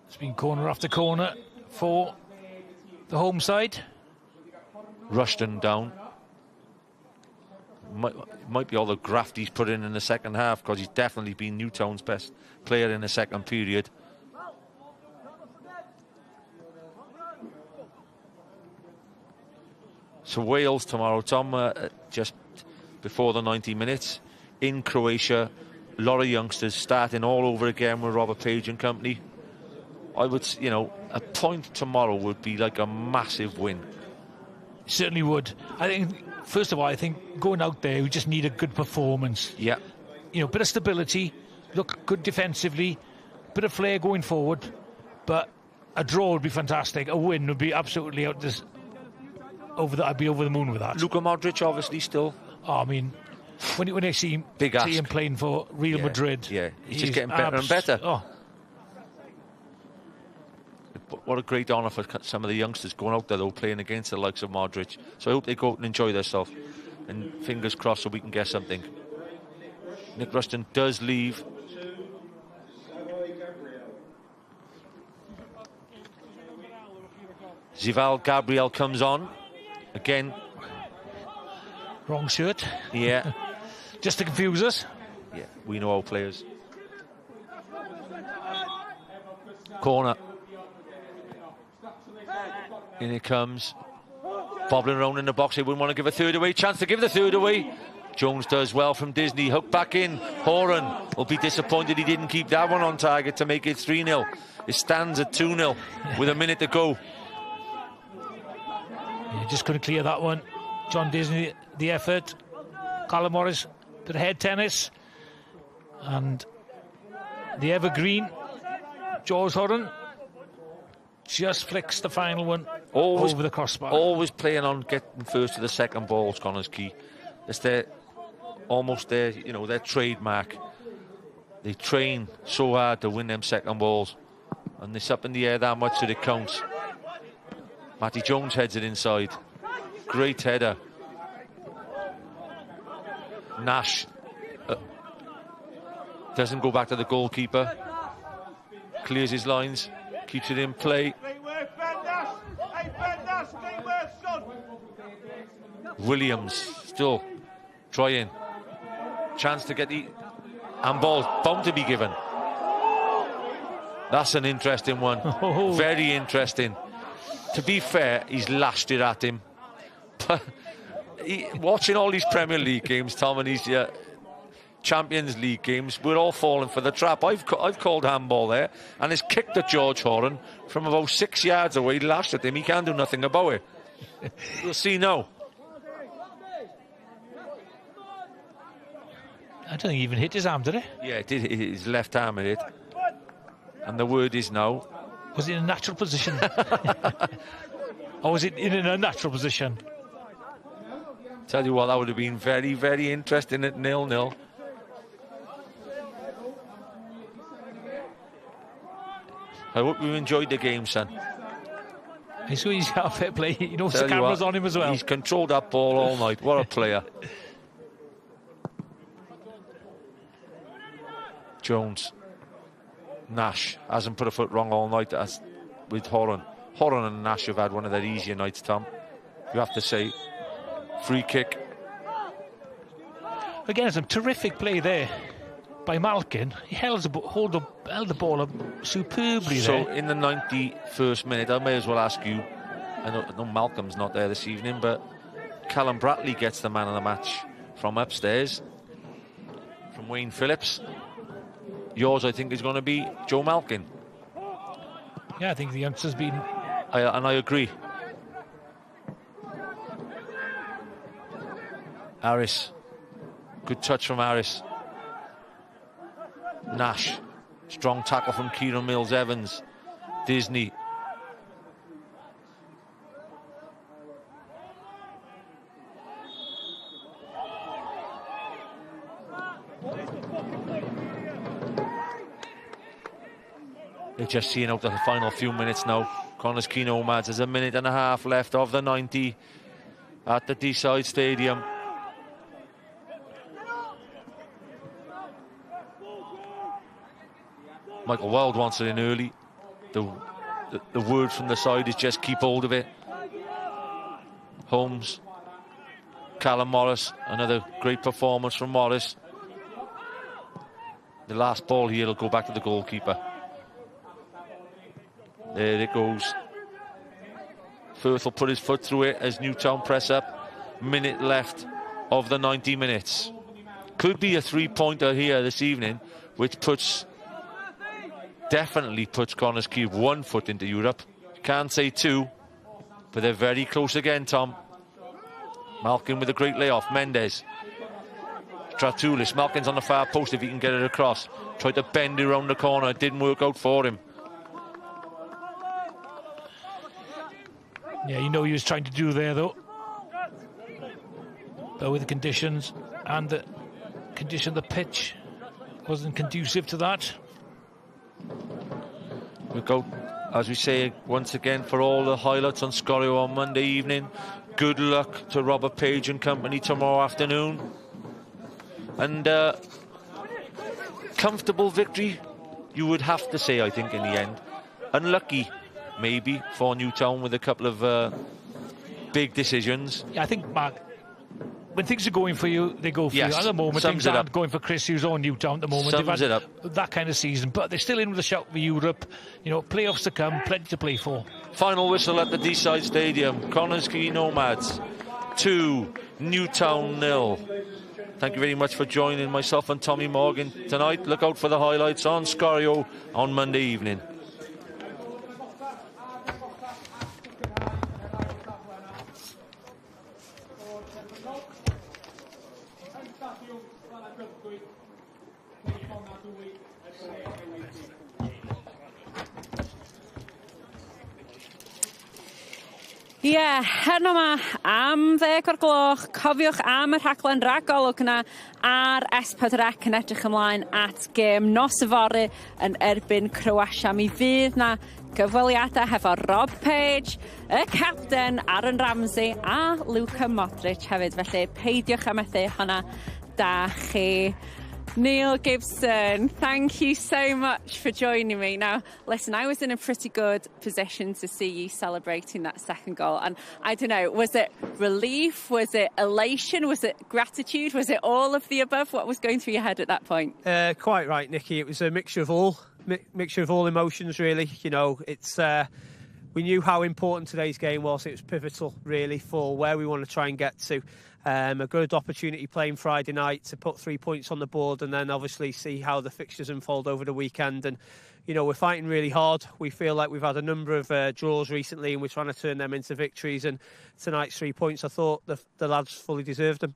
It's been corner after corner for the home side. Rushton down. Might be all the graft he's put in the second half, because he's definitely been Newtown's best player in the second period. So Wales tomorrow, Tom, just before the 90 minutes in Croatia. A lot of youngsters starting all over again with Robert Page and company. I would, you know, a point tomorrow would be like a massive win. Certainly would. I think, first of all, I think going out there, we just need a good performance. Yeah. You know, bit of stability, look good defensively, bit of flair going forward, but a draw would be fantastic. A win would be absolutely out this. I'd be over the moon with that. Luka Modric, obviously, still. Oh, I mean, when I see him playing for Real Madrid, he's just getting better and better. Oh. What a great honour for some of the youngsters going out there, though, playing against the likes of Modric. So I hope they go out and enjoy themselves. And fingers crossed so we can get something. Nick Ruston does leave. Zival Gabriel comes on. Again. Wrong shirt. Yeah. Just to confuse us. Yeah, we know our players. Corner. In it comes. Bobbling around in the box. He wouldn't want to give a third away. Chance to give the third away. Jones does well from Disney. Hook back in. Horan will be disappointed he didn't keep that one on target to make it 3-0. It stands at 2-0 with a minute to go. Yeah, just couldn't clear that one. John Disney, the effort. Callum Morris, bit of head tennis. And the evergreen, George Horan, just flicks the final one over the crossbar. Always playing on getting first to the second balls, Connah's Quay. It's almost their, you know, their trademark. They train so hard to win them second balls. And it's up in the air that much that it counts. Matty Jones heads it inside. Great header. Nash doesn't go back to the goalkeeper. Clears his lines. Keeps it in play. Williams still trying. Chance to get the handball bound to be given. That's an interesting one. Very interesting. To be fair, he's lashed it at him. But watching all these Premier League games, Tom, and these Champions League games, we're all falling for the trap. I've called handball there, and it's kicked at George Horan from about 6 yards away. Lashed at him. He can't do nothing about it. We'll see now. I don't think he even hit his arm, did he? Yeah, it did. His left arm hit it. And the word is now. Was it in a natural position? Or was it in an unnatural position? Tell you what, that would have been very, very interesting at 0-0. I hope you enjoyed the game, son. He's got fair play. He knows the camera's on him as well. He's controlled that ball all night. What a player. Jones. Nash hasn't put a foot wrong all night as with Horan. Horan and Nash have had one of their easier nights, Tom. You have to say. Free kick. Again, some terrific play there by Malkin. He held the ball up superbly there. So in the 91st minute, I may as well ask you, I know Malcolm's not there this evening, but Callum Bratley gets the man of the match from upstairs, from Wayne Phillips. Yours, I think, is going to be Joe Malkin. Yeah, I think the youngster's been... And I agree. Harris. Good touch from Harris. Nash. Strong tackle from Kieran Mills-Evans. Disney. They're just seeing out the final few minutes now. Connah's Quay Nomads. There's a minute and a half left of the 90 at the Deeside Stadium. Michael Wild wants it in early. The word from the side is just keep hold of it. Holmes. Callum Morris. Another great performance from Morris. The last ball here will go back to the goalkeeper. There it goes. Firth will put his foot through it as Newtown press up. Minute left of the 90 minutes. Could be a 3-pointer here this evening, which definitely puts Connah's Quay 1 foot into Europe. Can't say 2, but they're very close again, Tom. Malkin with a great layoff. Mendes. Tratoulis. Malkin's on the far post if he can get it across. Tried to bend it around the corner. It didn't work out for him. Yeah, you know he was trying to do there, though. But with the conditions and the condition of the pitch wasn't conducive to that. We'll go, as we say, once again for all the highlights on Scorio on Monday evening. Good luck to Robert Page and company tomorrow afternoon. And comfortable victory, you would have to say, I think, in the end. Unlucky, maybe, for Newtown with a couple of big decisions. Yeah, I think, Mark, when things are going for you, they go for you. At the moment, sums things it aren't up. going for Chris Hughes or Newtown at the moment. Sums They've it had up. that kind of season, but they're still in with a shout for Europe. You know, playoffs to come, plenty to play for. Final whistle at the D-side stadium. Connah's Quay Nomads 2, Newtown 0. Thank you very much for joining myself and Tommy Morgan tonight. Look out for the highlights on Scorio on Monday evening. Ie, heno yma am 10 o'r gloch. Cofiwch am y rhaglen ragolwg yna ar S4C yn edrych ymlaen at gêm nos y fory yn erbyn Croatia. Mi fydd na gyfweliadau hefo Rob Page, y capten Aaron Ramsey a Luka Modric hefyd. Felly peidiwch am methu honna da chi. Neil Gibson, thank you so much for joining me. Now, listen, I was in a pretty good position to see you celebrating that second goal. And I don't know, was it relief? Was it elation? Was it gratitude? Was it all of the above? What was going through your head at that point? Quite right, Nikki. It was a mixture of all emotions, really. You know, it's we knew how important today's game was. It was pivotal, really, for where we want to try and get to. A good opportunity playing Friday night to put 3 points on the board and then obviously see how the fixtures unfold over the weekend. And, you know, we're fighting really hard. We feel like we've had a number of draws recently and we're trying to turn them into victories. And tonight's 3 points, I thought the lads fully deserved them.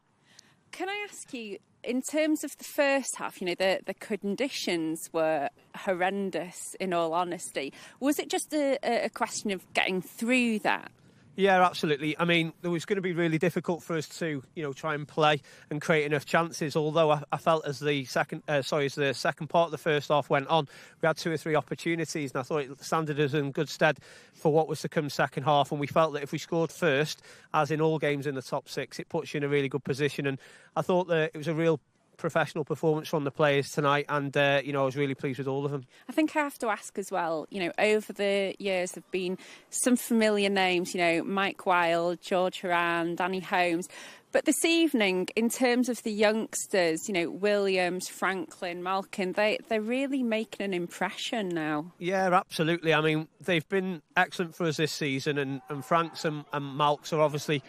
Can I ask you, in terms of the first half, you know, the conditions were horrendous, in all honesty. Was it just a question of getting through that? Yeah, absolutely. I mean, it was going to be really difficult for us to, you know, try and play and create enough chances. Although I felt as the second part of the first half went on, we had 2 or 3 opportunities, and I thought it standed us in good stead for what was to come second half. And we felt that if we scored first, as in all games in the top 6, it puts you in a really good position. And I thought that it was a real professional performance from the players tonight, and you know, I was really pleased with all of them. I think I have to ask as well, you know, over the years there have been some familiar names, you know, Mike Wilde, George Horan, Danny Holmes, but this evening, in terms of the youngsters, you know, Williams, Franklin, Malkin, they're really making an impression now. Yeah, absolutely. I mean, they've been excellent for us this season, and Franks and Malks are obviously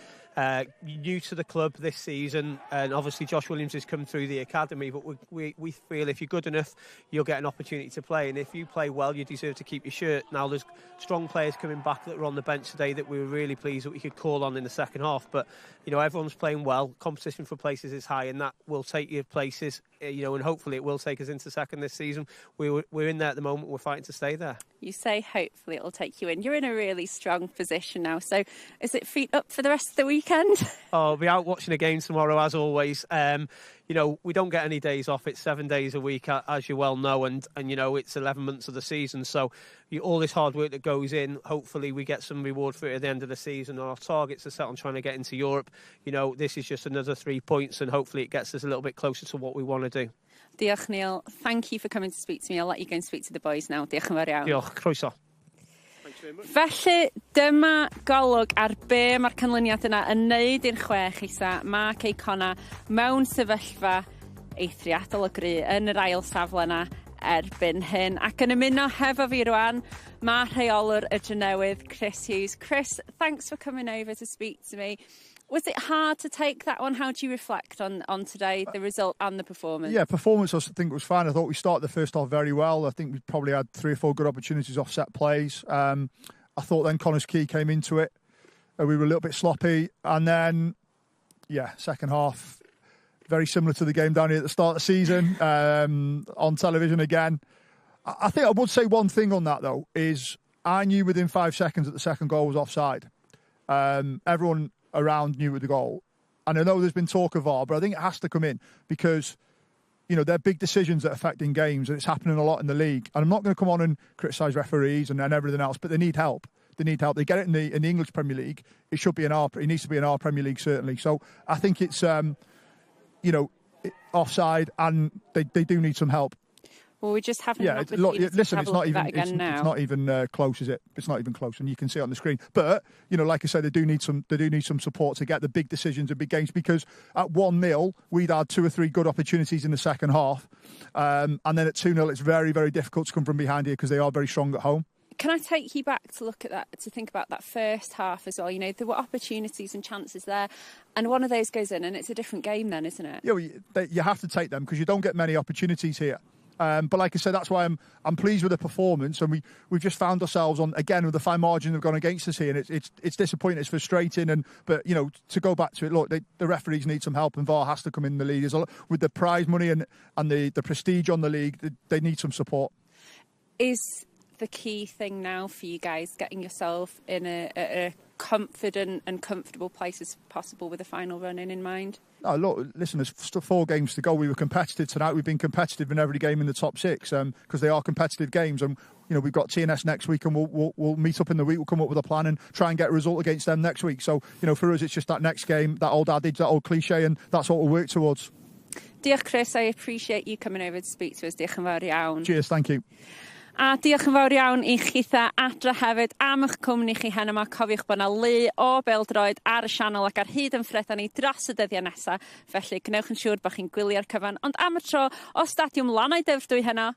new to the club this season, and obviously Josh Williams has come through the academy, but we feel if you're good enough you'll get an opportunity to play, and if you play well you deserve to keep your shirt. Now there's strong players coming back that were on the bench today that we were really pleased that we could call on in the second half, but you know, everyone's playing well, competition for places is high, and that will take you places, you know, and hopefully it will take us into second this season. We're in there at the moment, we're fighting to stay there. You say hopefully it'll take you in. You're in a really strong position now, so is it feet up for the rest of the weekend? I'll be out watching a game tomorrow as always. You know, we don't get any days off. It's 7 days a week, as you well know, and you know, it's 11 months of the season, so all this hard work that goes in, hopefully we get some reward for it at the end of the season. Our targets are set on trying to get into Europe. You know, this is just another 3 points, and hopefully it gets us a little bit closer to what we want to do. Diolch, Neil. Thank you for coming to speak to me. I'll let you go and speak to the boys now. Diolch yn fawr iawn. Diolch, croeso. Felly, dyma golwg ar be mae'r canlyniad yna yn neud i'r 6 isa. Mae Quay Connah mewn sefyllfa eithriadol o gry yn yr ail safle yna erbyn hyn. Ac yn ymuno hefo fi rwan, mae rheolwr y Drenewydd, Chris Hughes. Chris, thanks for coming over to speak to me. Was it hard to take that one? How do you reflect on today, the result and the performance? Yeah, performance I think was fine. I thought we started the first half very well. I think we probably had 3 or 4 good opportunities off set plays. I thought then Quay came into it. We were a little bit sloppy. And then, second half, very similar to the game down here at the start of the season, on television again. I think I would say one thing on that, though, is I knew within 5 seconds that the second goal was offside. Everyone around knew with the goal. And I know there's been talk of VAR, but I think it has to come in because, they're big decisions that affect in games and it's happening a lot in the league. And I'm not going to come on and criticise referees and everything else, but they need help. They need help. They get it in the English Premier League. It should be it needs to be in our Premier League, certainly. So I think it's, offside and they do need some help. Well, we just haven't. Listen, it's not even close, is it? It's not even close, and you can see it on the screen. But like I said, they do need some support to get the big decisions and big games. Because at 1-0, we'd had 2 or 3 good opportunities in the second half, and then at 2-0, it's very, very difficult to come from behind here because they are very strong at home. Can I take you back to look at that, to think about that first half as well? There were opportunities and chances there, and one of those goes in, and it's a different game then, isn't it? Yeah, well, you have to take them because you don't get many opportunities here. But like I said, that's why I'm pleased with the performance, and we've just found ourselves on again with the fine margin that have gone against us here, and it's disappointing, it's frustrating, but to go back to it, look, the referees need some help, and VAR has to come in the league. With the prize money and the prestige on the league, they need some support. Is the key thing now for you guys getting yourself in a confident and comfortable place as possible with the final run in mind? Oh, look, listen, there's still 4 games to go. We were competitive tonight. We've been competitive in every game in the top 6 because they are competitive games. And, we've got TNS next week and we'll meet up in the week. We'll come up with a plan and try and get a result against them next week. So, for us, it's just that next game, that old adage, that old cliche, and that's what we'll work towards. Diolch, Chris. I appreciate you coming over to speak to us. Diolch yn fawr iawn. Cheers, thank you. A diolch yn fawr iawn I chitha adra hefyd am eich cwmni chi heno yma. Cofiwch bod yna le o bêl-droed ar y sianel ac ar hyd yn ffredan ni dros y dyddiau nesaf. Felly, gnewch yn siŵr bod chi'n gwylio'r cyfan. Ond am y tro, o Stadiwm Lanau Dyfrdwy heno,